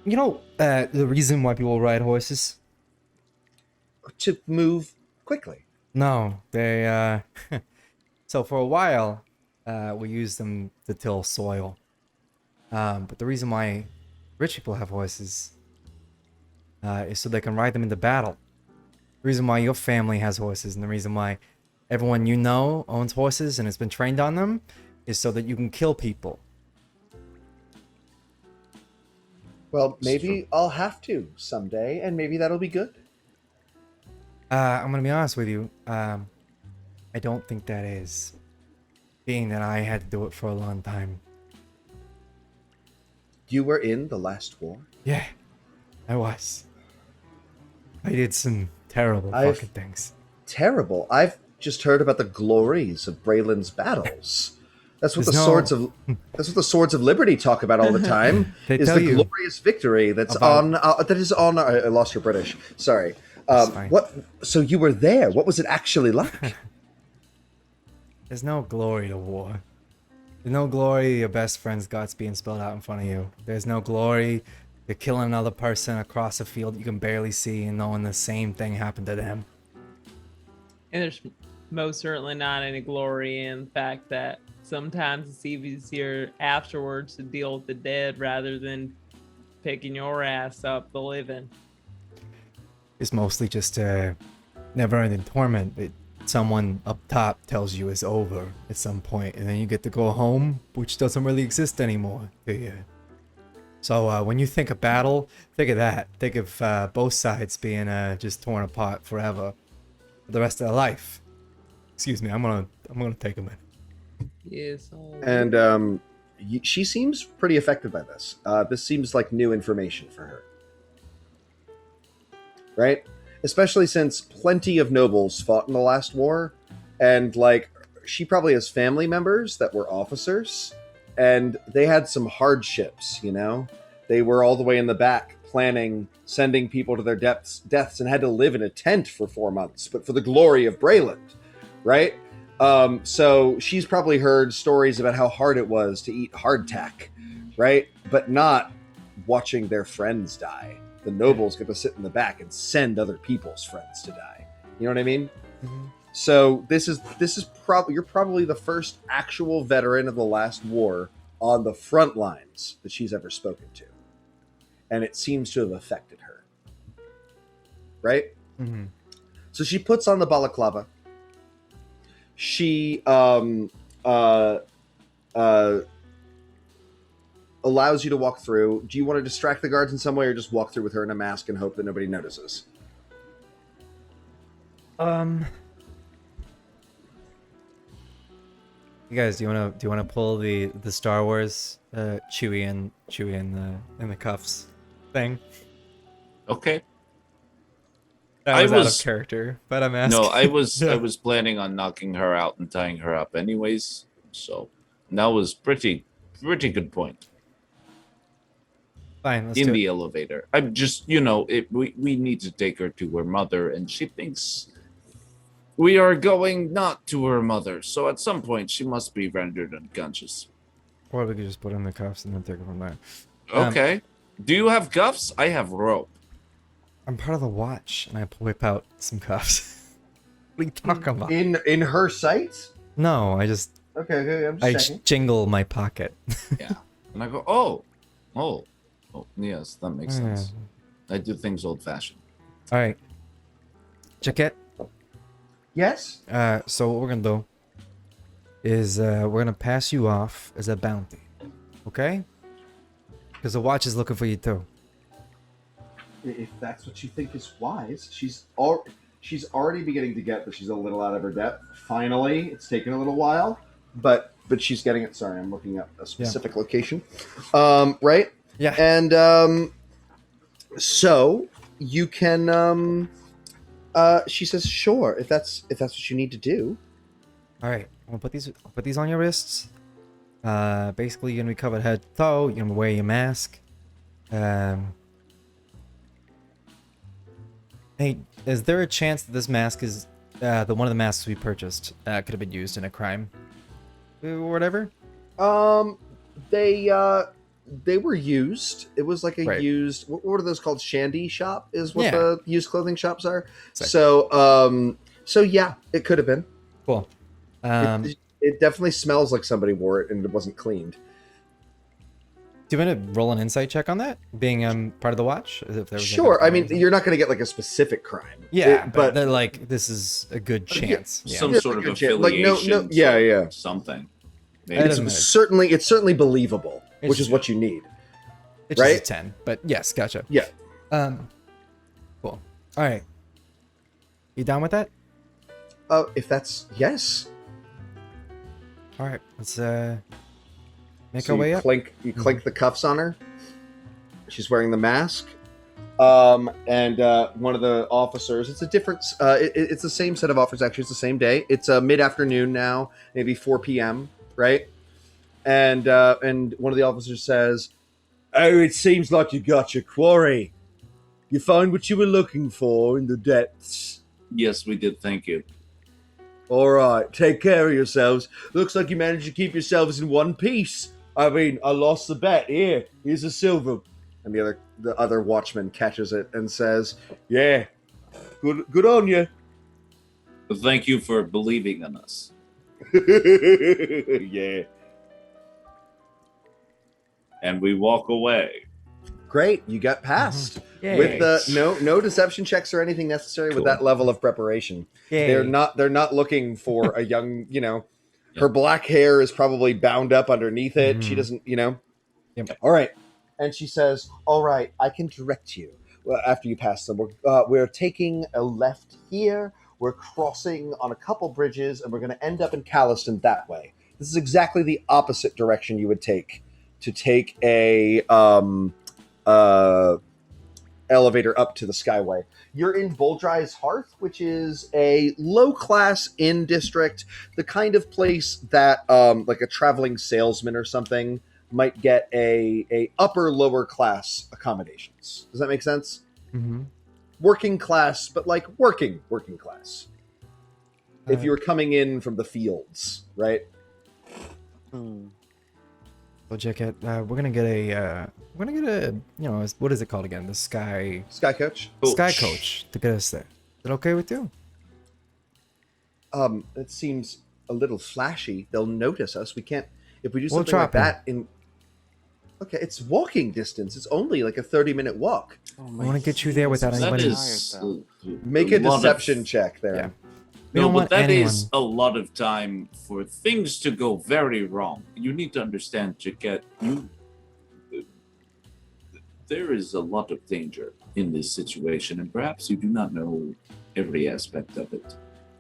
You know the reason why people ride horses? to move quickly. No, they so for a while we used them to till soil. But the reason why rich people have horses is so they can ride them into battle. The reason why your family has horses and the reason why everyone you know owns horses and has been trained on them is so that you can kill people. Well, maybe I'll have to someday, and maybe that'll be good. I'm gonna be honest with you. I don't think that is. Being that I had to do it for a long time. You were in the last war. Yeah, I was. I did some terrible fucking things. Terrible. I've just heard about the glories of Braylon's battles. That's what There's that's what the Swords of Liberty talk about all the time. They is tell the you glorious victory that's about- on. I lost your British. Sorry. fine. What? So you were there. What was it actually like? There's no glory to war. There's no glory to your best friend's guts being spilled out in front of you. There's no glory to killing another person across a field you can barely see and knowing the same thing happened to them. And there's most certainly not any glory in the fact that sometimes it's easier afterwards to deal with the dead rather than picking your ass up the living. It's mostly just never-ending torment that someone up top tells you is over at some point, and then you get to go home, which doesn't really exist anymore, do you? So when you think of battle, think of that. Think of both sides being just torn apart forever for the rest of their life. Excuse me, I'm gonna take a minute. Yes. And she seems pretty affected by this. This seems like new information for her, right? Especially since plenty of nobles fought in the last war, and like she probably has family members that were officers, and they had some hardships. They were all the way in the back planning sending people to their deaths and had to live in a tent for 4 months, but for the glory of Brayland, right? So she's probably heard stories about how hard it was to eat hardtack, right? But not watching their friends die. The nobles get to sit in the back and send other people's friends to die. You know what I mean? Mm-hmm. So this is probably you're probably the first actual veteran of the last war on the front lines that she's ever spoken to, and it seems to have affected her. Right? Mm-hmm. So she puts on the balaclava. She allows you to walk through. Do you want to distract the guards in some way, or just walk through with her in a mask and hope that nobody notices? You guys, do you wanna pull the Star Wars Chewie in the cuffs thing? Okay. That was out of character, but I'm asking. No, I was planning on knocking her out and tying her up anyways. So that was pretty good point. Fine, let's in do the it. elevator. I'm just, we need to take her to her mother, and she thinks we are going not to her mother. So at some point, she must be rendered unconscious. Or we could just put her in the cuffs and then take her from there. Okay. Do you have cuffs? I have rope. I'm part of the watch, and I whip out some cuffs. What are you talking about? In her sight? No, I just Okay, I'm just checking. jingle my pocket. Yeah. And I go, oh, yes, that makes Yeah. sense. I do things old-fashioned. All right, Jaquette. Yes? So what we're gonna do is we're gonna pass you off as a bounty, okay? Because the watch is looking for you too. If that's what you think is wise, she's already beginning to get that she's a little out of her depth. Finally, it's taken a little while, but she's getting it. Sorry, I'm looking up a specific location. Right? Yeah. And so you can. She says, "Sure, if that's what you need to do." All right, I'm gonna put these on your wrists. Basically, you're gonna be covered head to toe. You're gonna wear your mask. Hey, is there a chance that this mask is the one of the masks we purchased could have been used in a crime or whatever? They were used. It was like a used. What are those called? Shandy shop is what the used clothing shops are. Sick. So yeah, it could have been. Cool. It definitely smells like somebody wore it and it wasn't cleaned. Do you want to roll an insight check on that, being part of the watch? If there was Sure. I mean, you're not going to get like a specific crime. Yeah, but they're like, this is a good chance. Yeah. Some sort of affiliation. Like yeah. Something. It doesn't It's matter. certainly believable, It's which is what you need. It's right? just a 10, but yes, gotcha. Yeah. Cool. All right. You down with that? If that's yes. All right. Let's make So our way you up. You clink the cuffs on her. She's wearing the mask. And one of the officers, it's a different, it's the same set of officers, actually. It's the same day. It's mid-afternoon now, maybe 4 p.m., right? And one of the officers says, "Oh, it seems like you got your quarry. You found what you were looking for in the depths. Yes, we did. Thank you. All right, take care of yourselves. Looks like you managed to keep yourselves in one piece. I mean, I lost the bet. Here's a silver." And the other watchman catches it and says, "Yeah, good on you." But thank you for believing in us. Yeah. And we walk away. Great, you got past Yay. with the no deception checks or anything necessary with Cool. that level of preparation. Yay. They're not looking for a young, her black hair is probably bound up underneath it. She doesn't, Yep. All right. And she says, "All right, I can direct you." Well, after you pass them, we're taking a left here. We're crossing on a couple bridges, and we're going to end up in Calliston that way. This is exactly the opposite direction you would take to take a elevator up to the Skyway. You're in Boldry's Hearth, which is a low-class inn district, the kind of place that like a traveling salesman or something might get a upper lower class accommodations. Does that make sense? Mm-hmm. Working class, but like working class. If you were coming in from the fields, right? So Jaquette, we're gonna get a what is it called again? The Sky Coach. Coach to get us there. Is it okay with you? It seems a little flashy. They'll notice us. We can't if we do We'll something like drop in. that in. Okay, it's walking distance. It's only like a 30-minute walk. I want to get you there without That anybody. is Make a lot of- deception check there. Yeah. We No, don't but want that anyone. is a lot of time for things to go very wrong. You need to understand, Jaquette, there is a lot of danger in this situation, and perhaps you do not know every aspect of it.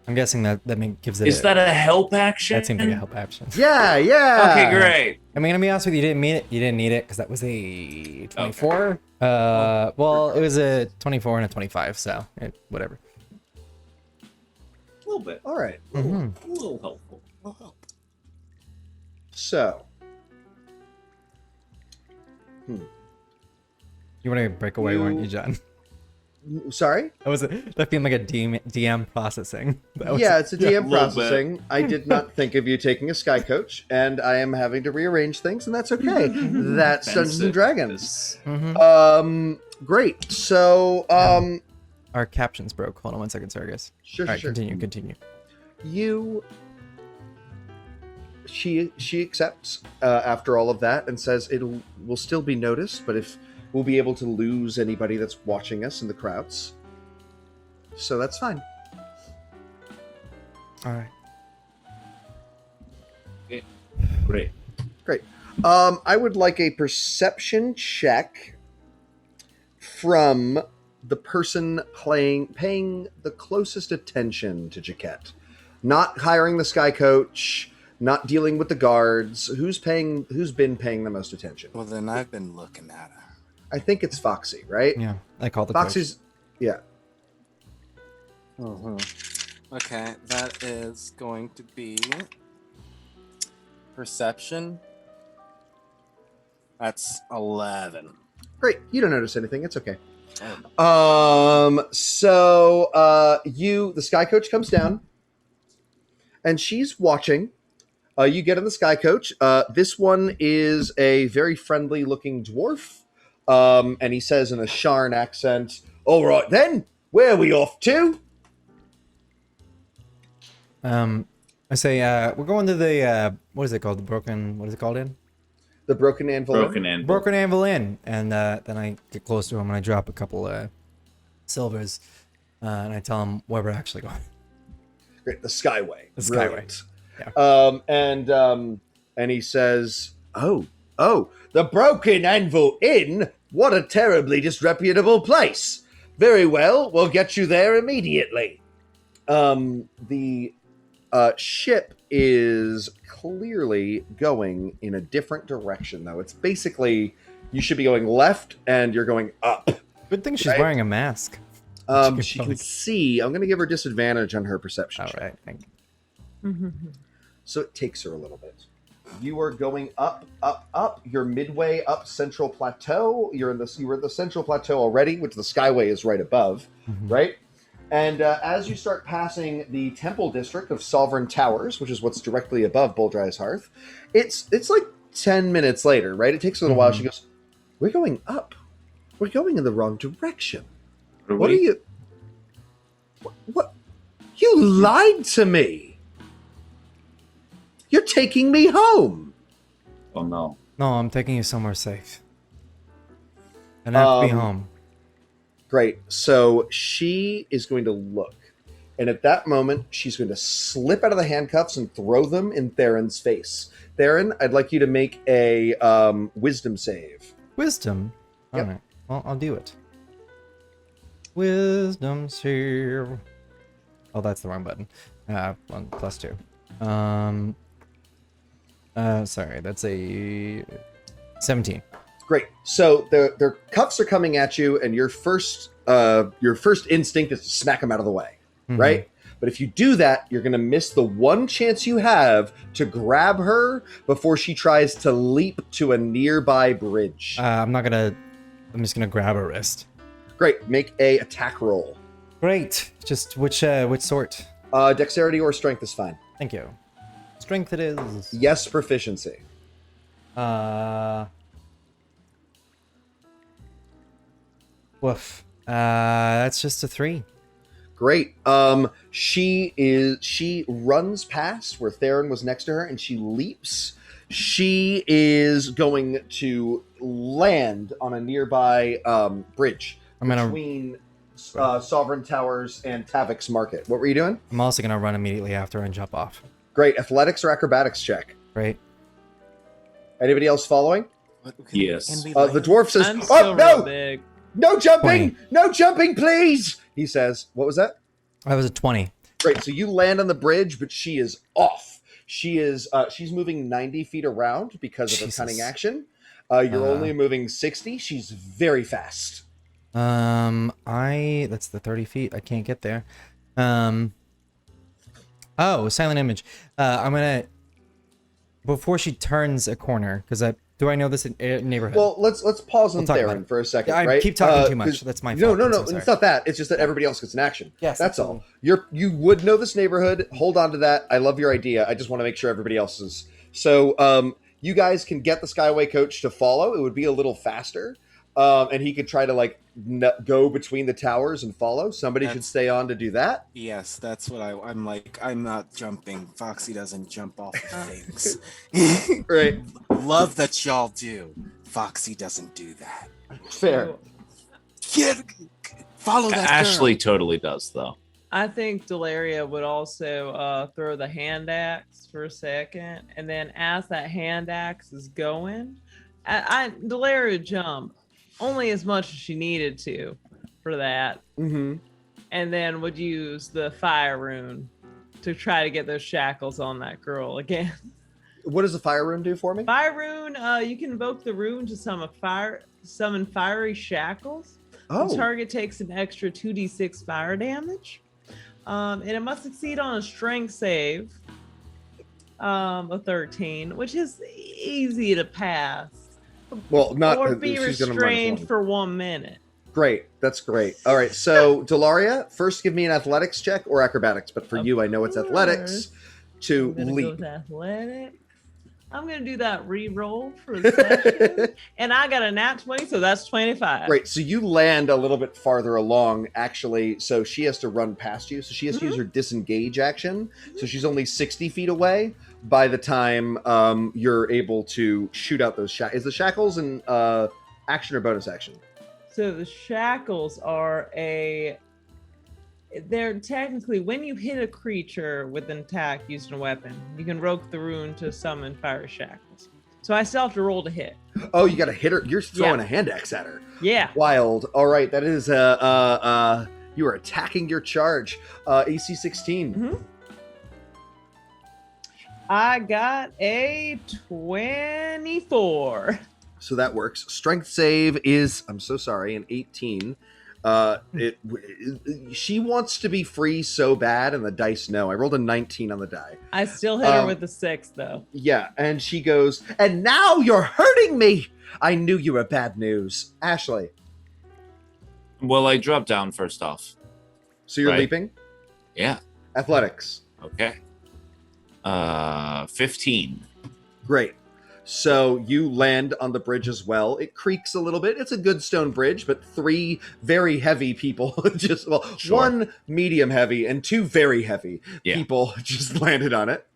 I'm guessing that gives it. Is that a help action? That seems like a help action. Yeah, yeah. Okay, great. I mean, to be honest with you, you didn't need it. You didn't need it because that was a 24. Okay. Well, it was a 24 and a 25, so whatever. A little bit. All right. A little helpful. A little help. So. You want to break away, weren't you, John? Sorry? That feeling like a DM processing. Yeah, it's a DM little processing. I did not think of you taking a Sky Coach, and I am having to rearrange things, and that's okay. That's Dungeons and Dragons. Great. So, our captions broke. Hold on 1 second, Sargus. Sure, All right, sure. Continue. She accepts after all of that and says will still be noticed, but if we'll be able to lose anybody that's watching us in the crowds. So that's fine. All right. Okay. Great. I would like a perception check from the person paying the closest attention to Jaquette. Not hiring the Sky Coach, not dealing with the guards. Who's been paying the most attention? Well, then I've been looking at her. I think it's Foxy, right? Yeah, I called the Foxy's. Yeah. Okay, that is going to be perception. That's 11. Great. You don't notice anything. It's okay. Oh. So the Sky Coach comes down, and she's watching. You get in the Sky Coach. This one is a very friendly-looking dwarf. And he says in a Sharn accent, "All right then, where are we off to?" I say, we're going to the, what is it called? What is it called in? The Broken Anvil. Broken Anvil Inn. And then I get close to him and I drop a couple silvers. And I tell him where we're actually going. Great, the Skyway. The Skyway. Brilliant. Yeah. And he says, "Oh, the Broken Anvil Inn? What a terribly disreputable place. Very well, we'll get you there immediately." The ship is clearly going in a different direction, though. It's basically, you should be going left, and you're going up. Good thing she's wearing a mask. She can see. I'm going to give her disadvantage on her perception. All check. right, thank you. So it takes her a little bit. You are going up. You're midway up Central Plateau. You were at the Central Plateau already, which the Skyway is right above, right? And as you start passing the Temple District of Sovereign Towers, which is what's directly above Bulldry's Hearth, it's like 10 minutes later, right? It takes a little while. She goes, "We're going up. We're going in the wrong direction. What are you... What? You lied to me. You're taking me home." Oh, no. No, I'm taking you somewhere safe. And I have to be home. Great. So she is going to look. And at that moment, she's going to slip out of the handcuffs and throw them in Theron's face. Theron, I'd like you to make a wisdom save. Wisdom? Yep. All right. Well, I'll do it. Wisdom save. Oh, that's the wrong button. 1 plus 2. Sorry, that's a 17. Great. So their cuffs are coming at you, and your first instinct is to smack them out of the way, right? But if you do that, you're going to miss the one chance you have to grab her before she tries to leap to a nearby bridge. I'm just gonna grab her wrist. Great. Make a attack roll. Great. Just which sort? Dexterity or strength is fine. Thank you. Strength it is. Yes, proficiency. Woof. That's just a 3. Great. She runs past where Theron was next to her, and she leaps. She is going to land on a nearby bridge between Sovereign Towers and Tavix Market. What were you doing? I'm also gonna run immediately after and jump off. Great. Athletics or acrobatics check. Great. Anybody else following? Yes. Can we The dwarf says, I'm "Oh still no, real big. no jumping, no jumping, please." He says, "What was that?" That was a 20. Great. So you land on the bridge, but she is off. She's moving 90 feet around because of her Jesus. cunning action. You're Uh. only moving 60. She's very fast. That's the 30 feet. I can't get there. Oh, silent image. I'm gonna, before she turns a corner, because do I know this neighborhood? Well, let's pause on We'll talk about Theron it. for a second, Yeah, I right? keep talking too 'Cause- much. That's my No, fault. no, I'm no. so sorry. It's not that. It's just that everybody else gets an action. Yes, that's absolutely. all. You would know this neighborhood. Hold on to that. I love your idea. I just want to make sure everybody else is. So, you guys can get the Skyway coach to follow. It would be a little faster, and he could try to go between the towers and follow. Somebody should stay on to do that. Yes, that's what I'm like. I'm not jumping. Foxy doesn't jump off of things. Right. Love that y'all do. Foxy doesn't do that. Fair. Follow that Ashley girl. totally does, though. I think Delaria would also throw the hand axe for a second, and then as that hand axe is going, Delaria would jump only as much as she needed to for that, Mm-hmm. and then would use the fire rune to try to get those shackles on that girl again. What does the fire rune do for me? Fire rune, you can invoke the rune to summon fiery shackles. Oh. The target takes an extra 2d6 fire damage. And it must succeed on a strength save of 13, which is easy to pass. Well, not. Or be she's gonna restrained -1. for 1 minute. Great. That's great. All right. So, Delaria, first give me an athletics check or acrobatics. But for Of you, I know it's athletics to I'm gonna go leap. with athletics. I'm gonna do that re-roll for a session. And I got a nat 20, so that's 25. Great. So you land a little bit farther along, actually. So she has to run past you. So she has to use her disengage action. So she's only 60 feet away by the time you're able to shoot out those shackles. Is the shackles an action or bonus action? So the shackles are they're technically, when you hit a creature with an attack using a weapon, you can invoke the rune to summon fire shackles. So I still have to roll to hit. Oh, you got to hit her. You're throwing Yeah. a hand axe at her. Yeah. Wild. All right. That is you are attacking your charge. AC 16. Mhm. I got a 24. So that works. Strength save is, I'm so sorry, an 18. She wants to be free so bad, and the dice know. I rolled a 19 on the die. I still hit her with the 6, though. Yeah, and she goes, "And now you're hurting me. I knew you were bad news." Ashley. Well, I dropped down first off. So you're Right. leaping? Yeah. Athletics. Okay. 15. Great. So you land on the bridge as well. It creaks a little bit. It's a good stone bridge, but 3 very heavy people Sure. 1 medium heavy and 2 very heavy people just landed on it.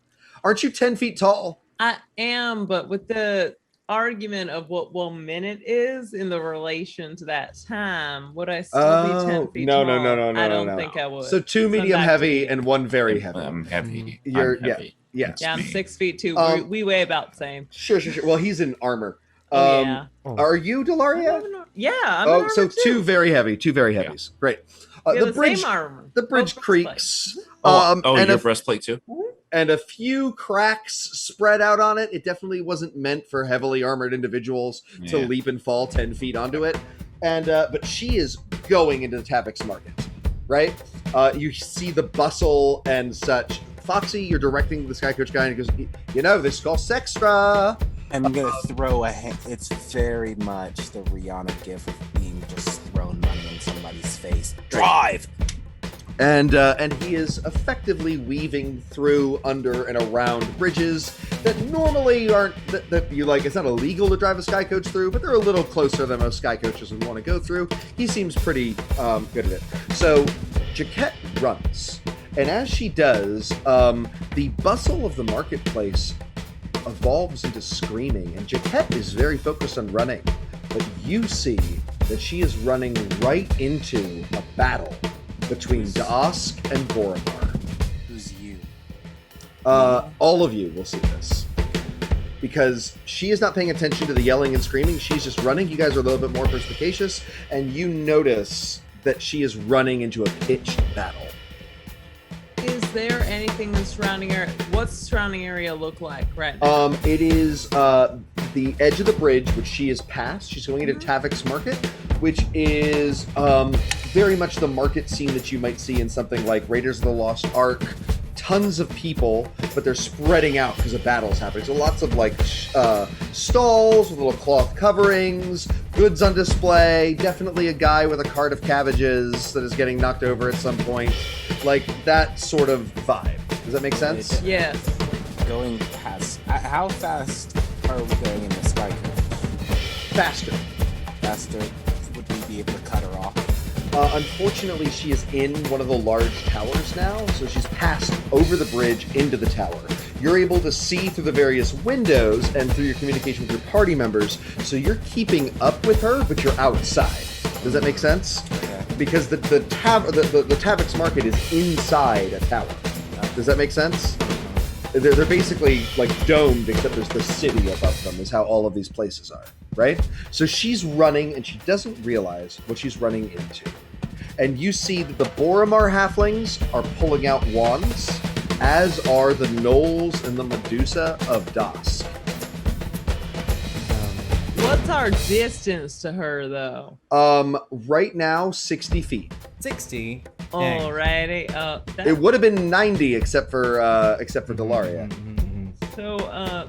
Aren't you 10 feet tall? I am, but with the argument of what 1 minute is in the relation to that time, would I still be 10 feet no, tall? no, I don't no. think I would. So 2 medium back to heavy me. and 1 very heavy. I'm heavy. You're- I'm heavy. Yes. Yeah, I'm me. 6 feet 2. Um, We weigh about the same. Sure. Well, he's in armor. Oh, yeah. Are you, Delaria? Yeah, I'm in armor So too. 2 very heavy. 2 very heavies. Great. We have The bridge. same armor. The bridge Both creaks. Oh, and your a breastplate too? and a few cracks spread out on it. It definitely wasn't meant for heavily armored individuals to Yeah. leap and fall 10 feet onto it. And but she is going into the Tapix market, right? You see the bustle and such. Foxy, you're directing the Sky Coach guy, and he goes, this costs extra. I'm gonna throw a hand. It's very much the Rihanna gif of being just thrown money in somebody's face. Drive! And he is effectively weaving through, under, and around bridges that normally aren't that you like. It's not illegal to drive a Sky Coach through, but they're a little closer than most Sky Coaches would want to go through. He seems pretty good at it. So Jaquette runs, and as she does, the bustle of the marketplace evolves into screaming, and Jaquette is very focused on running, but you see that she is running right into a battle between Daosk and Boromar. Who's you? All of you will see this. because she is not paying attention to the yelling and screaming. She's just running. You guys are a little bit more perspicacious, and you notice that she is running into a pitched battle. Is there anything in the surrounding area? What's the surrounding area look like right now? It is the edge of the bridge, which she is past. She's going into Tavik's Market, which is very much the market scene that you might see in something like Raiders of the Lost Ark. Tons of people, but they're spreading out because of battles happening. So lots of like stalls with little cloth coverings, goods on display, definitely a guy with a cart of cabbages that is getting knocked over at some point. Like that sort of vibe. Does that make sense? Yes. Going past. How fast are we going in the sky coach? Faster. Faster. Would we be able to cut her off? Unfortunately, she is in one of the large towers now, so she's passed over the bridge into the tower. You're able to see through the various windows and through your communication with your party members, so you're keeping up with her, but you're outside. Does that make sense? Okay. Because the Tavik's Market is inside a tower. Does that make sense? They're basically like domed, except there's the city above them, is how all of these places are, right? So she's running, and she doesn't realize what she's running into. And you see that the Boromar halflings are pulling out wands, as are the Gnolls and the Medusa of Dusk. What's our distance to her, though? Right now, 60 feet. 60. Alrighty. It would have been 90 except for Delaria. So,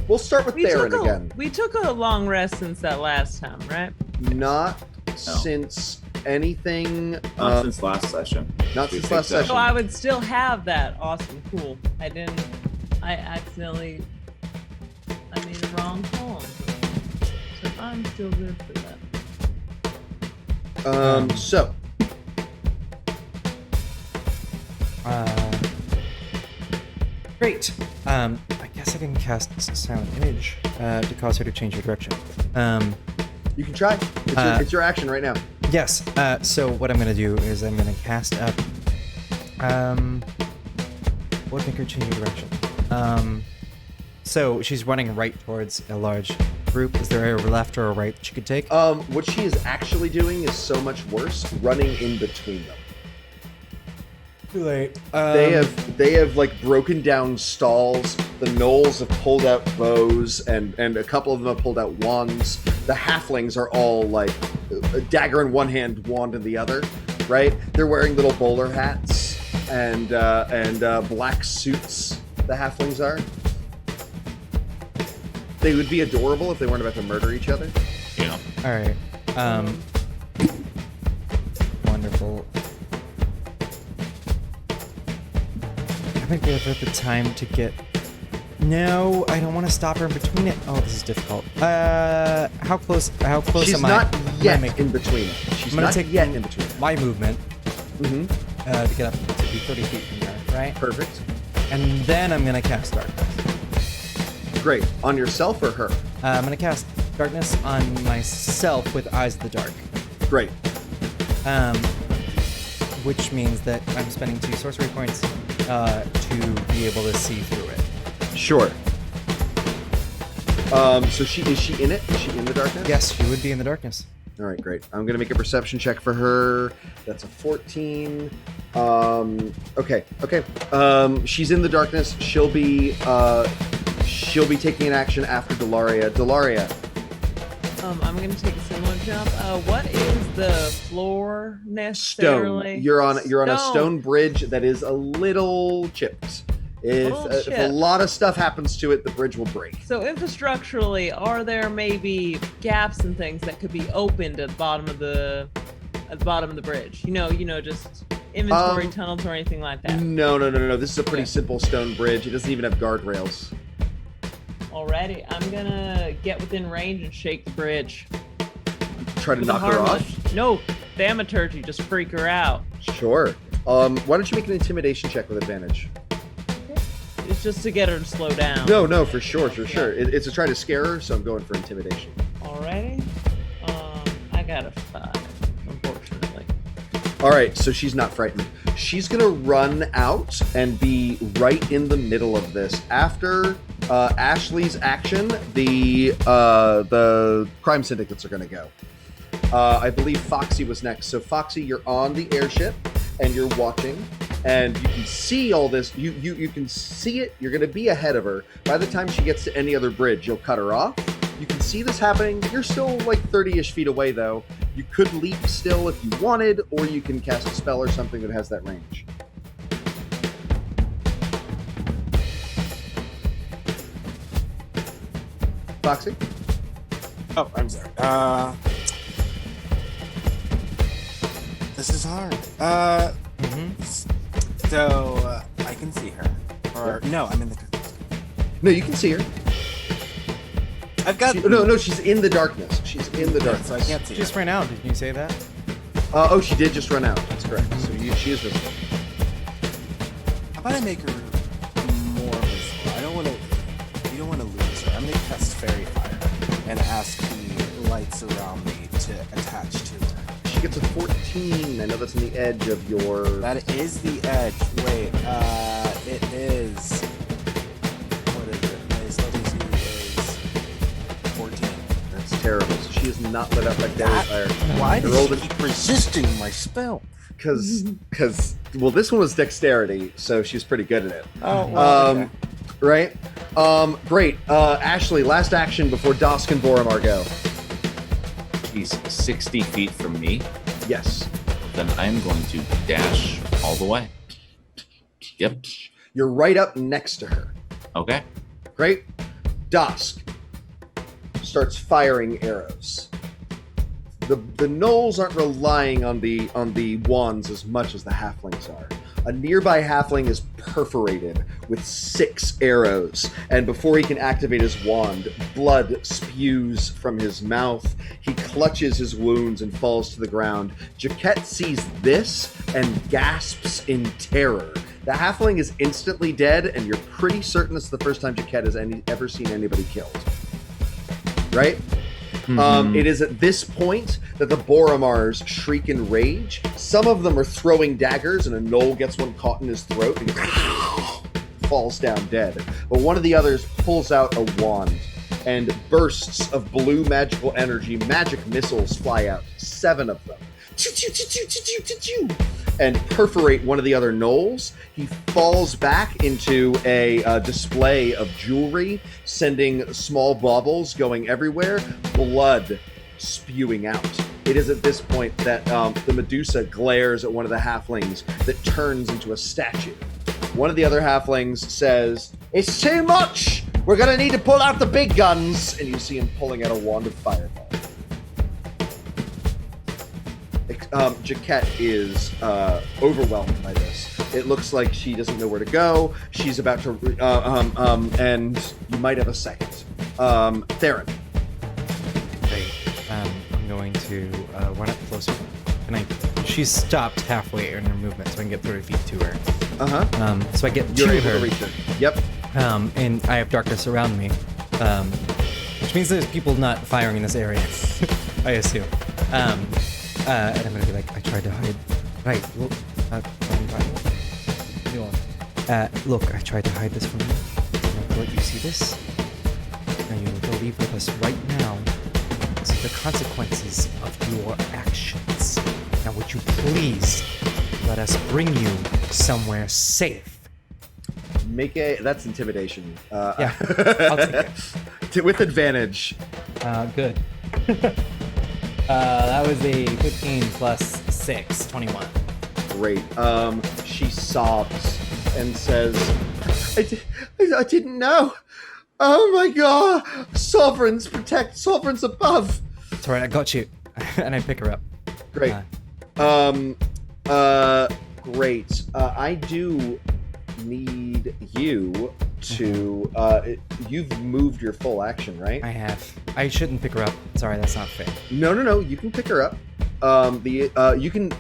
We'll start with Theron again. We took a long rest since that last time, right? Not since anything. Not since last session. Not since last session. So I would still have that. Awesome, cool. I made a wrong call. So I'm still good for that. So. Great. I guess I can cast Silent Image to cause her to change her direction. You can try. It's your action right now. Yes. So what I'm gonna do is I'm gonna cast up. What would make her change her direction? So she's running right towards a large group. Is there a left or a right that she could take? What she is actually doing is so much worse. Running in between them. Too late. They have like broken down stalls. The Gnolls have pulled out bows, and a couple of them have pulled out wands. The halflings are all like a dagger in one hand, wand in the other. Right? They're wearing little bowler hats and black suits. The halflings are. They would be adorable if they weren't about to murder each other. Yeah. All right. Wonderful. I think we have the time to get. No, I don't want to stop her in between it. Oh, this is difficult. How close? She's am I? not yet in between it. She's I'm gonna not take yet in between it. my movement Mm-hmm. to get up to be 30 feet from there, right? Perfect. And then I'm gonna cast darkness. Great. On yourself or her? I'm gonna cast darkness on myself with Eyes of the Dark. Great. Which means that I'm spending 2 sorcery points to be able to see through it. Sure. So is she in it? Is she in the darkness? Yes, she would be in the darkness. All right, great. I'm gonna make a perception check for her. That's a 14. Okay. She's in the darkness. She'll be taking an action after Delaria. Delaria. I'm gonna take a similar jump. What is the floor necessarily? Stone. You're on a stone bridge that is a little chipped. If a lot of stuff happens to it, the bridge will break. So infrastructurally, are there maybe gaps and things that could be opened at the bottom of the bridge? You know, just inventory tunnels or anything like that. No. This is a pretty simple stone bridge. It doesn't even have guardrails. Alrighty, I'm gonna get within range and shake the bridge. Try to knock her off? No, thaumaturgy, just freak her out. Sure. Why don't you make an intimidation check with advantage? It's just to get her to slow down. No, for sure. It's to try to scare her, so I'm going for intimidation. Alrighty. I got a 5, unfortunately. All right, so she's not frightened. She's gonna run out and be right in the middle of this. After Ashley's action, the crime syndicates are going to go. I believe Foxy was next. So Foxy, you're on the airship and you're watching, and you can see all this. You can see it. You're going to be ahead of her. By the time she gets to any other bridge, you'll cut her off. You can see this happening. You're still like 30-ish feet away, though. You could leap still if you wanted, or you can cast a spell or something that has that range. Foxy? Oh, I'm sorry. This is hard. So, I can see her. Or, no, I'm in the... No, you can see her. I've got... No, she's in the darkness. She's in the darkness. So I can't see her. Just ran out. Did you say that? Oh, she did just run out. That's correct. So she is visible. How about I make her more visible? You don't want to lose her. I'm going to cast Fairy Fire and ask the lights around me to attach to her. She gets a 14. I know that's on the edge of your... That is the edge. Wait, it is... What is it? My stealthy is 14. That's terrible. So she is not lit up by Fairy Fire. Why You does rolled she it- keep resisting my spell? Because, well, this one was dexterity, so she's pretty good at it. Oh, well, okay. Right? Great. Ashley, last action before Dosk and Boromar go. He's 60 feet from me. Yes. Then I'm going to dash all the way. Yep. You're right up next to her. Okay. Great. Dosk starts firing arrows. The gnolls aren't relying on the wands as much as the halflings are. A nearby halfling is perforated with 6 arrows, and before he can activate his wand, blood spews from his mouth. He clutches his wounds and falls to the ground. Jaquette sees this and gasps in terror. The halfling is instantly dead, and you're pretty certain it's the first time Jaquette has ever seen anybody killed. Right? It is at this point that the Boromars shriek in rage. Some of them are throwing daggers, and a gnoll gets one caught in his throat and falls down dead. But one of the others pulls out a wand, and bursts of blue magical energy, magic missiles fly out. 7 of them. And perforate one of the other gnolls. He falls back into a display of jewelry, sending small baubles going everywhere, blood spewing out. It is at this point that the Medusa glares at one of the halflings that turns into a statue. One of the other halflings says, "It's too much! We're gonna need to pull out the big guns!" And you see him pulling out a wand of fireball. Jaquette is overwhelmed by this. It looks like she doesn't know where to go. She's about to, and you might have a second. Theron. Great. I'm going to run up closer. She's stopped halfway in her movement, so I can get 30 feet to her. So I get You're to able her. to reach her. Yep. And I have darkness around me, which means there's people not firing in this area, I assume. And I'm gonna be like, I tried to hide. Right, look, look, I tried to hide this from you. Look, you see this? Now you need to leave with us right now. These are the consequences of your actions. Now would you please let us bring you somewhere safe? That's intimidation. Yeah, I'll take it. With advantage. Good. That was a 15 plus 6, 21. Great. She sobs and says, I didn't know. Oh my god. Sovereigns protect sovereigns above. It's alright, I got you. And I pick her up. Great. Great. I do need you to, you've moved your full action, right? I have. I shouldn't pick her up. Sorry, that's not fair. No, you can pick her up. You can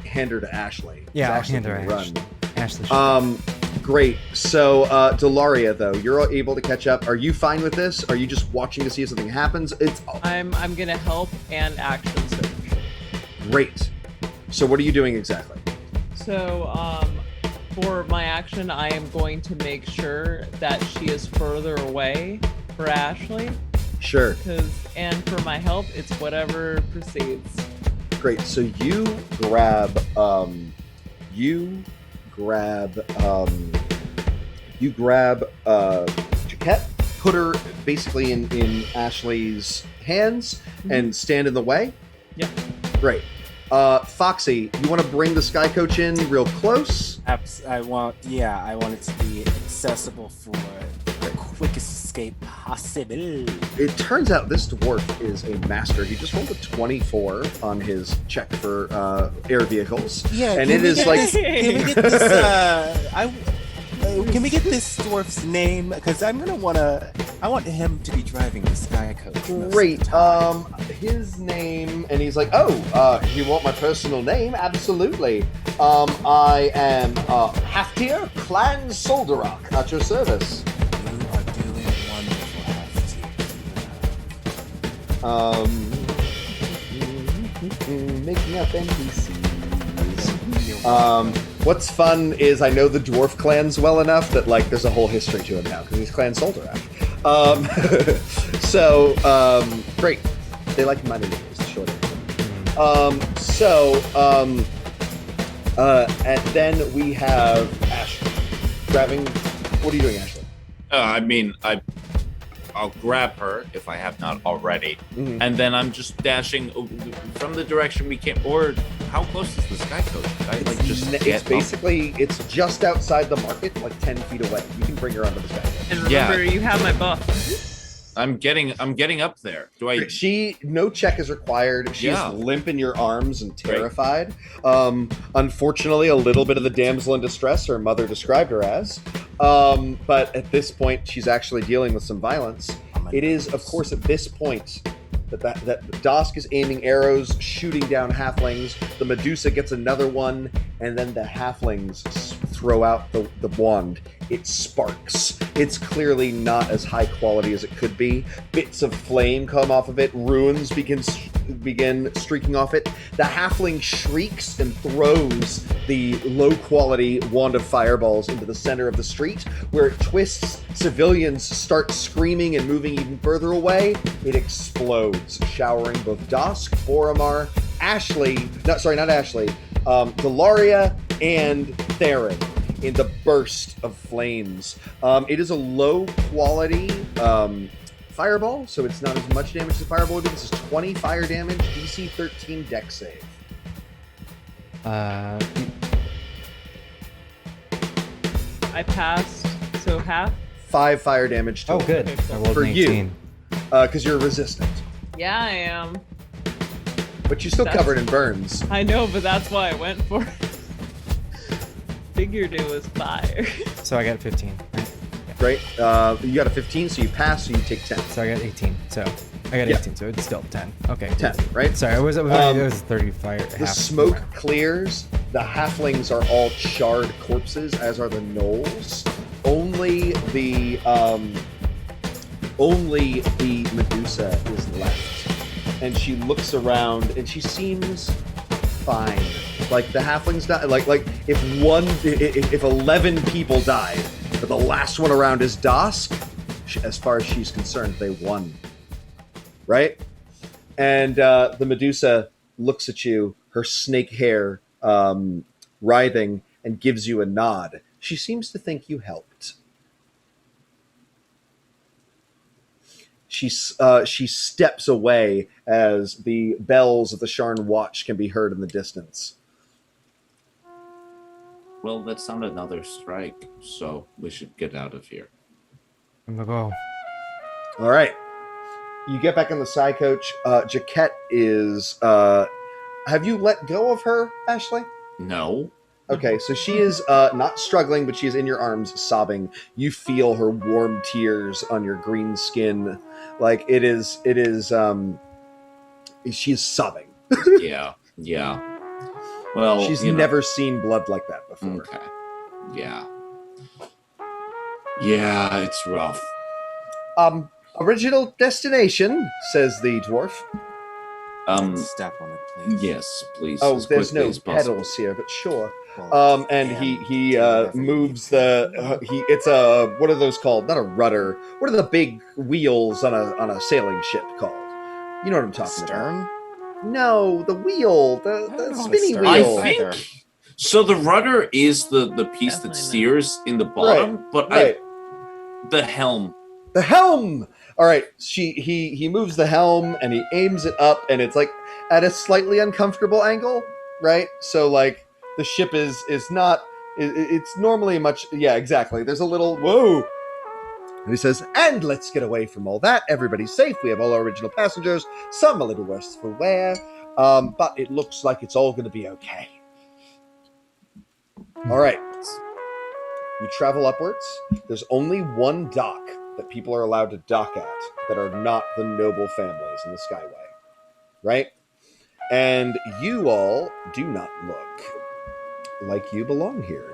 hand her to Ashley. Yeah, I'll Ashley hand her can to run. Ashley. Great. So, Delaria, though, you're able to catch up. Are you fine with this? Are you just watching to see if something happens? I'm gonna help and action surge. Great. So, what are you doing exactly? So for my action, I am going to make sure that she is further away for Ashley. Sure. And for my help, it's whatever proceeds. Great. So you grab Jaquette, put her basically in Ashley's hands, and stand in the way. Yep. Great. Foxy, you want to bring the Sky Coach in real close? I want it to be accessible for the quickest escape possible. It turns out this dwarf is a master. He just rolled a 24 on his check for air vehicles. Yeah, and it is like... Can we get this? Can we get this dwarf's name? Because I want him to be driving the Sky Coach. Great. His name, and he's like, you want my personal name? Absolutely. I am Haftir Clan Solderock at your service. You are doing wonderful, Haftir. Making up NPCs. What's fun is I know the dwarf clans well enough that like there's a whole history to him now because he's Clan Solderak. Great. They like money is the short answer. And then we have Ashley grabbing. What are you doing, Ashley? I'll grab her if I have not already, and then I'm just dashing from the direction we came. Or how close is the Sky Coach? It's just outside the market, like 10 feet away. You can bring her onto the Sky Coach. And remember, you have my buff. I'm getting up there. Do I? No check is required. She's limp in your arms and terrified. Unfortunately, a little bit of the damsel in distress her mother described her as. But at this point, she's actually dealing with some violence. It is, of course, at this point that Dosk is aiming arrows, shooting down halflings. The Medusa gets another one, and then the halflings throw out the wand. It sparks. It's clearly not as high quality as it could be. Bits of flame come off of it. Ruins begin streaking off it. The halfling shrieks and throws the low-quality wand of fireballs into the center of the street, where it twists. Civilians start screaming and moving even further away. It explodes, showering both Dosk, Boromar, Delaria, and Theron in the burst of flames. It is a low-quality fireball, so it's not as much damage as a fireball would be. This is 20 fire damage, DC 13 dex save. I passed, so half. 5 fire damage total. Oh, good. I rolled For an you. 18. Because you're resistant. Yeah, I am. But you're still covered in burns. I know, but that's why I went for it. Figured it was fire. So I got 15. Right? Great. You got a 15, so you pass, so you take 10. So I got 18. So I got 18, so it's still 10. Okay. 10, right? Sorry, it was 30 fire. The smoke clears. The halflings are all charred corpses, as are the gnolls. Only the Medusa is left. And she looks around, and she seems fine. Like the halflings died. Like if 11 people died, but the last one around is Dosk. As far as she's concerned, they won. Right? And the Medusa looks at you, her snake hair writhing, and gives you a nod. She seems to think you helped. She steps away as the bells of the Sharn Watch can be heard in the distance. Well, that's not another strike, so we should get out of here. I'm gonna go. All right. You get back in the Sky Coach. Jaquette is... have you let go of her, Ashley? No. Okay, so she is not struggling, but she is in your arms, sobbing. You feel her warm tears on your green skin. Like, she's sobbing. Yeah. Well, she's never seen blood like that before. Okay. Yeah. Yeah, it's rough. Original destination, says the dwarf. Step on it, please. Yes, please. Oh, as there's quickly no as possible. pedals here, but sure. And he moves it's a, what are those called? Not a rudder. What are the big wheels on a sailing ship called? You know what I'm talking Stern? about? No, the wheel, the spinny stern wheel. I think so. The rudder is the piece Definitely that steers in the bottom, but right. the helm. The helm. All right. He moves the helm and he aims it up, and it's like at a slightly uncomfortable angle, right? So like the ship is not. It's normally much. Yeah, exactly. There's a little whoa. And he says, and let's get away from all that. Everybody's safe. We have all our original passengers. Some a little worse for wear, but it looks like it's all going to be okay. All right. You travel upwards. There's only one dock that people are allowed to dock at that are not the noble families in the Skyway, right? And you all do not look like you belong here.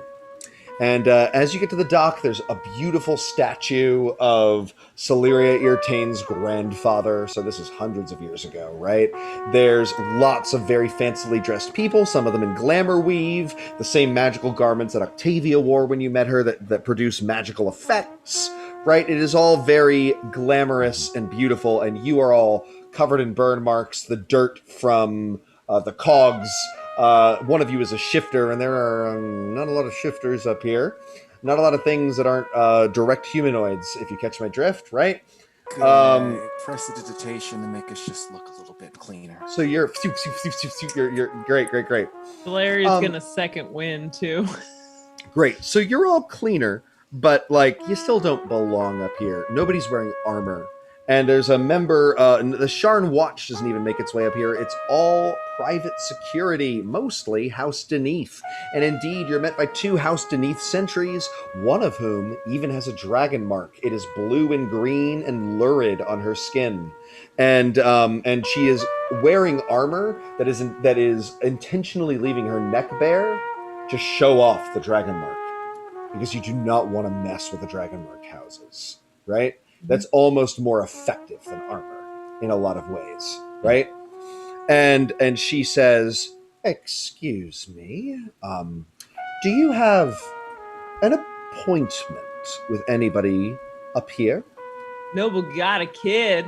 And as you get to the dock, there's a beautiful statue of Jaquette Ir'Tain's grandfather. So this is hundreds of years ago, right? There's lots of very fancily dressed people, some of them in glamour weave, the same magical garments that Octavia wore when you met her that produce magical effects, right? It is all very glamorous and beautiful, and you are all covered in burn marks, the dirt from the Cogs. One of you is a shifter, and there are not a lot of shifters up here. Not a lot of things that aren't direct humanoids, if you catch my drift, right? Prestidigitation to make us just look a little bit cleaner. So you're great. Valeria's gonna second win too. Great. So you're all cleaner, but like you still don't belong up here. Nobody's wearing armor. And there's a member, the Sharn Watch doesn't even make its way up here. It's all private security, mostly House Deneath. And indeed, you're met by 2 House Deneath sentries, one of whom even has a dragon mark. It is blue and green and lurid on her skin. And she is wearing armor that is intentionally leaving her neck bare to show off the dragon mark. Because you do not want to mess with the dragon mark houses, right? That's almost more effective than armor in a lot of ways, right? And she says, "Excuse me, do you have an appointment with anybody up here?" Noble got a kid.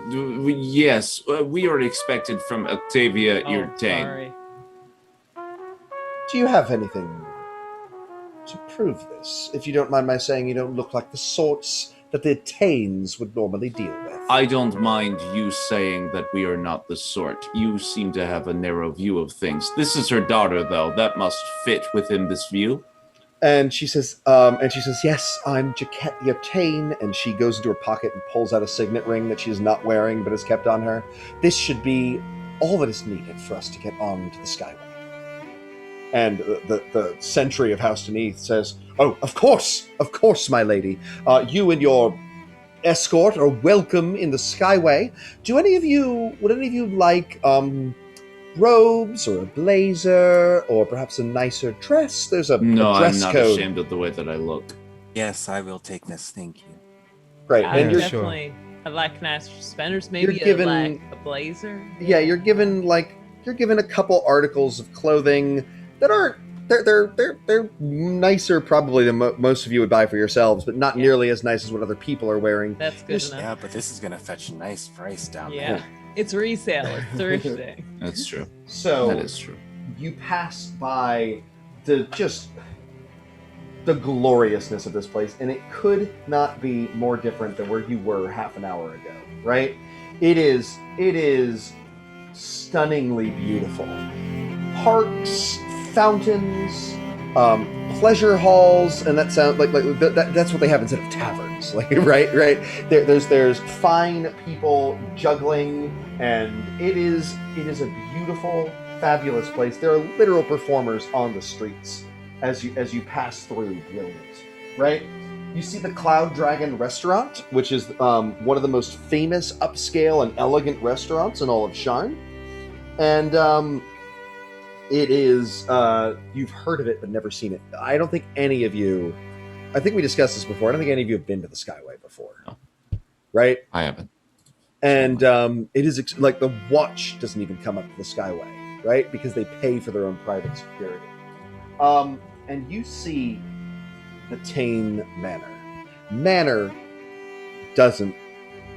Yes, we are expected from Octavia Ir'Tain. Sorry. Do you have anything to prove this? If you don't mind my saying, you don't look like the sorts that the Ir'Tains would normally deal with. I don't mind you saying that we are not the sort. You seem to have a narrow view of things. This is her daughter, though. That must fit within this view. And she says, yes, I'm Jaquette Ir'Tain. And she goes into her pocket and pulls out a signet ring that she is not wearing but has kept on her. This should be all that is needed for us to get on to the Skyway. And the sentry of House Deneath says, "Oh, of course, my lady. You and your escort are welcome in the Skyway. Would any of you like robes or a blazer or perhaps a nicer dress? There's a dress I'm not code." ashamed of the way that I look. Yes, I will take this. Thank you. Great. I And you're definitely. I like nice suspenders. Maybe You're given- a blazer. yeah, you're given a couple articles of clothing that aren't they're nicer probably than most of you would buy for yourselves, but not nearly as nice as what other people are wearing. That's good enough. Yeah, but this is gonna fetch a nice price down Yeah. there. It's resale. It's thrifting. That's true. So That is true. you pass by the gloriousness of this place, and it could not be more different than where you were half an hour ago, right? It is stunningly beautiful. Parks, fountains, pleasure halls, and that sounds like that's what they have instead of taverns, like right. There's fine people juggling, and it is a beautiful, fabulous place. There are literal performers on the streets as you pass through. Brilliant, right? You see the Cloud Dragon restaurant, which is one of the most famous, upscale, and elegant restaurants in all of Sharn, and it is, you've heard of it but never seen it. I don't think any of you, I think we discussed this before, I don't think any of you have been to the Skyway before. No. Right? I haven't. And it is like the watch doesn't even come up to the Skyway, right? Because they pay for their own private security. And you see the Tain Manor. Manor doesn't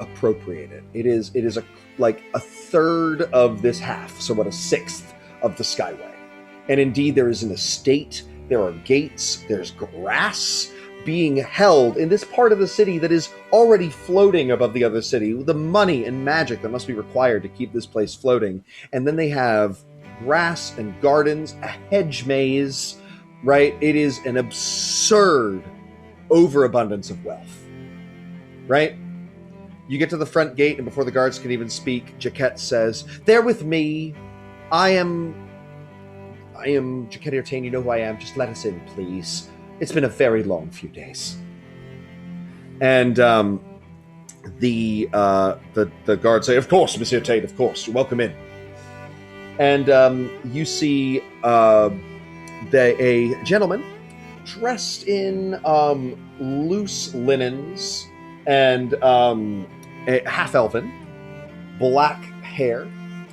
appropriate it. It is like a third of this half, so what, a sixth of the Skyway. And indeed, there is an estate, there are gates, there's grass being held in this part of the city that is already floating above the other city, the money and magic that must be required to keep this place floating. And then they have grass and gardens, a hedge maze, right? It is an absurd overabundance of wealth, right? You get to the front gate, and before the guards can even speak, Jaquette says, "They're with me. I am Jaquette Ir'Tain. You know who I am. Just let us in, please. It's been a very long few days." And the guards say, "Of course, Monsieur Ir'Tain, of course. You're welcome in." And you see a gentleman dressed in loose linens and half-elven, black hair,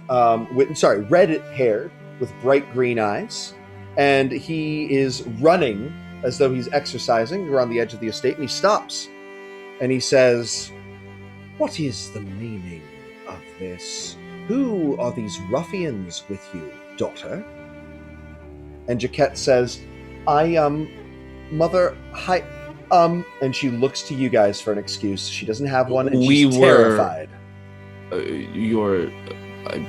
red-haired with bright green eyes, and he is running as though he's exercising around the edge of the estate, and he stops, and he says, "What is the meaning of this? Who are these ruffians with you, daughter?" And Jaquette says, Mother, hi, and she looks to you guys for an excuse. She doesn't have one, and she's terrified. I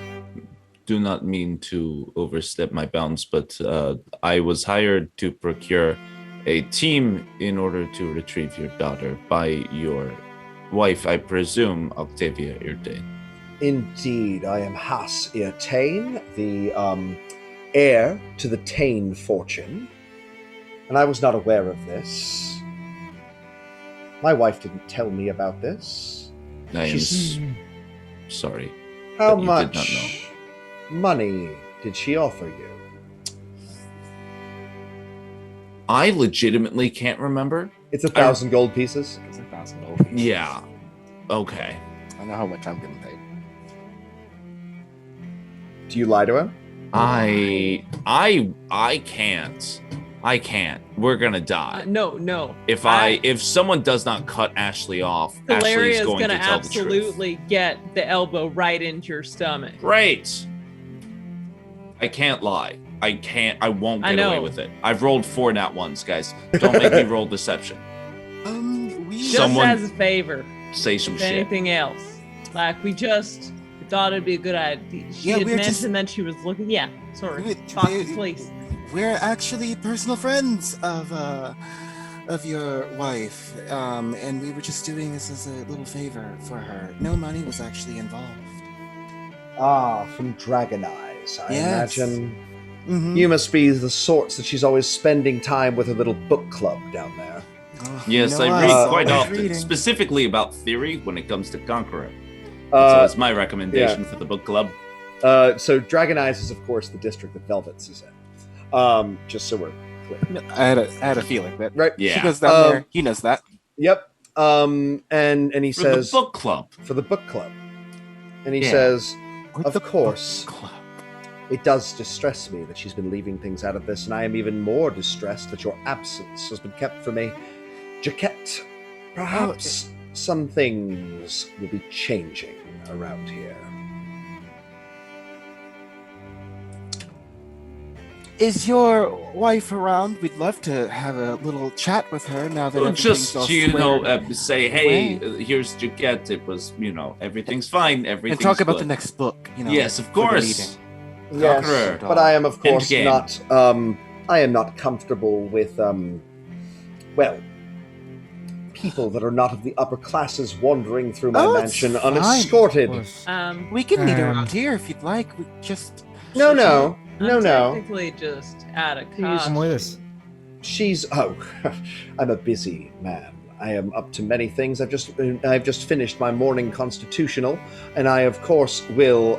do not mean to overstep my bounds, but I was hired to procure a team in order to retrieve your daughter by your wife, I presume, Octavia Ir'Tain. Indeed, I am Has Ir'Tain, the heir to the Tain fortune, and I was not aware of this. My wife didn't tell me about this. I am sorry. How that you much did not know. money did she offer you? I legitimately can't remember. It's 1,000 gold pieces. It's 1,000 gold pieces. Yeah. Okay. I know how much I'm getting paid. Do you lie to him? I can't. I can't. We're gonna die. No. If someone does not cut Ashley off, Ashley Valeria is is going to gonna tell the truth. absolutely get the elbow right into your stomach. Great. I can't lie. I won't I get away know. with it. I've rolled 4 nat ones, guys. Don't make me roll deception. Just Someone as a favor. say some If shit. anything else. Like, we thought it'd be a good idea. She Yeah, had we're mentioned just- that she was looking. Yeah, sorry. We- Fox's place. We're actually personal friends of your wife, and we were just doing this as a little favor for her. No money was actually involved. Ah, from Dragon Eyes, I Yes. imagine. Mm-hmm. You must be the sorts that she's always spending time with her little book club down there. Oh, Yes, you know I us, read quite always often, reading. specifically about theory when it comes to Conqueror. So that's my recommendation for the book club. So Dragon Eyes is, of course, the district that Velvet's is in. Just so we're clear. I had a feeling that Right? Yeah. she goes down there. He knows that. Yep. And he For says the book club. for the book club. And he Yeah. says, With of the course, book club. it does distress me that she's been leaving things out of this, and I am even more distressed that your absence has been kept from me. Jaquette, perhaps some things will be changing around here. Is your wife around? We'd love to have a little chat with her now that everything's all squared say, hey, away. here's Jaquette. It was, everything's fine. Everything's and talk about good. the next book. Yes, of for the course. meeting. Yes, Conqueror. but I am, of course, Endgame. not. I am not comfortable with, well, people that are not of the upper classes wandering through my Oh, it's mansion fine. unescorted. We can meet Um, around here if you'd like. We just No. I'm technically just out of Come costume. with us. She's I'm a busy man. I am up to many things. I've just finished my morning constitutional, and I of course will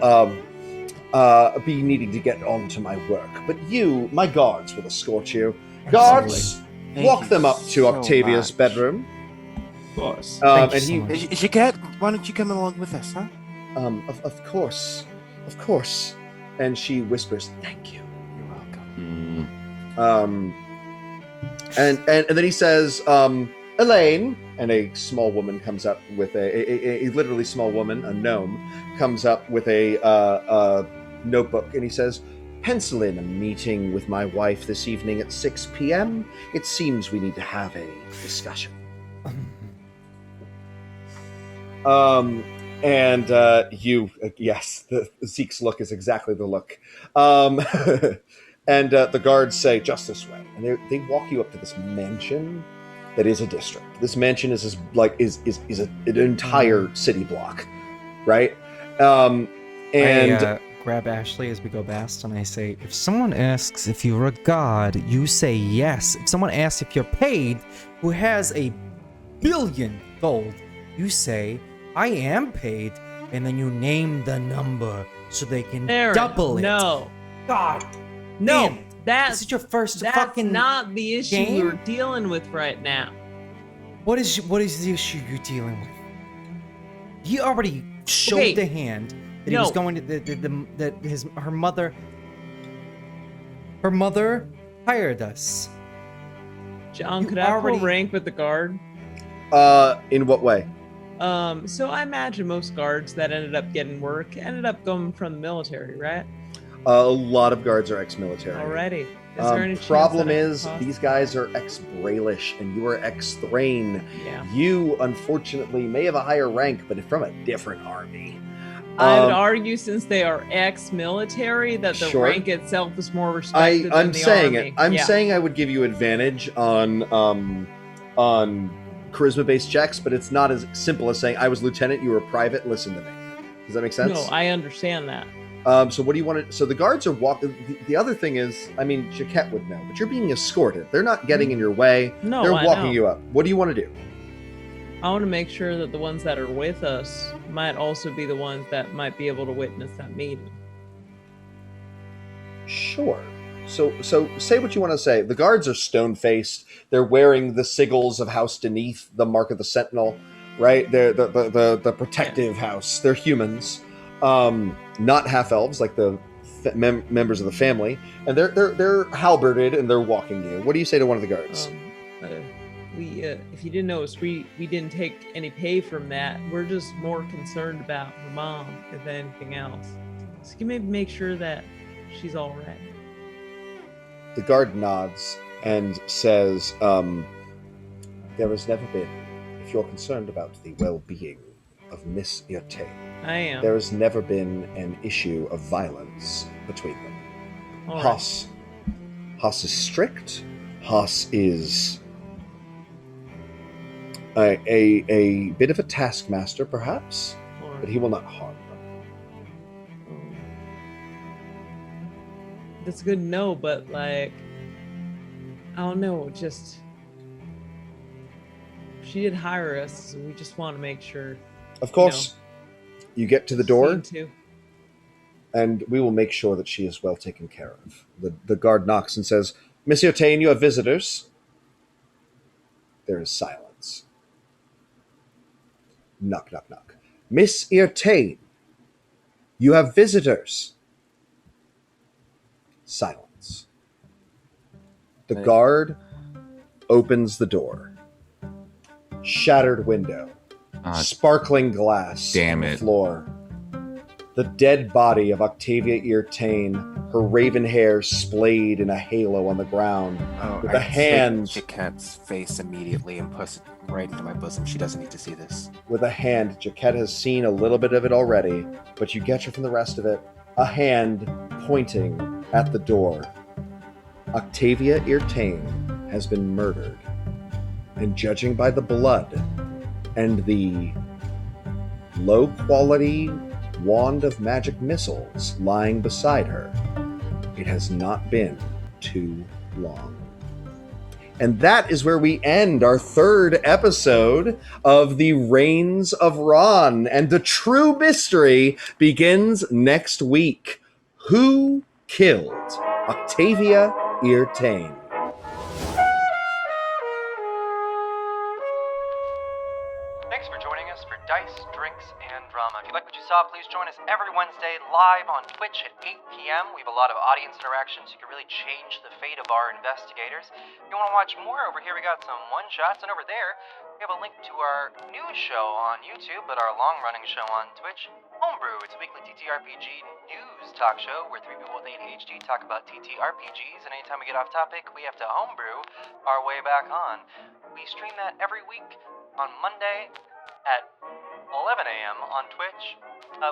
be needing to get on to my work. But you, my guards, will escort you. Guards, Thank walk you them up to so Octavia's much. bedroom. Of course. Thank you And so he, much. Jaquette, why don't you come along with us, huh? of course. And she whispers, "Thank you." You're welcome. And then he says, Elaine, and a small woman comes up with a literally small woman, a gnome, comes up with a notebook, and he says, pencil in a meeting with my wife this evening at 6 p.m. It seems we need to have a discussion. Yes, Zeke's look is exactly the look. And the guards say, just this way. And they walk you up to this mansion that is a district. This mansion is an entire city block, right? I grab Ashley as we go past, and I say, if someone asks if you're a god, you say yes. If someone asks if you're paid, who has $1 billion gold, you say, I am paid, and then you name the number so they can double it. No. God. No. Damn. That's This is your first that's fucking not the issue game? we're dealing with right now. What is the issue you're dealing with? He already showed the hand that he was going to her mother hired us. John, could I pull rank with the guard? In what way? So I imagine most guards that ended up getting work ended up going from the military, right? A lot of guards are ex-military. Already. Is there any chance problem that is, these guys are ex-Brailish, and you are ex-Thrain. Yeah. You, unfortunately, may have a higher rank, but from a different army. I would argue, since they are ex-military, that the rank itself is more respected than the army. I'm saying I would give you advantage on charisma-based checks, but it's not as simple as saying, I was lieutenant, you were private, listen to me. Does that make sense? No, I understand that. So what do you want to... So the guards are walking... The other thing is, I mean, Jaquette would know, but you're being escorted. They're not getting in your way. No, they're I walking know. you up. What do you want to do? I want to make sure that the ones that are with us might also be the ones that might be able to witness that meeting. Sure. So say what you want to say. The guards are stone-faced. They're wearing the sigils of House Deneath, the mark of the Sentinel, right? They're the protective house. They're humans. Not half-elves like the members of the family, and they're halberded and they're walking you. What do you say to one of the guards? If you didn't notice, we didn't take any pay from that. We're just more concerned about her mom than anything else. So can you maybe make sure that she's all right? The guard nods and says, there has never been, if you're concerned about the well-being of Miss Ir'Tain, I am. there has never been an issue of violence between them. All Haas is strict. Haas is a bit of a taskmaster, perhaps, right. but he will not harm them. That's good to know, but like, I don't know, just she did hire us, so we just want to make sure. Of course, you get to the door, to. and we will make sure that she is well taken care of. The guard knocks and says, Miss Ir'Tain, you have visitors. There is silence. Knock, knock, knock. Miss Ir'Tain, you have visitors. Silence. The guard opens the door. Shattered window. Sparkling glass on the floor. The dead body of Octavia Ir'Tain, her raven hair splayed in a halo on the ground. With a hand... Jaquette's face immediately and puts it right into my bosom. She doesn't need to see this. With a hand, Jaquette has seen a little bit of it already, but you get her from the rest of it. A hand pointing at the door. Octavia Ir'Tain has been murdered. And judging by the blood and the low-quality wand of magic missiles lying beside her, it has not been too long. And that is where we end our third episode of the Reigns of Rhann. And the true mystery begins next week. Who killed Octavia Ir'Tain? Thanks for joining joining us for Dice, Drinks, and Drama. If you like what you saw, please join us every Wednesday live on Twitch at 8 p.m. We have a lot of audience interaction, so you can really change the fate of our investigators. If you want to watch more, over here we got some one-shots, and over there we have a link to our new show on YouTube, but our long-running show on Twitch, Homebrew. It's a weekly TTRPG news talk show where three people with ADHD talk about TTRPGs, and anytime we get off topic, we have to homebrew our way back on. We stream that every week on Monday at 11 a.m. on Twitch.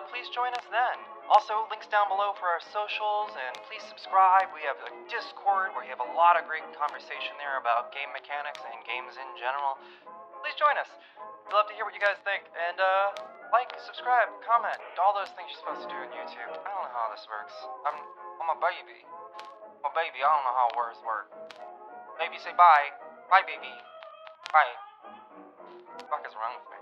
Please join us then. Also, links down below for our socials, and please subscribe. We have a Discord where you have a lot of great conversation there about game mechanics and games in general. Please join us. We'd love to hear what you guys think. And like, subscribe, comment, all those things you're supposed to do on YouTube. I don't know how this works. I'm a baby. I'm a baby. I don't know how words work. Baby, say bye. Bye, baby. Bye. What the fuck is wrong with me?